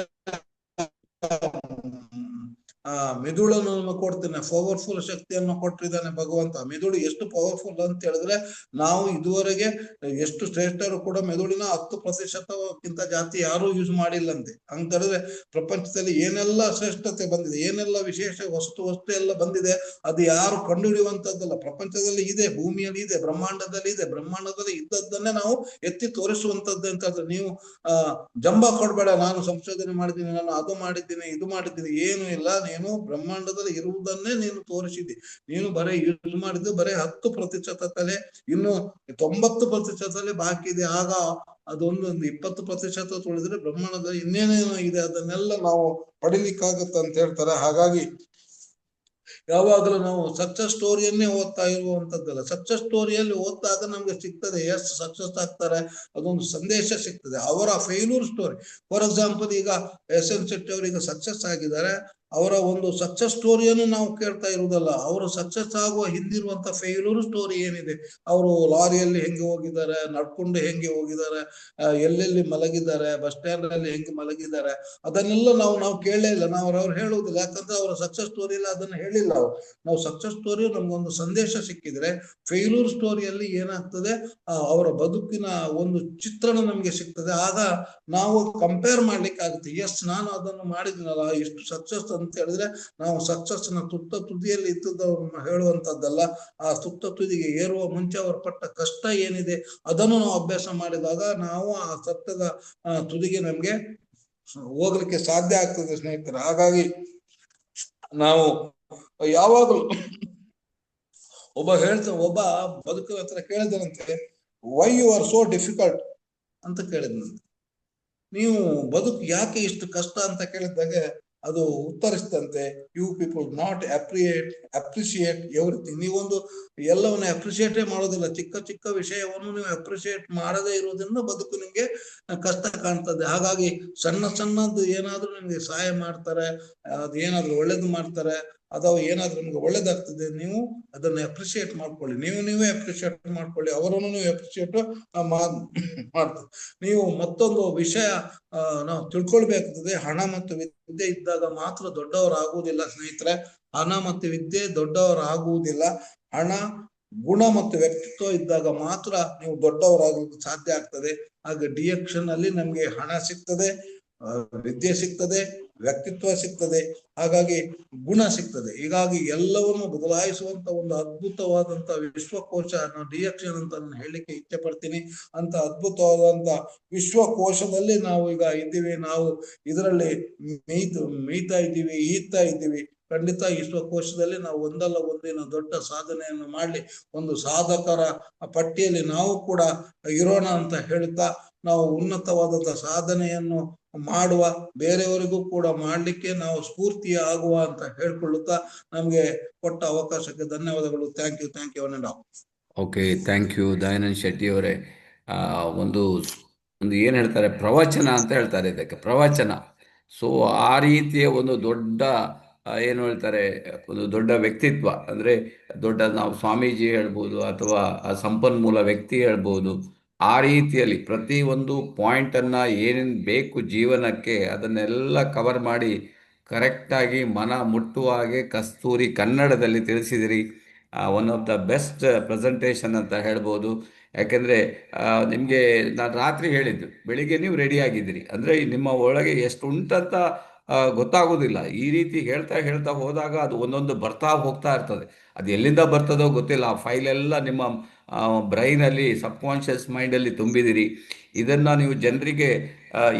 ಮಿದುಳನ್ನು ಕೊಡ್ತೇನೆ, ಪವರ್ಫುಲ್ ಶಕ್ತಿಯನ್ನು ಕೊಟ್ಟಿದ್ದಾನೆ ಭಗವಂತ. ಮೆದುಳು ಎಷ್ಟು ಪವರ್ಫುಲ್ ಅಂತ ಹೇಳಿದ್ರೆ, ನಾವು ಇದುವರೆಗೆ ಎಷ್ಟು ಶ್ರೇಷ್ಠರು ಕೂಡ ಮೆದುಳಿನ 10%ಕ್ಕಿಂತ ಜಾಸ್ತಿ ಯಾರು ಯೂಸ್ ಮಾಡಿಲ್ಲಂತೆ. ಅಂತ ಹೇಳಿದ್ರೆ ಪ್ರಪಂಚದಲ್ಲಿ ಏನೆಲ್ಲ ಶ್ರೇಷ್ಠತೆ ಬಂದಿದೆ, ಏನೆಲ್ಲ ವಿಶೇಷ ವಸ್ತು ಎಲ್ಲ ಬಂದಿದೆ, ಅದು ಯಾರು ಕಂಡುಹಿಡಿಯುವಂತದ್ದಲ್ಲ. ಪ್ರಪಂಚದಲ್ಲಿ ಇದೆ, ಭೂಮಿಯಲ್ಲಿ ಇದೆ, ಬ್ರಹ್ಮಾಂಡದಲ್ಲಿ ಇದೆ. ಬ್ರಹ್ಮಾಂಡದಲ್ಲಿ ಇದ್ದದ್ದನ್ನೇ ನಾವು ಎತ್ತಿ ತೋರಿಸುವಂತದ್ದು ಅಂತ ಹೇಳಿದ್ರೆ, ನೀವು ಜಂಬ ಕೊಡ್ಬೇಡ, ನಾನು ಸಂಶೋಧನೆ ಮಾಡಿದ್ದೀನಿ, ನಾನು ಅದು ಮಾಡಿದ್ದೀನಿ, ಇದು ಮಾಡಿದ್ದೀನಿ, ಏನು ಇಲ್ಲ. ನೀನು ಬ್ರಹ್ಮಾಂಡದಲ್ಲಿ ಇರುವುದನ್ನೇ ನೀನು ತೋರಿಸಿದ್ದಿ. ನೀನು ಬರೀ ಯೂಸ್ ಮಾಡಿದ್ದು ಬರೀ 10% ಇನ್ನು 90% ಬಾಕಿ ಇದೆ. ಆಗ ಅದೊಂದು 20% ತುಳಿದ್ರೆ ಬ್ರಹ್ಮಾಂಡದಲ್ಲಿ ಇನ್ನೇನೇನೋ ಇದೆ, ಅದನ್ನೆಲ್ಲ ನಾವು ಪಡಿಲಿಕ್ಕಾಗತ್ತೆ ಅಂತ ಹೇಳ್ತಾರೆ. ಹಾಗಾಗಿ ಯಾವಾಗಲೂ ನಾವು ಸಕ್ಸಸ್ ಸ್ಟೋರಿಯನ್ನೇ ಓದ್ತಾ ಇರುವಂತದ್ದಲ್ಲ. ಸಕ್ಸಸ್ ಸ್ಟೋರಿಯಲ್ಲಿ ಓದಿದಾಗ ನಮ್ಗೆ ಸಿಗ್ತದೆ, ಎಷ್ಟು ಸಕ್ಸಸ್ ಆಗ್ತಾರೆ, ಅದೊಂದು ಸಂದೇಶ ಸಿಗ್ತದೆ. ಅವರ ಫೇಲ್ಯೂರ್ ಸ್ಟೋರಿ, ಫಾರ್ ಎಕ್ಸಾಂಪಲ್ ಈಗ SN ಶೆಟ್ಟಿ ಅವರಿಗೆ ಸಕ್ಸಸ್ ಆಗಿದ್ದಾರೆ, ಅವರ ಒಂದು ಸಕ್ಸಸ್ ಸ್ಟೋರಿಯನ್ನು ನಾವು ಕೇಳ್ತಾ ಇರುವುದಲ್ಲ, ಅವರು ಸಕ್ಸಸ್ ಆಗುವ ಹಿಂದಿರುವಂತ ಫೇಲ್ಯೂರ್ ಸ್ಟೋರಿ ಏನಿದೆ. ಅವರು ಲಾರಿಯಲ್ಲಿ ಹೆಂಗೆ ಹೋಗಿದ್ದಾರೆ, ನಡ್ಕೊಂಡು ಹೆಂಗೆ ಹೋಗಿದ್ದಾರೆ, ಎಲ್ಲೆಲ್ಲಿ ಮಲಗಿದ್ದಾರೆ, ಬಸ್ ಸ್ಟ್ಯಾಂಡ್ ಅಲ್ಲಿ ಹೆಂಗೆ ಮಲಗಿದ್ದಾರೆ, ಅದನ್ನೆಲ್ಲ ನಾವು ಕೇಳಲೇ ಇಲ್ಲ. ಅವ್ರು ಹೇಳುವುದಿಲ್ಲ, ಯಾಕಂದ್ರೆ ಅವರ ಸಕ್ಸಸ್ ಸ್ಟೋರಿಯಲ್ಲಿ ಅದನ್ನ ಹೇಳಿಲ್ಲ. ನಾವು ಸಕ್ಸಸ್ ಸ್ಟೋರಿ ನಮ್ಗೊಂದು ಸಂದೇಶ ಸಿಕ್ಕಿದ್ರೆ, ಫೇಲ್ಯೂರ್ ಸ್ಟೋರಿಯಲ್ಲಿ ಏನಾಗ್ತದೆ, ಅವರ ಬದುಕಿನ ಒಂದು ಚಿತ್ರಣ ನಮ್ಗೆ ಸಿಗ್ತದೆ. ಆಗ ನಾವು ಕಂಪೇರ್ ಮಾಡ್ಲಿಕ್ಕೆ ಆಗುತ್ತೆ. ಎಸ್, ನಾನು ಅದನ್ನು ಮಾಡಿದ್ದೀನಲ್ಲ, ಎಷ್ಟು ಸಕ್ಸಸ್ ಅಂತ ಹೇಳಿದ್ರೆ, ನಾವು ಸಕ್ಸಸ್ ನ ತುದಿಯಲ್ಲಿ ಇದ್ದದ್ದು ಹೇಳುವಂತದ್ದಲ್ಲ. ಆ ತುದಿಗೆ ಏರುವ ಮುಂಚೆ ಅವರು ಪಟ್ಟ ಕಷ್ಟ ಏನಿದೆ ಅದನ್ನು ನಾವು ಅಭ್ಯಾಸ ಮಾಡಿದಾಗ ನಾವು ಆ ಸತ್ಯದ ತುದಿಗೆ ನಮ್ಗೆ ಹೋಗ್ಲಿಕ್ಕೆ ಸಾಧ್ಯ ಆಗ್ತದೆ ಸ್ನೇಹಿತರೆ. ಹಾಗಾಗಿ ನಾವು ಯಾವಾಗಲೂ ಒಬ್ಬ ಬದುಕಿನ ಹತ್ರ ಕೇಳಿದನಂತೆ, why you are so difficult ಅಂತ ಕೇಳಿದ್ನಂತೆ. ನೀವು ಬದುಕು ಯಾಕೆ ಇಷ್ಟು ಕಷ್ಟ ಅಂತ ಕೇಳಿದಾಗ ಅದು ಉತ್ತರಿಸ್ತಂತೆ, you people not appreciate everything. ನೀವೊಂದು ಎಲ್ಲವನ್ನ ಅಪ್ರಿಶಿಯೇಟೇ ಮಾಡೋದಿಲ್ಲ. ಚಿಕ್ಕ ಚಿಕ್ಕ ವಿಷಯವನ್ನು ನೀವು ಅಪ್ರಿಶಿಯೇಟ್ ಮಾಡದೇ ಇರುವುದರಿಂದ ಬದುಕು ನಿಮ್ಗೆ ಕಷ್ಟ ಕಾಣ್ತದೆ. ಹಾಗಾಗಿ ಸಣ್ಣದ್ದು ಏನಾದ್ರೂ ನಿಮ್ಗೆ ಸಹಾಯ ಮಾಡ್ತಾರೆ, ಅದೇನಾದ್ರೂ ಒಳ್ಳೇದು ಮಾಡ್ತಾರೆ, ಅಥವಾ ಏನಾದ್ರೂ ನಿಮ್ಗೆ ಒಳ್ಳೇದಾಗ್ತದೆ, ನೀವು ಅದನ್ನ ಅಪ್ರಿಶಿಯೇಟ್ ಮಾಡ್ಕೊಳ್ಳಿ. ನೀವೇ ಅಪ್ರಿಶಿಯೇಟ್ ಮಾಡ್ಕೊಳ್ಳಿ, ಅವರನ್ನು ನೀವು ಅಪ್ರಿಶಿಯೇಟ್ ಮಾಡ್ತೀವಿ. ನೀವು ಮತ್ತೊಂದು ವಿಷಯ ನಾವು ತಿಳ್ಕೊಳ್ಬೇಕಾಗ್ತದೆ, ಹಣ ಮತ್ತು ವಿದ್ಯೆ ಇದ್ದಾಗ ಮಾತ್ರ ದೊಡ್ಡವರಾಗುವುದಿಲ್ಲ ಸ್ನೇಹಿತರೆ. ಹಣ ಮತ್ತು ವಿದ್ಯೆ ದೊಡ್ಡವರಾಗುವುದಿಲ್ಲ. ಹಣ, ಗುಣ ಮತ್ತು ವ್ಯಕ್ತಿತ್ವ ಇದ್ದಾಗ ಮಾತ್ರ ನೀವು ದೊಡ್ಡವರಾಗಲಿಕ್ಕೆ ಸಾಧ್ಯ ಆಗ್ತದೆ. ಹಾಗೆ ಡಿಎಕ್ಷನ್ ಅಲ್ಲಿ ನಮ್ಗೆ ಹಣ ಸಿಗ್ತದೆ, ವಿದ್ಯೆ ಸಿಗ್ತದೆ, ವ್ಯಕ್ತಿತ್ವ ಸಿಗ್ತದೆ, ಹಾಗಾಗಿ ಗುಣ ಸಿಗ್ತದೆ. ಹೀಗಾಗಿ ಎಲ್ಲವನ್ನು ಬದಲಾಯಿಸುವಂತ ಒಂದು ಅದ್ಭುತವಾದಂತ ವಿಶ್ವಕೋಶ ಡಿಎಕ್ಷನ್ ಅಂತ ನಾನು ಹೇಳಲಿಕ್ಕೆ ಇಚ್ಛೆ ಪಡ್ತೀನಿ. ಅಂತ ಅದ್ಭುತವಾದಂತ ವಿಶ್ವಕೋಶದಲ್ಲಿ ನಾವು ಈಗ ಇದ್ದೀವಿ. ನಾವು ಇದರಲ್ಲಿ ಈತಾ ಇದ್ದೀವಿ. ಖಂಡಿತ ವಿಶ್ವಕೋಶದಲ್ಲಿ ನಾವು ಒಂದಲ್ಲ ಒಂದಿನ ದೊಡ್ಡ ಸಾಧನೆಯನ್ನು ಮಾಡ್ಲಿ, ಒಂದು ಸಾಧಕರ ಪಟ್ಟಿಯಲ್ಲಿ ನಾವು ಕೂಡ ಇರೋಣ ಅಂತ ಹೇಳುತ್ತಾ, ನಾವು ಉನ್ನತವಾದಂತ ಸಾಧನೆಯನ್ನು ಮಾಡುವ, ಬೇರೆಯವರಿಗೂ ಕೂಡ ಮಾಡ್ಲಿಕ್ಕೆ ನಾವು ಸ್ಫೂರ್ತಿ ಆಗುವ ಅಂತ ಹೇಳ್ಕೊಳ್ಳುತ್ತಾ, ನಮ್ಗೆ ಕೊಟ್ಟ ಅವಕಾಶಕ್ಕೆ ಧನ್ಯವಾದಗಳು. Thank you one and all. Okay, thank you Dayanand Shetty ಅವರೇ. ಒಂದು ಏನು ಹೇಳ್ತಾರೆ, ಪ್ರವಚನ ಅಂತ ಹೇಳ್ತಾರೆ ಇದಕ್ಕೆ, ಪ್ರವಚನ. ಸೊ ಆ ರೀತಿಯ ಒಂದು ದೊಡ್ಡ ಏನು ಹೇಳ್ತಾರೆ, ಒಂದು ದೊಡ್ಡ ವ್ಯಕ್ತಿತ್ವ, ಅಂದರೆ ದೊಡ್ಡ ನಾವು ಸ್ವಾಮೀಜಿ ಹೇಳ್ಬೋದು ಅಥವಾ ಸಂಪನ್ಮೂಲ ವ್ಯಕ್ತಿ ಹೇಳ್ಬೋದು. ಆ ರೀತಿಯಲ್ಲಿ ಪ್ರತಿಯೊಂದು ಪಾಯಿಂಟನ್ನು ಏನೇನು ಬೇಕು ಜೀವನಕ್ಕೆ ಅದನ್ನೆಲ್ಲ ಕವರ್ ಮಾಡಿ ಕರೆಕ್ಟಾಗಿ ಮನ ಮುಟ್ಟುವ ಹಾಗೆ ಕಸ್ತೂರಿ ಕನ್ನಡದಲ್ಲಿ ತಿಳಿಸಿದಿರಿ. One of the best presentation ಅಂತ ಹೇಳ್ಬೋದು. ಯಾಕೆಂದರೆ ನಿಮಗೆ ನಾನು ರಾತ್ರಿ ಹೇಳಿದ್ದು, ಬೆಳಿಗ್ಗೆ ನೀವು ರೆಡಿಯಾಗಿದ್ದೀರಿ ಅಂದರೆ ನಿಮ್ಮ ಒಳಗೆ ಎಷ್ಟು ಉಂಟಂತ ಗೊತ್ತಾಗೋದಿಲ್ಲ. ಈ ರೀತಿ ಹೇಳ್ತಾ ಹೋದಾಗ ಅದು ಒಂದೊಂದು ಬರ್ತಾ ಹೋಗ್ತಾ ಇರ್ತದೆ. ಅದು ಎಲ್ಲಿಂದ ಬರ್ತದೋ ಗೊತ್ತಿಲ್ಲ. ಆ ಫೈಲೆಲ್ಲ ನಿಮ್ಮ ಬ್ರೈನಲ್ಲಿ ಸಬ್ಕಾನ್ಷಿಯಸ್ ಮೈಂಡಲ್ಲಿ ತುಂಬಿದಿರಿ. ಇದನ್ನು ನೀವು ಜನರಿಗೆ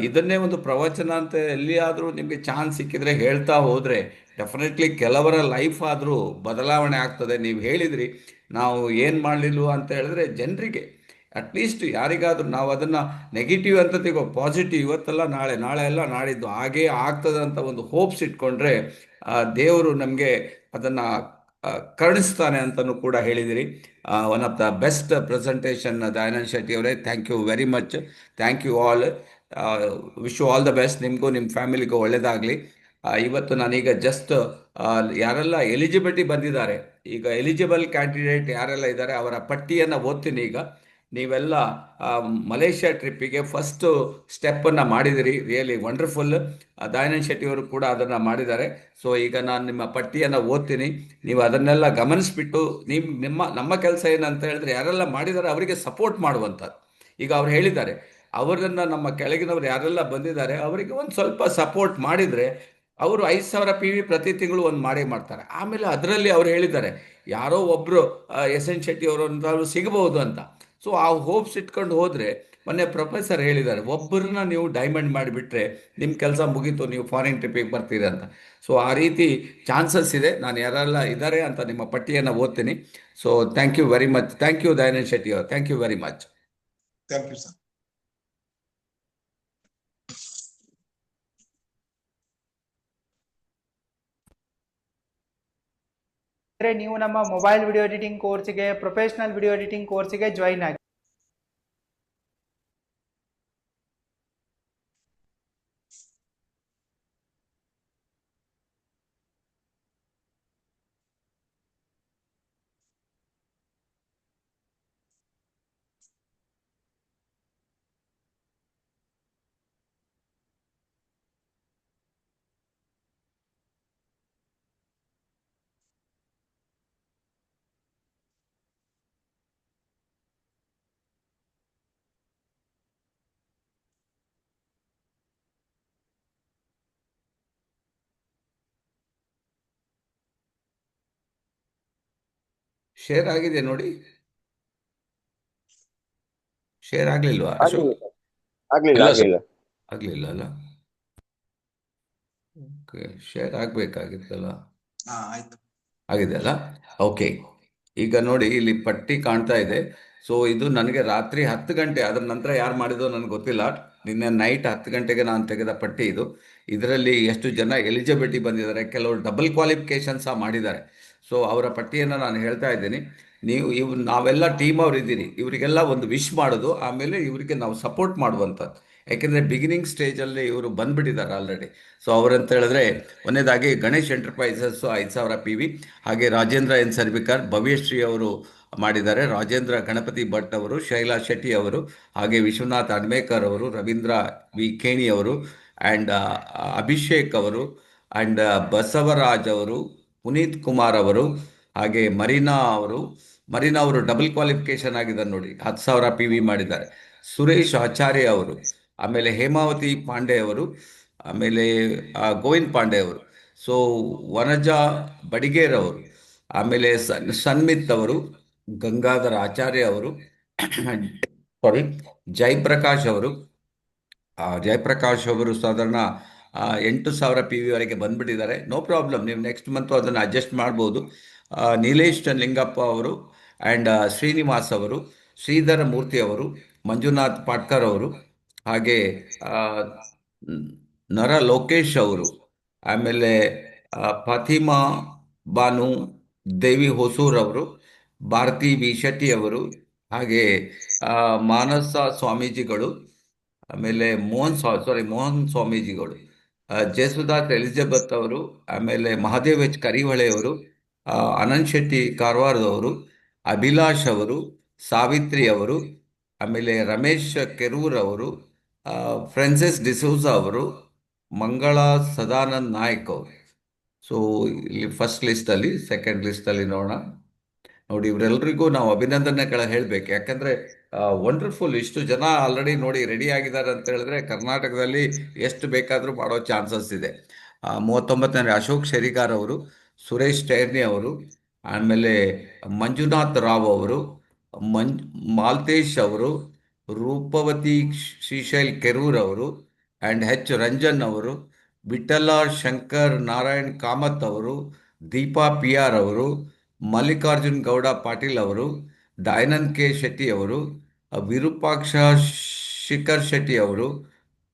ಇದನ್ನೇ ಒಂದು ಪ್ರವಚನ ಅಂತ ಎಲ್ಲಿಯಾದರೂ ನಿಮಗೆ ಚಾನ್ಸ್ ಸಿಕ್ಕಿದ್ರೆ ಹೇಳ್ತಾ ಹೋದರೆ ಡೆಫಿನೆಟ್ಲಿ ಕೆಲವರ ಲೈಫ್ ಆದರೂ ಬದಲಾವಣೆ ಆಗ್ತದೆ. ನೀವು ಹೇಳಿದ್ರಿ ನಾವು ಏನು ಮಾಡಲಿಲ್ಲ ಅಂತ ಹೇಳಿದ್ರೆ ಜನರಿಗೆ ಅಟ್ಲೀಸ್ಟ್ ಯಾರಿಗಾದರೂ ನಾವು ಅದನ್ನು ನೆಗೆಟಿವ್ ಅಂತ ತೆಗೋ ಪಾಸಿಟಿವ್ ಇವತ್ತಲ್ಲ ನಾಳೆ, ನಾಳೆ ಎಲ್ಲ ನಾಡಿದ್ದು ಹಾಗೇ ಆಗ್ತದೆ ಅಂತ ಒಂದು ಹೋಪ್ಸ್ ಇಟ್ಕೊಂಡ್ರೆ ದೇವರು ನಮಗೆ ಅದನ್ನು ಕರುಣಿಸ್ತಾನೆ ಅಂತಲೂ ಕೂಡ ಹೇಳಿದಿರಿ. One of the best presentation Dayanand Shetty ಅವರೇ. Thank you very much. Thank you all. Wish you all the best. ನಿಮಗೂ ನಿಮ್ಮ ಫ್ಯಾಮಿಲಿಗೂ ಒಳ್ಳೆಯದಾಗಲಿ. ಇವತ್ತು ನಾನೀಗ ಜಸ್ಟ್ ಯಾರೆಲ್ಲ ಎಲಿಜಿಬಿಲಿಟಿ ಬಂದಿದ್ದಾರೆ, ಈಗ ಎಲಿಜಿಬಲ್ ಕ್ಯಾಂಡಿಡೇಟ್ ಯಾರೆಲ್ಲ ಇದ್ದಾರೆ ಅವರ ಪಟ್ಟಿಯನ್ನು ಓದ್ತೀನಿ ಈಗ. ನೀವೆಲ್ಲ ಮಲೇಷ್ಯಾ ಟ್ರಿಪ್ಪಿಗೆ ಫಸ್ಟು ಸ್ಟೆಪ್ಪನ್ನು ಮಾಡಿದಿರಿ, ರಿಯಲಿ ವಂಡರ್ಫುಲ್. ದಯಾನಂದ್ ಶೆಟ್ಟಿಯವರು ಕೂಡ ಅದನ್ನು ಮಾಡಿದ್ದಾರೆ. ಸೊ ಈಗ ನಾನು ನಿಮ್ಮ ಪಟ್ಟಿಯನ್ನು ಓದ್ತೀನಿ, ನೀವು ಅದನ್ನೆಲ್ಲ ಗಮನಿಸ್ಬಿಟ್ಟು ನಮ್ಮ ಕೆಲಸ ಏನಂತ ಹೇಳಿದ್ರೆ ಯಾರೆಲ್ಲ ಮಾಡಿದ್ದಾರೆ ಅವರಿಗೆ ಸಪೋರ್ಟ್ ಮಾಡುವಂಥದ್ದು. ಈಗ ಅವ್ರು ಹೇಳಿದ್ದಾರೆ ಅವರನ್ನು ನಮ್ಮ ಕೆಳಗಿನವರು ಯಾರೆಲ್ಲ ಬಂದಿದ್ದಾರೆ ಅವರಿಗೆ ಒಂದು ಸ್ವಲ್ಪ ಸಪೋರ್ಟ್ ಮಾಡಿದರೆ ಅವರು 5,000 PV ಪ್ರತಿ ತಿಂಗಳು ಒಂದು ಮಾಡೇ ಮಾಡ್ತಾರೆ. ಆಮೇಲೆ ಅದರಲ್ಲಿ ಅವ್ರು ಹೇಳಿದ್ದಾರೆ ಯಾರೋ ಒಬ್ಬರು SN ಶೆಟ್ಟಿ ಅವರು ಅಂತಾದ್ರು ಸಿಗಬಹುದು ಅಂತ. ಸೊ ಆ ಹೋಪ್ಸ್ ಇಟ್ಕೊಂಡು ಹೋದರೆ, ಮೊನ್ನೆ ಪ್ರೊಫೆಸರ್ ಹೇಳಿದ್ದಾರೆ ಒಬ್ಬರನ್ನ ನೀವು ಡೈಮಂಡ್ ಮಾಡಿಬಿಟ್ರೆ ನಿಮ್ಮ ಕೆಲಸ ಮುಗೀತು, ನೀವು ಫಾರಿನ್ ಟ್ರಿಪ್ಪಿಗೆ ಬರ್ತೀರಿ ಅಂತ. ಸೊ ಆ ರೀತಿ ಚಾನ್ಸಸ್ ಇದೆ. ನಾನು ಯಾರೆಲ್ಲ ಇದ್ದಾರೆ ಅಂತ ನಿಮ್ಮ ಪಟ್ಟಿಯನ್ನು ಓದ್ತೀನಿ. So thank you very much. Thank you Dayanand Shetty ಅವರು. Thank you very much. Thank you sir. ನೀವು ನಮ್ಮ ಮೊಬೈಲ್ ವಿಡಿಯೋ ಎಡಿಟಿಂಗ್ ಕೋರ್ಸ್ಗೆ, ಪ್ರೊಫೆಷನಲ್ ವಿಡಿಯೋ ಎಡಿಟಿಂಗ್ ಕೋರ್ಸ್ಗೆ ಜಾಯಿನ್ ಆಗಿ. ಶೇರ್ ಆಗಿದೆ ನೋಡಿ. ಶೇರ್ ಆಗಲಿಲ್ವಾ ಅಶೋಕ್? ಆಗ್ಲಿಲ್ಲ ಆಗ್ಲಿಲ್ಲ. ಆಗಲಿಲ್ಲ ಅಲ್ಲ? ಓಕೆ, ಶೇರ್ ಆಗಬೇಕಾಗಿತ್ತಲ್ಲ. ಆಯ್ತು. ಆಗಿದೆ ಅಲ್ಲ? ಓಕೆ. ಈಗ ನೋಡಿ ಇಲ್ಲಿ ಪಟ್ಟಿ ಕಾಣ್ತಾ ಇದೆ. ಸೊ ಇದು ನನಗೆ ರಾತ್ರಿ 10 ಗಂಟೆ, ಅದರ ನಂತರ ಯಾರು ಮಾಡಿದೋ ನನಗೆ ಗೊತ್ತಿಲ್ಲ. ನಿನ್ನೆ ನೈಟ್ 10 ಗಂಟೆಗೆ ನಾನು ತೆಗೆದ ಪಟ್ಟಿ ಇದು. ಇದರಲ್ಲಿ ಎಷ್ಟು ಜನ ಎಲಿಜಿಬಿಲಿಟಿ ಬಂದಿದ್ದಾರೆ, ಕೆಲವರು ಡಬಲ್ ಕ್ವಾಲಿಫಿಕೇಶನ್ ಸಹ ಮಾಡಿದ್ದಾರೆ. ಸೊ ಅವರ ಪಟ್ಟಿಯನ್ನು ನಾನು ಹೇಳ್ತಾ ಇದ್ದೀನಿ. ನಾವೆಲ್ಲ ಟೀಮ್ ಅವ್ರು ಇದ್ದೀರಿ, ಇವರಿಗೆಲ್ಲ ಒಂದು ವಿಶ್ ಮಾಡೋದು, ಆಮೇಲೆ ಇವರಿಗೆ ನಾವು ಸಪೋರ್ಟ್ ಮಾಡುವಂಥದ್ದು. ಯಾಕೆಂದರೆ ಬಿಗಿನಿಂಗ್ ಸ್ಟೇಜಲ್ಲಿ ಇವರು ಬಂದುಬಿಟ್ಟಿದ್ದಾರೆ ಆಲ್ರೆಡಿ. ಸೊ ಅವರಂತ ಹೇಳಿದ್ರೆ ಒಂದೇದಾಗಿ ಗಣೇಶ್ ಎಂಟರ್ಪ್ರೈಸಸ್ಸು 5,000 PV, ಹಾಗೆ ರಾಜೇಂದ್ರ ಎನ್ ಸರ್ವಿಕರ್, ಭವ್ಯಶ್ರೀ ಅವರು ಮಾಡಿದ್ದಾರೆ, ರಾಜೇಂದ್ರ ಗಣಪತಿ ಭಟ್ ಅವರು, ಶೈಲಾ ಶೆಟ್ಟಿ ಅವರು, ಹಾಗೆ ವಿಶ್ವನಾಥ್ ಅಡ್ಮೇಕರ್ ಅವರು, ರವೀಂದ್ರ ವಿ ಖೇಣಿ ಅವರು, ಆ್ಯಂಡ್ ಅಭಿಷೇಕ್ ಅವರು, ಆ್ಯಂಡ್ ಬಸವರಾಜ್ ಅವರು, ಪುನೀತ್ ಕುಮಾರ್ ಅವರು, ಹಾಗೆ ಮರೀನಾ ಅವರು ಡಬಲ್ ಕ್ವಾಲಿಫಿಕೇಶನ್ ಆಗಿದ್ದಾರೆ ನೋಡಿ, 10,000 PV ಮಾಡಿದ್ದಾರೆ. ಸುರೇಶ್ ಆಚಾರ್ಯ ಅವರು, ಆಮೇಲೆ ಹೇಮಾವತಿ ಪಾಂಡೆ ಅವರು, ಆಮೇಲೆ ಗೋವಿಂದ್ ಪಾಂಡೆ ಅವರು, ಸೊ ವನಜಾ ಬಡಿಗೇರ್ ಅವರು, ಆಮೇಲೆ ಸನ್ಮಿತ್ ಅವರು, ಗಂಗಾಧರ ಆಚಾರ್ಯ ಅವರು, ಸಾರಿ ಜಯಪ್ರಕಾಶ್ ಅವರು. ಜಯಪ್ರಕಾಶ್ ಅವರು ಸಾಧಾರಣ 8,000 PV ವರೆಗೆ ಬಂದ್ಬಿಟ್ಟಿದ್ದಾರೆ. ನೋ ಪ್ರಾಬ್ಲಮ್, ನೀವು ನೆಕ್ಸ್ಟ್ ಮಂತು ಅದನ್ನು ಅಡ್ಜಸ್ಟ್ ಮಾಡ್ಬೋದು. ನೀಲೇಶ್ ಲಿಂಗಪ್ಪ ಅವರು, ಆ್ಯಂಡ್ ಶ್ರೀನಿವಾಸ್ ಅವರು, ಶ್ರೀಧರ ಮೂರ್ತಿ ಅವರು, ಮಂಜುನಾಥ್ ಪಾಟ್ಕರ್ ಅವರು, ಹಾಗೆ ನರ ಲೋಕೇಶ್ ಅವರು, ಆಮೇಲೆ ಫಾತಿಮಾ ಬಾನು ದೇವಿ ಹೊಸೂರ್ ಅವರು, ಭಾರತಿ ವಿ ಶೆಟ್ಟಿ ಅವರು, ಹಾಗೆ ಮಾನಸ ಸ್ವಾಮೀಜಿಗಳು, ಆಮೇಲೆ ಮೋಹನ್ ಸ್ವಾಮೀಜಿಗಳು, ಜಯಸುಧಾಸ್ ಎಲಿಜಬೆತ್ ಅವರು, ಆಮೇಲೆ ಮಹಾದೇವ್ ಎಚ್ ಕರಿಹೊಳೆ ಅವರು, ಅನಂತ್ ಶೆಟ್ಟಿ ಕಾರವಾರದವರು, ಅಭಿಲಾಷ್ ಅವರು, ಸಾವಿತ್ರಿ ಅವರು, ಆಮೇಲೆ ರಮೇಶ್ ಕೆರೂರ್ ಅವರು, ಫ್ರಾನ್ಸಿಸ್ ಡಿಸೋಜ ಅವರು, ಮಂಗಳಾ ಸದಾನಂದ್ ನಾಯಕ್ ಅವರು. ಸೊ ಇಲ್ಲಿ ಫಸ್ಟ್ ಲಿಸ್ಟಲ್ಲಿ, ಸೆಕೆಂಡ್ ಲಿಸ್ಟಲ್ಲಿ ನೋಡೋಣ. ನೋಡಿ, ಇವರೆಲ್ಲರಿಗೂ ನಾವು ಅಭಿನಂದನೆಗಳ ಹೇಳಬೇಕು. ಯಾಕಂದರೆ ವಂಡರ್ಫುಲ್, ಇಷ್ಟು ಜನ ಆಲ್ರೆಡಿ ನೋಡಿ ರೆಡಿ ಆಗಿದ್ದಾರೆ ಅಂತ ಹೇಳಿದ್ರೆ ಕರ್ನಾಟಕದಲ್ಲಿ ಎಷ್ಟು ಬೇಕಾದರೂ ಮಾಡೋ ಚಾನ್ಸಸ್ ಇದೆ. 39ನೇ ಅಶೋಕ್ ಶೆರಿಗಾರ್ ಅವರು, ಸುರೇಶ್ ಟೈರ್ನಿ ಅವರು, ಆಮೇಲೆ ಮಂಜುನಾಥ್ ರಾವ್ ಅವರು, ಮಂಜ್ ಮಾಲ್ತೇಶ್ ಅವರು, ರೂಪವತಿ ಶ್ರೀಶೈಲ್ ಕೆರೂರ್ ಅವರು, ಆ್ಯಂಡ್ ಎಚ್ ರಂಜನ್ ಅವರು, ವಿಠಲ ಶಂಕರ್ ನಾರಾಯಣ್ ಕಾಮತ್ ಅವರು, ದೀಪಾ ಪಿ ಆರ್ ಅವರು, ಮಲ್ಲಿಕಾರ್ಜುನ್ ಗೌಡ ಪಾಟೀಲ್ ಅವರು, ದಯಾನಂದ್ ಕೆ ಶೆಟ್ಟಿ ಅವರು, ವಿರೂಪಾಕ್ಷ ಶಿಖರ್ ಶೆಟ್ಟಿ ಅವರು,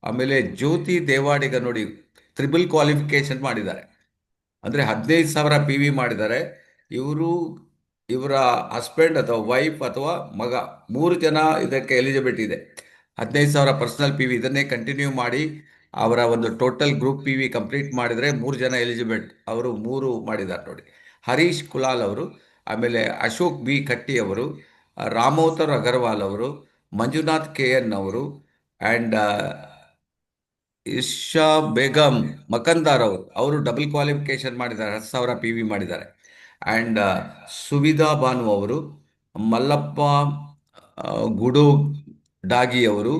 ಆಮೇಲೆ ಜ್ಯೋತಿ ದೇವಾಡಿಗ ನೋಡಿ ತ್ರಿಬಲ್ ಕ್ವಾಲಿಫಿಕೇಶನ್ ಮಾಡಿದ್ದಾರೆ. ಅಂದರೆ 15,000 ಪಿ ವಿ ಮಾಡಿದ್ದಾರೆ. ಇವರು ಇವರ ಹಸ್ಬೆಂಡ್ ಅಥವಾ ವೈಫ್ ಅಥವಾ ಮಗ 3 ಜನ ಇದಕ್ಕೆ ಎಲಿಜಿಬಿಲಿಟಿ ಇದೆ. 15,000 ಪರ್ಸನಲ್ ಪಿ ವಿ ಇದನ್ನೇ ಕಂಟಿನ್ಯೂ ಮಾಡಿ ಅವರ ಒಂದು total group P V complete ಮಾಡಿದರೆ 3 ಜನ ಎಲಿಜಿಬಲ್. ಅವರು 3 ಮಾಡಿದ್ದಾರೆ ನೋಡಿ. ಹರೀಶ್ ಕುಲಾಲ್ ಅವರು, ಆಮೇಲೆ ಅಶೋಕ್ ಬಿ ಖಟ್ಟಿ ಅವರು, ರಾಮೋತ್ತರ್ ಅಗರ್ವಾಲ್ ಅವರು, ಮಂಜುನಾಥ್ ಕೆ ಎನ್ ಅವರು, ಆ್ಯಂಡ್ ಇಶಾ ಬೇಗಂ ಮಕಂದಾರ್ ಅವರು ಡಬಲ್ ಕ್ವಾಲಿಫಿಕೇಶನ್ ಮಾಡಿದ್ದಾರೆ, 10,000 ಪಿ ವಿ ಮಾಡಿದ್ದಾರೆ. ಆ್ಯಂಡ್ ಸುವಿಧಾ ಭಾನು ಅವರು, ಮಲ್ಲಪ್ಪ ಗುಡು ಡಾಗಿ ಅವರು,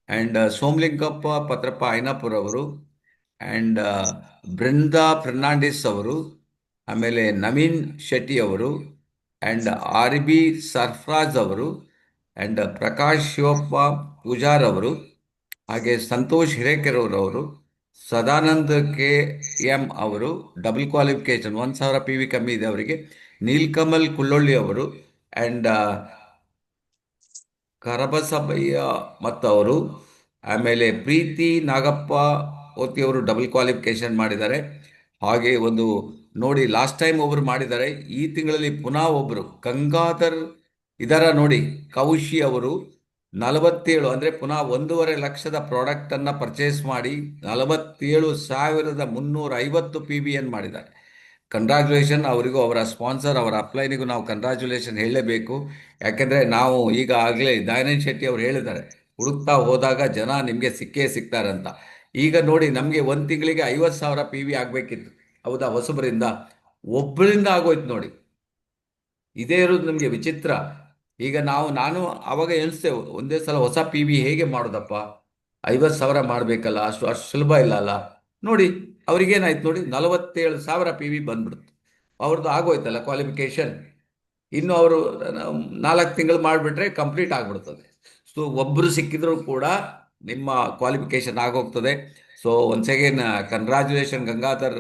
ಆ್ಯಂಡ್ ಸೋಮಲಿಂಗಪ್ಪ ಪತ್ರಪ್ಪ ಐನಾಪುರ್ ಅವರು, ಆ್ಯಂಡ್ ಬೃಂದಾ ಫರ್ನಾಂಡಿಸ್ ಅವರು, ಆಮೇಲೆ ನವೀನ್ ಶೆಟ್ಟಿ ಅವರು, ಆ್ಯಂಡ್ ಆರ್ ಬಿ ಸರ್ಫರಾಜ್ ಅವರು, ಆ್ಯಂಡ್ ಪ್ರಕಾಶ್ ಶಿವಪ್ಪ ಪೂಜಾರ್ ಅವರು, ಹಾಗೆ ಸಂತೋಷ್ ಹಿರೇಕೆರೂರವರು, ಸದಾನಂದ್ ಕೆ ಎಂ ಅವರು ಡಬಲ್ ಕ್ವಾಲಿಫಿಕೇಶನ್ 1,000 ಪಿ ವಿ ಕಮ್ಮಿ ಇದೆ ಅವರಿಗೆ, ನೀಲ್ಕಮಲ್ ಕುಳ್ಳೊಳ್ಳಿ ಅವರು, ಆ್ಯಂಡ್ ಕರಬಸಬಯ್ಯ ಮತ್ತವರು, ಆಮೇಲೆ ಪ್ರೀತಿ ನಾಗಪ್ಪ ಓತಿ ಅವರು ಡಬಲ್ ಕ್ವಾಲಿಫಿಕೇಶನ್ ಮಾಡಿದ್ದಾರೆ. ಹಾಗೆ ಒಂದು ನೋಡಿ ಲಾಸ್ಟ್ ಟೈಮ್ ಒಬ್ಬರು ಮಾಡಿದ್ದಾರೆ, ಈ ತಿಂಗಳಲ್ಲಿ ಪುನಃ ಒಬ್ಬರು ಗಂಗಾಧರ್ ಇದರ ನೋಡಿ ಕೌಶಿ ಅವರು 47 ಅಂದರೆ ಪುನಃ 1,50,000 ಪ್ರಾಡಕ್ಟನ್ನು ಪರ್ಚೇಸ್ ಮಾಡಿ 47,350 ಪಿ ವಿ ಎನ್ ಮಾಡಿದ್ದಾರೆ. ಕಂಗ್ರ್ಯಾಚುಲೇಷನ್ ಅವರಿಗೂ, ಅವರ ಸ್ಪಾನ್ಸರ್, ಅವರ ಅಪ್ಲೈನಿಗೂ ನಾವು ಕಂಗ್ರ್ಯಾಚುಲೇಷನ್ ಹೇಳಲೇಬೇಕು. ಯಾಕೆಂದರೆ ನಾವು ಈಗ ಆಗಲೇ ದಯಾನಂದ್ ಶೆಟ್ಟಿ ಅವರು ಹೇಳಿದ್ದಾರೆ, ಹುಡುಕ್ತಾ ಹೋದಾಗ ಜನ ನಿಮಗೆ ಸಿಕ್ಕೇ ಸಿಗ್ತಾರಂತ. ಈಗ ನೋಡಿ ನಮಗೆ ಒಂದು ತಿಂಗಳಿಗೆ 50,000 ಪಿ ವಿ ಆಗಬೇಕಿತ್ತು, ಹೌದಾ? ಹೊಸಬರಿಂದ ಒಬ್ಬರಿಂದ ಆಗೋಯ್ತು ನೋಡಿ. ಇದೇ ಇರೋದು ನಮಗೆ ವಿಚಿತ್ರ. ಈಗ ನಾನು ಆವಾಗ ಎಣಿಸ್ತೇವೆ, ಒಂದೇ ಸಲ ಹೊಸ ಪಿ ವಿ ಹೇಗೆ ಮಾಡೋದಪ್ಪ, 50,000 ಮಾಡಬೇಕಲ್ಲ, ಅಷ್ಟು ಸುಲಭ ಇಲ್ಲ ಅಲ್ಲ. ನೋಡಿ ಅವ್ರಿಗೇನಾಯ್ತು ನೋಡಿ, 47,000 ಪಿ ವಿ ಬಂದ್ಬಿಡ್ತು, ಅವ್ರದ್ದು ಆಗೋಯ್ತಲ್ಲ ಕ್ವಾಲಿಫಿಕೇಶನ್. ಇನ್ನು ಅವರು 4 ತಿಂಗಳು ಮಾಡಿಬಿಟ್ರೆ ಕಂಪ್ಲೀಟ್ ಆಗಿಬಿಡ್ತದೆ. ಸೊ ಒಬ್ಬರು ಸಿಕ್ಕಿದ್ರು ಕೂಡ ನಿಮ್ಮ ಕ್ವಾಲಿಫಿಕೇಶನ್ ಆಗೋಗ್ತದೆ. So once again congratulation Gangadhar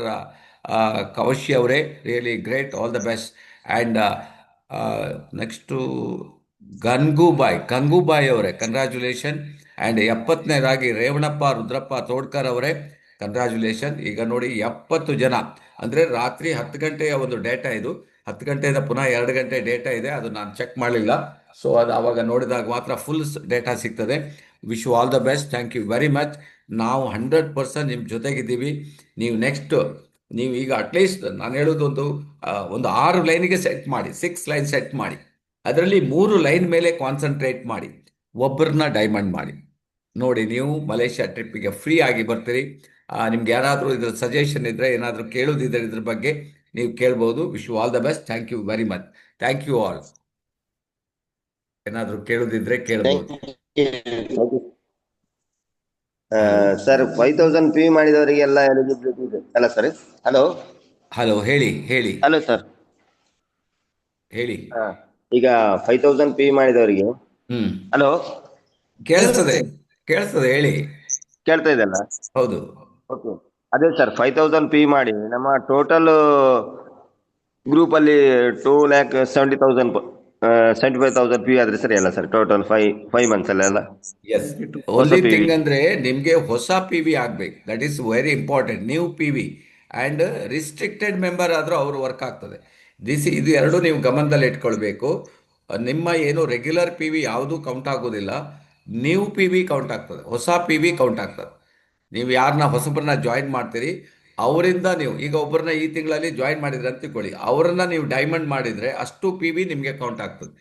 Kaushi ಅವರೇ, really great, all the best. And next Gangubai ಅವರೇ ಕಂಗ್ರ್ಯಾಚುಲೇಷನ್. ಆ್ಯಂಡ್ 70ನೇದಾಗಿ ರೇವಣಪ್ಪ ರುದ್ರಪ್ಪ ತೋಡ್ಕರ್ ಅವರೇ ಕಂಗ್ರ್ಯಾಚುಲೇಷನ್. ಈಗ ನೋಡಿ 70 ಜನ, ಅಂದರೆ ರಾತ್ರಿ 10 ಗಂಟೆಯ ಒಂದು ಡೇಟಾ ಇದು. 10 ಗಂಟೆಯಿಂದ ಪುನಃ 2 ಗಂಟೆ ಡೇಟಾ ಇದೆ, ಅದು ನಾನು ಚೆಕ್ ಮಾಡಲಿಲ್ಲ. ಸೊ ಅದು ಆವಾಗ ನೋಡಿದಾಗ ಮಾತ್ರ ಫುಲ್ ಡೇಟಾ ಸಿಗ್ತದೆ. Wish you all the best, thank you very much. ನಾವು 100% ನಿಮ್ಮ ಜೊತೆಗಿದ್ದೀವಿ. ನೀವು ನೀವು ಈಗ ಅಟ್ಲೀಸ್ಟ್ ನಾನು ಹೇಳೋದು ಒಂದು 6 ಲೈನಿಗೆ ಸೆಟ್ ಮಾಡಿ, 6 ಲೈನ್ ಸೆಟ್ ಮಾಡಿ, ಅದರಲ್ಲಿ 3 ಲೈನ್ ಮೇಲೆ ಕಾನ್ಸಂಟ್ರೇಟ್ ಮಾಡಿ, ಒಬ್ಬರನ್ನ ಡೈಮಂಡ್ ಮಾಡಿ ನೋಡಿ. ನೀವು ಮಲೇಷ್ಯಾ ಟ್ರಿಪ್ಪಿಗೆ ಫ್ರೀ ಆಗಿ ಬರ್ತೀರಿ. ನಿಮ್ಗೆ ಯಾರಾದರೂ ಇದ್ರ ಸಜೆಷನ್ ಇದ್ದರೆ, ಏನಾದರೂ ಕೇಳೋದಿದ್ದರೆ ಇದ್ರ ಬಗ್ಗೆ ನೀವು ಕೇಳ್ಬೋದು. Wish you all the best, thank you very much, thank you all. ಏನಾದರೂ ಕೇಳೋದಿದ್ರೆ ಕೇಳ್ಬೋದು. ಸರ್ 5,000 ಪಿ ಮಾಡಿದವರಿಗೆಲ್ಲ ಎಲಿಜಿಬಿಲಿಟಿ ಇದೆ ಅಲ್ಲ ಸರ್? ಹಲೋ ಹೇಳಿ ಹಲೋ ಸರ್, ಹೇಳಿ. ಈಗ 5,000 ಪಿ ಮಾಡಿದವರಿಗೆ ಹಲೋ ಕೇಳಿಸ್ತದೆ ಹೇಳಿ. ಕೇಳ್ತಾ ಇದೆಲ್ಲ? ಹೌದು. ಓಕೆ, ಅದೇ ಸರ್ 5,000 ಪಿ ಮಾಡಿ ನಮ್ಮ ಟೋಟಲ್ ಗ್ರೂಪ್ ಅಲ್ಲಿ 2,70,000 ಪಿ ಆದ್ರೆ ಸರಿ ಅಲ್ಲ ಸರ್? ಟೋಟಲ್ 5 ಮಂತ್ಸ್ ಅಲ್ಲ? ಎಸ್, ಓನ್ಲಿ ಥಿಂಗ್ ಅಂದ್ರೆ ನಿಮ್ಗೆ ಹೊಸ ಪಿ ವಿ ಆಗ್ಬೇಕು, that is very important. New P V and restricted member ಆದರೂ ಅವರು ವರ್ಕ್ ಆಗ್ತದೆ. ಇದು ಎರಡು ನೀವು ಗಮನದಲ್ಲಿ ಇಟ್ಕೊಳ್ಬೇಕು. ನಿಮ್ಮ ಏನು ರೆಗ್ಯುಲರ್ ಪಿ ವಿ ಯಾವುದೂ ಕೌಂಟ್ ಆಗೋದಿಲ್ಲ, ನ್ಯೂ ಪಿ ವಿ ಕೌಂಟ್ ಆಗ್ತದೆ, ಹೊಸ ಪಿ ವಿ ಕೌಂಟ್ ಆಗ್ತದೆ. ನೀವು ಯಾರನ್ನ ಹೊಸಬ್ರನ್ನ ಜಾಯಿನ್ ಮಾಡ್ತೀರಿ ಅವರಿಂದ, ನೀವು ಈಗ ಒಬ್ಬರನ್ನ ಈ ತಿಂಗಳಲ್ಲಿ ಜಾಯಿನ್ ಮಾಡಿದ್ರೆ ಅಂತ ತಿಳ್ಕೊಳ್ಳಿ, ಅವರನ್ನ ನೀವು ಡೈಮಂಡ್ ಮಾಡಿದರೆ ಅಷ್ಟು ಪಿ ವಿ ನಿಮಗೆ ಕೌಂಟ್ ಆಗ್ತದೆ.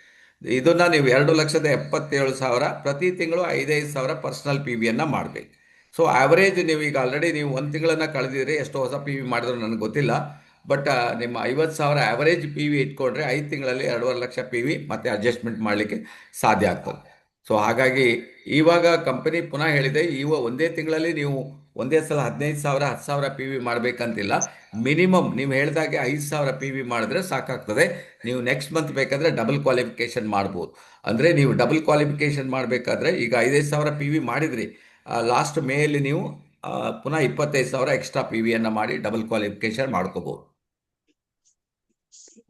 ಇದನ್ನು ನೀವು 2,77,000 ಪ್ರತಿ ತಿಂಗಳು 5,000 ಪರ್ಸನಲ್ ಪಿ ವಿಯನ್ನು ಮಾಡಬೇಕು. ಸೊ ಆ್ಯಾವರೇಜ್ ನೀವು ಈಗ ಆಲ್ರೆಡಿ ನೀವು 1 ತಿಂಗಳನ್ನು ಕಳೆದಿರಿ, ಎಷ್ಟು ಹೊಸ ಪಿ ವಿ ಮಾಡಿದ್ರು ನನಗೆ ಗೊತ್ತಿಲ್ಲ, ಬಟ್ ನಿಮ್ಮ 50,000 ಆ್ಯಾವರೇಜ್ ಪಿ ವಿ ಇಟ್ಕೊಂಡ್ರೆ 5 ತಿಂಗಳಲ್ಲಿ 2.5 ಲಕ್ಷ ಪಿ ವಿ ಮತ್ತೆ ಅಡ್ಜಸ್ಟ್ಮೆಂಟ್ ಮಾಡಲಿಕ್ಕೆ ಸಾಧ್ಯ ಆಗ್ತದೆ. ಸೊ ಹಾಗಾಗಿ ಇವಾಗ ಕಂಪನಿ ಪುನಃ ಹೇಳಿದೆ, ಒಂದೇ ತಿಂಗಳಲ್ಲಿ ನೀವು ಒಂದೇ ಸಲ 15,000 10,000 ಪಿ ವಿ ಮಾಡಬೇಕಂತಿಲ್ಲ. ಮಿನಿಮಮ್ ನೀವು ಹೇಳಿದಾಗೆ 5,000 ಪಿ ವಿ ಮಾಡಿದ್ರೆ ಸಾಕಾಗ್ತದೆ. ನೀವು ನೆಕ್ಸ್ಟ್ ಮಂತ್ ಬೇಕಾದರೆ ಡಬಲ್ ಕ್ವಾಲಿಫಿಕೇಷನ್ ಮಾಡ್ಬೋದು. ಅಂದರೆ ನೀವು ಡಬಲ್ ಕ್ವಾಲಿಫಿಕೇಷನ್ ಮಾಡಬೇಕಾದ್ರೆ ಈಗ 5,000 ಪಿ ವಿ ಮಾಡಿದ್ರಿ, ಲಾಸ್ಟ್ ಮೇಯಲ್ಲಿ ನೀವು ಪುನಃ 25,000 ಎಕ್ಸ್ಟ್ರಾ ಪಿ ವಿಯನ್ನು ಮಾಡಿ ಡಬಲ್ ಕ್ವಾಲಿಫಿಕೇಷನ್ ಮಾಡ್ಕೋಬೋದು.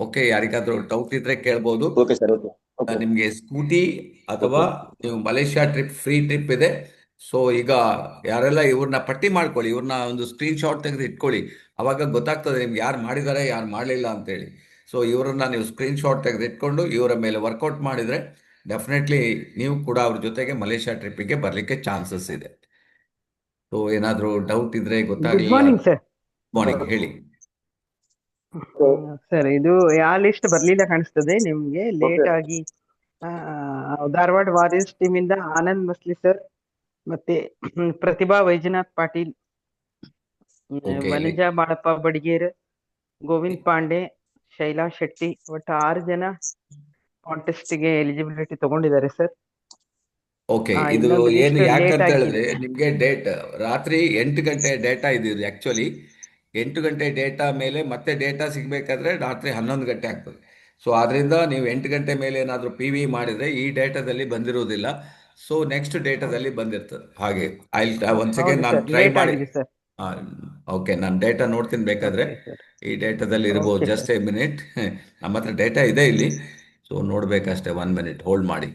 ಓಕೆ, ಯಾರಿಗಾದ್ರೂ ಡೌಟ್ ಇದ್ರೆ ಕೇಳ್ಬೋದು. Okay sir. ಓಕೆ ಓಕೆ ನಿಮಗೆ ಸ್ಕೂಟಿ ಅಥವಾ ನೀವು ಮಲೇಷ್ಯಾ ಟ್ರಿಪ್ ಫ್ರೀ ಟ್ರಿಪ್ ಇದೆ. ಸೊ ಈಗ ಯಾರೆಲ್ಲ ಇವ್ರನ್ನ ಪಟ್ಟಿ ಮಾಡ್ಕೊಳ್ಳಿ, ಇವ್ರನ್ನ ಒಂದು ಸ್ಕ್ರೀನ್ ಶಾಟ್ ತೆಗೆದು ಇಟ್ಕೊಳ್ಳಿ. ಅವಾಗ ಗೊತ್ತಾಗ್ತದೆ ನಿಮ್ಗೆ ಯಾರು ಮಾಡಿದ್ದಾರೆ ಯಾರು ಮಾಡಲಿಲ್ಲ ಅಂತೇಳಿ. ಸೊ ಇವರನ್ನ ನೀವು ಸ್ಕ್ರೀನ್ ಶಾಟ್ ತೆಗೆದು ಇಟ್ಕೊಂಡು ಇವರ ಮೇಲೆ ವರ್ಕೌಟ್ ಮಾಡಿದರೆ ಡೆಫಿನೆಟ್ಲಿ ನೀವು ಕೂಡ ಅವ್ರ ಜೊತೆಗೆ ಮಲೇಷ್ಯಾ ಟ್ರಿಪ್ಪಿಗೆ ಬರಲಿಕ್ಕೆ ಚಾನ್ಸಸ್ ಇದೆ. ಸೊ ಏನಾದರೂ ಡೌಟ್ ಇದ್ರೆ ಗುಡ್ ಗೊತ್ತಾಗಲಿಲ್ಲ. Morning sir. ಮಾರ್ನಿಂಗ್ ಹೇಳಿ. ಸರ್ ಇದು ಯಾವ ಲಿಸ್ಟ್ ಬರ್ಲಿಲ್ಲ ಕಾಣಿಸ್ತದೆ ನಿಮ್ಗೆ, ಲೇಟ್ Okay. ಆಗಿ ಧಾರವಾಡ ವಾರಿಯರ್ಸ್ ಟೀಮ್ ಇಂದ ಆನಂದ್ ಮಸ್ಲಿ ಸರ್, ಮತ್ತೆ ಪ್ರತಿಭಾ ವೈಜನಾಥ್ ಪಾಟೀಲ್, Okay. ವನಜಾ ಬಾಳಪ್ಪ ಬಡಿಗೇರ್, ಗೋವಿಂದ್ ಪಾಂಡೆ, ಶೈಲಾ ಶೆಟ್ಟಿ, ಒಟ್ಟು 6 ಜನ ಕಾಂಟೆಸ್ಟ್ ಗೆ ಎಲಿಜಿಬಿಲಿಟಿ ತಗೊಂಡಿದ್ದಾರೆ ಸರ್. ಓಕೆ, ಇದು ಇನ್ನೊಂದು ಏನು list ಯಾಕಂತ late ಹೇಳಿದ್ರೆ ಆಗಿದೆ. ನಿಮಗೆ ಡೇಟ್ ರಾತ್ರಿ 8 ಗಂಟೆ ಡೇಟಾ ಇದು ಆ್ಯಕ್ಚುಲಿ 8 ಗಂಟೆ ಡೇಟಾ ಮೇಲೆ ಮತ್ತೆ ಡೇಟಾ ಸಿಗಬೇಕಾದ್ರೆ ರಾತ್ರಿ 11 ಗಂಟೆ ಆಗ್ತದೆ. ಸೊ ಆದ್ದರಿಂದ ನೀವು 8 ಗಂಟೆ ಮೇಲೆ ಏನಾದರೂ ಪಿ ವಿ ಮಾಡಿದರೆ ಈ ಡೇಟಾದಲ್ಲಿ ಬಂದಿರುವುದಿಲ್ಲ. ಸೊ ನೆಕ್ಸ್ಟ್ ಡೇಟಾದಲ್ಲಿ ಬಂದಿರ್ತದೆ. ಹಾಗೆ ಒನ್ಸ್ ಅಗೇನ್ ಹೌದು ನಾನು ಸರ್, ಟ್ರೈ ಲೇಟ್ ಮಾಡಿ. ಆಗಿದೆ ಸರ್. ಓಕೆ, ನಾನು ಡೇಟಾ ನೋಡ್ತೀನಿ ಬೇಕಾದರೆ. Okay sir. ಈ ಡೇಟಾದಲ್ಲಿ ಇರ್ಬೋದು. Okay, just A minute. ನಮ್ಮ ಹತ್ರ ಡೇಟಾ ಇದೆ ಇಲ್ಲಿ. ಸೊ ನೋಡಬೇಕಷ್ಟೇ, 1 ಮಿನಿಟ್ ಹೋಲ್ಡ್ ಮಾಡಿ.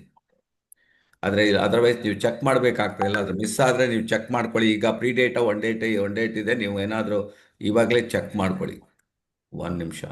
ಆದರೆ ಅದರ್ವೈಸ್ ನೀವು ಚೆಕ್ ಮಾಡಬೇಕಾಗ್ತದೆ. ಎಲ್ಲಾದರೂ ಮಿಸ್ ಆದರೆ ನೀವು ಚೆಕ್ ಮಾಡ್ಕೊಳ್ಳಿ. ಈಗ ಪ್ರೀ ಡೇಟಾ ಒನ್ ಡೇಟ್ ಇದೆ, ನೀವು ಏನಾದರೂ ಇವಾಗಲೇ ಚೆಕ್ ಮಾಡ್ಕೊಳ್ಳಿ. 1 ನಿಮಿಷ.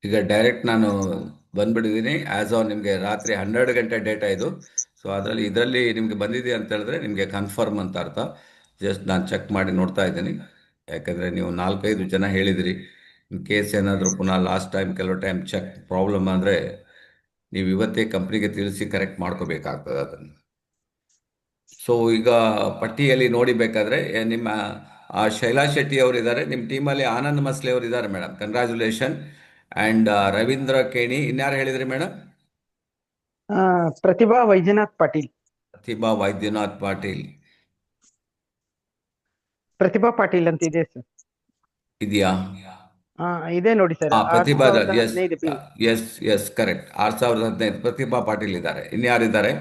ಈಗ ಡೈರೆಕ್ಟ್ ನಾನು ಬಂದ್ಬಿಟ್ಟಿದ್ದೀನಿ. ಆ್ಯಸ್ ಆನ್ ನಿಮಗೆ ರಾತ್ರಿ 12 ಗಂಟೆ ಡೇಟಾ ಇದು. ಸೊ ಇದರಲ್ಲಿ ನಿಮಗೆ ಬಂದಿದೆ ಅಂತ ಹೇಳಿದ್ರೆ ನಿಮಗೆ ಕನ್ಫರ್ಮ್ ಅಂತ ಅರ್ಥ. ಜಸ್ಟ್ ನಾನು ಚೆಕ್ ಮಾಡಿ ನೋಡ್ತಾ ಇದ್ದೀನಿ. ಯಾಕಂದರೆ ನೀವು 4-5 ಜನ ಹೇಳಿದಿರಿ. ಇನ್ ಕೇಸ್ ಏನಾದರೂ ಪುನಃ ಲಾಸ್ಟ್ ಟೈಮ್ ಕೆಲವು ಟೈಮ್ ಚೆಕ್ ಪ್ರಾಬ್ಲಮ್ ಅಂದರೆ ನೀವು ಇವತ್ತೇ ಕಂಪ್ನಿಗೆ ತಿಳಿಸಿ ಕರೆಕ್ಟ್ ಮಾಡ್ಕೋಬೇಕಾಗ್ತದೆ ಅದನ್ನು. ಸೊ ಈಗ ಪಟ್ಟಿಯಲ್ಲಿ ನೋಡಿಬೇಕಾದ್ರೆ ನಿಮ್ಮ ಶೈಲಾ ಶೆಟ್ಟಿ ಅವರು ಇದ್ದಾರೆ, ನಿಮ್ಮ ಟೀಮಲ್ಲಿ ಆನಂದ್ ಮಸ್ಲೆ ಅವರು ಇದ್ದಾರೆ madam, congratulation. And Ravindra Keni, ಇನ್ಯಾರು ಹೇಳಿದ್ರಿ ಮೇಡಮ್? ಪ್ರತಿಭಾ ವೈಜನಾಥ್ ಪಾಟೀಲ್. ಪ್ರತಿಭಾ ವೈದ್ಯನಾಥ್ ಪಾಟೀಲ್ ಪ್ರತಿಭಾ ಪಾಟೀಲ್ ಅಂತ ಇದೆ ಸರ್. ಇದೆಯಾ? ಇದೆ ನೋಡಿ sir. Pratibha, yes 6,015 PV. Yes yes correct. 6,015 Pratibha Patil ಇದ್ದಾರೆ. ಇನ್ಯಾರಿದ್ದಾರೆ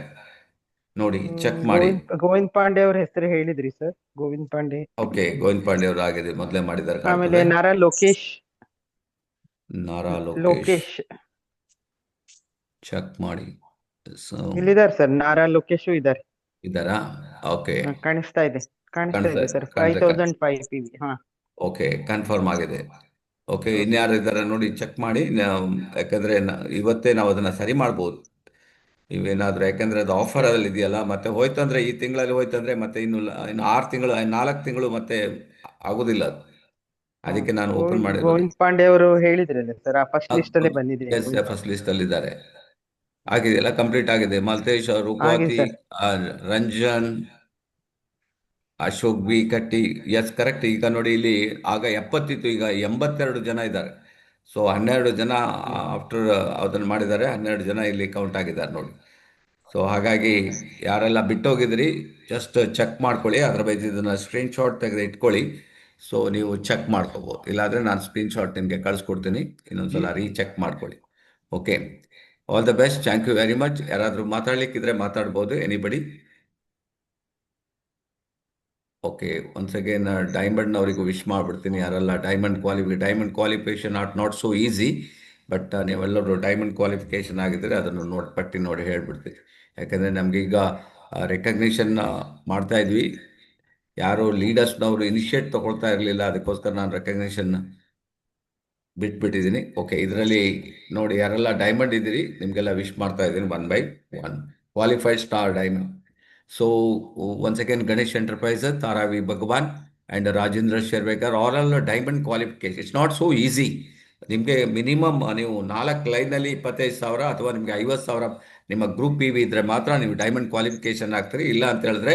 ನೋಡಿ, ಚೆಕ್ ಮಾಡಿ. ಗೋವಿಂದ್ ಪಾಂಡೆ ಅವ್ರ ಹೆಸರು ಹೇಳಿದ್ರಿ ಸರ್, ಗೋವಿಂದ್ ಪಾಂಡೆ. ಓಕೆ, ಗೋವಿಂದ್ ಪಾಂಡೆ ಅವರು ಆಗಿದೆ, ಮೊದಲೇ ಮಾಡಿದ್ದಾರೆ ಆಮೇಲೆ ಕಾಣ್ತದೆ. ನಾರಾ ಲೋಕೇಶ್. ಲೋಕೇಶ್ ಚೆಕ್ ಮಾಡಿ. ಸೊ ಇಲ್ಲಿದ್ದಾರೆ ಸರ್, ನಾರಾ ಲೋಕೇಶು ಇದ್ದಾರೆ. ಇದ್ದಾರಾ? ಓಕೆ, ಕಾಣಿಸ್ತಾ ಇದೆ ಸರ್. ಕಾಣಿಸ್ತಾ 5,005 PV. ಓಕೆ, ಕನ್ಫರ್ಮ್ ಆಗಿದೆ. ಓಕೆ, ಇನ್ಯಾರು ಇದ್ದಾರೆ ನೋಡಿ, ಚೆಕ್ ಮಾಡಿ. ಯಾಕಂದರೆ ಇವತ್ತೇ ನಾವು ಅದನ್ನು ಸರಿ ಮಾಡ್ಬೋದು ನೀವೇನಾದರೂ. ಯಾಕಂದರೆ ಅದು ಆಫರಲ್ಲಿ ಇದೆಯಲ್ಲ, ಮತ್ತೆ ಹೋಯ್ತಂದ್ರೆ ಈ ತಿಂಗಳಲ್ಲಿ ಹೋಯ್ತಂದ್ರೆ ಮತ್ತೆ ಇನ್ನು 6 ತಿಂಗಳು 4 ತಿಂಗಳು ಮತ್ತೆ ಆಗೋದಿಲ್ಲ ಅದು. ಅದಕ್ಕೆ ನಾನು ಓಪನ್ ಮಾಡಿರೋದು. ಗೋವಿಂದ್ ಪಾಂಡೆ ಅವರು ಹೇಳಿದ್ರಲ್ಲ ಸರ್, ಫಸ್ಟ್ ಲಿಸ್ಟ್ ಅಲ್ಲೇ ಬಂದಿದೆ. ಎಸ್, ಫಸ್ಟ್ ಲಿಸ್ಟಲ್ಲಿ ಇದ್ದಾರೆ. ಆಗಿದೆಯಲ್ಲ, ಕಂಪ್ಲೀಟ್ ಆಗಿದೆ. ಮಲ್ತೇಶ್, ರುಕ್ವಾತಿ, ಸರ್. ರಂಜನ್, ಅಶೋಕ್ ಬಿ ಕಟ್ಟಿ, ಎಸ್ ಕರೆಕ್ಟ್. ಈಗ ನೋಡಿ ಇಲ್ಲಿ ಆಗ 70 ಇತ್ತು, ಈಗ 82 ಜನ ಇದ್ದಾರೆ. ಸೊ 12 ಜನ ಆಫ್ಟರ್ ಅದನ್ನು ಮಾಡಿದ್ದಾರೆ, 12 ಜನ ಇಲ್ಲಿ ಕೌಂಟ್ ಆಗಿದ್ದಾರೆ ನೋಡಿ. ಸೊ ಹಾಗಾಗಿ ಯಾರೆಲ್ಲ ಬಿಟ್ಟೋಗಿದ್ರಿ ಜಸ್ಟ್ ಚೆಕ್ ಮಾಡ್ಕೊಳ್ಳಿ. ಅದರ ಬಗ್ಗೆ ಇದನ್ನು ಸ್ಕ್ರೀನ್ ಶಾಟ್ ತೆಗೆದು ಇಟ್ಕೊಳ್ಳಿ. ಸೊ ನೀವು ಚೆಕ್ ಮಾಡ್ಕೋಬೋದು. ಇಲ್ಲಾಂದರೆ ನಾನು ಸ್ಕ್ರೀನ್ ಶಾಟ್ ನಿಮಗೆ ಕಳಿಸ್ಕೊಡ್ತೀನಿ, ಇನ್ನೊಂದ್ಸಲ ರೀಚೆಕ್ ಮಾಡ್ಕೊಳ್ಳಿ. Okay, all the best. Thank you very much. ಯಾರಾದರೂ ಮಾತಾಡ್ಲಿಕ್ಕಿದ್ರೆ ಮಾತಾಡ್ಬೋದು, ಎನಿಬಡಿ. ಓಕೆ, ಒನ್ಸ್ ಅಗೇನ್ ಡೈಮಂಡ್ನವರಿಗೂ ವಿಶ್ ಮಾಡಿಬಿಡ್ತೀನಿ. ಯಾರೆಲ್ಲ diamond qualification not so easy, but ನೀವೆಲ್ಲರೂ ಡೈಮಂಡ್ ಕ್ವಾಲಿಫಿಕೇಷನ್ ಆಗಿದ್ದರೆ ಅದನ್ನು ಪಟ್ಟಿ ನೋಡಿ ಹೇಳ್ಬಿಡ್ತೀನಿ. ಯಾಕಂದರೆ ನಮಗೀಗ ರೆಕಗ್ನಿಷನ್ ಮಾಡ್ತಾ ಇದ್ವಿ. ಯಾರು ಲೀಡರ್ಸ್ನವರು ಇನಿಷಿಯೇಟ್ ತಗೊಳ್ತಾ ಇರಲಿಲ್ಲ, ಅದಕ್ಕೋಸ್ಕರ ನಾನು ರೆಕಗ್ನೇಷನ್ ಬಿಟ್ಬಿಟ್ಟಿದ್ದೀನಿ. ಓಕೆ, ಇದರಲ್ಲಿ ನೋಡಿ ಯಾರೆಲ್ಲ ಡೈಮಂಡ್ ಇದ್ದೀರಿ ನಿಮಗೆಲ್ಲ ವಿಶ್ ಮಾಡ್ತಾ ಇದ್ದೀನಿ 1/1 qualified star diamond. So once again Ganesh enterprises, Taravi Bhagwan and Rajendra Shervekar all diamond qualification. It's not so easy. ನಿಮಗೆ ಮಿನಿಮಮ್ ನೀವು 4 ಲೈನಲ್ಲಿ 25,000 ಅಥವಾ ನಿಮಗೆ 50,000 ನಿಮ್ಮ ಗ್ರೂಪ್ ಪಿ ವಿ ಇದ್ದರೆ ಮಾತ್ರ ನೀವು ಡೈಮಂಡ್ ಕ್ವಾಲಿಫಿಕೇಶನ್ ಆಗ್ತೀರಿ. ಇಲ್ಲ ಅಂತ ಹೇಳಿದ್ರೆ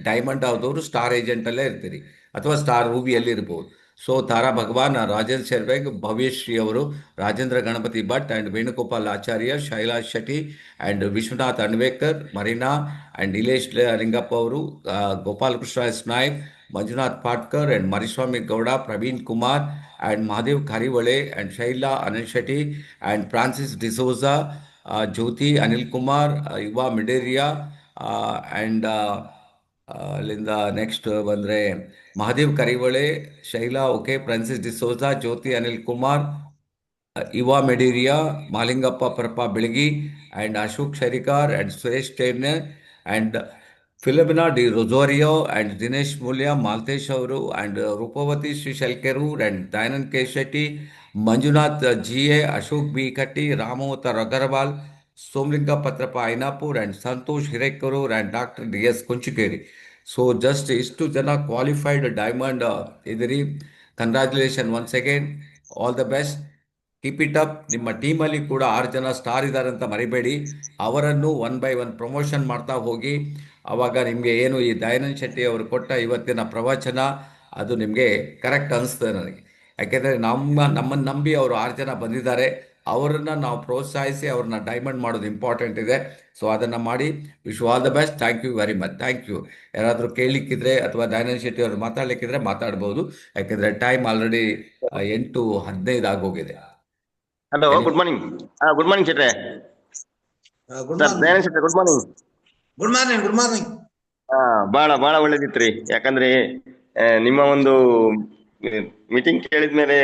ಡೈಮಂಡ್ ಆದವರು ಸ್ಟಾರ್ ಏಜೆಂಟಲ್ಲೇ ಇರ್ತೀರಿ ಅಥವಾ ಸ್ಟಾರ್ ರೂಬಿಯಲ್ಲಿ ಇರ್ಬೋದು. ಸೊ ತಾರಾ ಭಗವಾನ್, ರಾಜೇಂದ್ರ ಶೆರ್ವೇಗ್, ಭವ್ಯಶ್ರೀ ಅವರು, Rajendra Ganapati Bhat and Venugopal Acharya, Shaila Shetty and Vishwanath Anvekar, Marina and Ilesh Lingappa ಅವರು, Gopalakrishna S Naik, Manjunath Patkar and Mariswamy Gowda, Praveen Kumar and Mahadev Karivale and Shaila Anil Shetty and Francis D'Souza, Jyoti Anil Kumar, ಯುವಾ ಮಿಡೇರಿಯಾ ಆ್ಯಂಡ್ ಅಲ್ಲಿಂದ ನೆಕ್ಸ್ಟ್ ಬಂದರೆ ಮಹಾದೇವ್ ಕರಿವಳೆ, ಶೈಲಾ, ಓಕೆ, ಫ್ರಾನ್ಸಿಸ್ ಡಿಸೋಜಾ, ಜ್ಯೋತಿ ಅನಿಲ್ ಕುಮಾರ್, ಯುವಾ ಮೆಡೀರಿಯಾ, ಮಾಲಿಂಗಪ್ಪ ಪರಪ ಬೆಳಗಿ and Ashok Sharikar and Suresh Terne and Philomena D Rozario and Dinesh Moolya, Maltesh ಅವರು and Roopavathi Shri Shelkerur and Dayanand K Shetty, Manjunath G A, Ashok B Katti, Ramavata Agarwal, Somalinga Patrappa Ainapur and Santosh Hirekerur and doctor D S Kunchikeri. So just ಇಷ್ಟು ಜನ ಕ್ವಾಲಿಫೈಡ್ ಡೈಮಂಡ್ ಇದಿರಿ. Congratulation once again, all the best, keep it up. ನಿಮ್ಮ ಟೀಮಲ್ಲಿ ಕೂಡ 6 ಜನ ಸ್ಟಾರ್ ಇದ್ದಾರೆ ಅಂತ ಮರಿಬೇಡಿ. ಅವರನ್ನು 1/1 ಪ್ರಮೋಷನ್ ಮಾಡ್ತಾ ಹೋಗಿ. ಆವಾಗ ನಿಮಗೆ ಏನು ಈ ದಯಾನಂದ್ ಶೆಟ್ಟಿ ಅವರು ಕೊಟ್ಟ ಇವತ್ತಿನ ಪ್ರವಚನ ಅದು ನಿಮಗೆ ಕರೆಕ್ಟ್ ಅನಿಸ್ತದೆ ನನಗೆ. ಯಾಕೆಂದರೆ ನಮ್ಮನ್ನು ನಂಬಿ ಅವರು 6 ಜನ ಬಂದಿದ್ದಾರೆ. ಅವರನ್ನು ನಾವು ಪ್ರೋತ್ಸಾಹಿಸಿ ಅವ್ರನ್ನ ಡೈಮಂಡ್ ಮಾಡೋದು ಇಂಪಾರ್ಟೆಂಟ್ ಇದೆ. ಸೊ ಅದನ್ನು ಮಾಡಿ. Wish all the best. Thank you very much. Thank you. ಯಾರಾದರೂ ಕೇಳಲಿಕ್ಕಿದ್ರೆ ಅಥವಾ ದಯಾನಂದ್ ಶೆಟ್ಟಿ ಅವರು ಮಾತಾಡಲಿಕ್ಕಿದ್ರೆ ಮಾತಾಡ್ಬೋದು. ಯಾಕೆಂದರೆ ಟೈಮ್ ಆಲ್ರೆಡಿ 8:15 ಆಗೋಗಿದೆ. Hello, good morning. Good morning ಶೆಟ್ರೆ. ಗುಡ್ ಸರ್, ದಯಾನಂದ್ ಶೆಟ್ರೆ, good morning. Good morning. Good morning. ಬಹಳ ಬಹಳ ಒಳ್ಳೇದಿತ್ರಿ. ಯಾಕಂದ್ರೆ ನಿಮ್ಮ ಒಂದು ಮೀಟಿಂಗ್ ಕೇಳಿದ್ಮೇಲೆ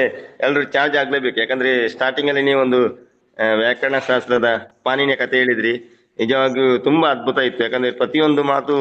ಎಲ್ಲರೂ ಚಾರ್ಜ್ ಆಗ್ಲೇಬೇಕು. ಯಾಕಂದ್ರೆ ಸ್ಟಾರ್ಟಿಂಗ್ ಅಲ್ಲಿ ನೀವೊಂದು ವ್ಯಾಕರಣ ಶಾಸ್ತ್ರದ ಪಾಣಿನಿಯ ಕಥೆ ಹೇಳಿದ್ರಿ. ನಿಜವಾಗಿಯೂ ತುಂಬಾ ಅದ್ಭುತ ಇತ್ತು. ಯಾಕಂದ್ರೆ ಪ್ರತಿಯೊಂದು ಮಾತು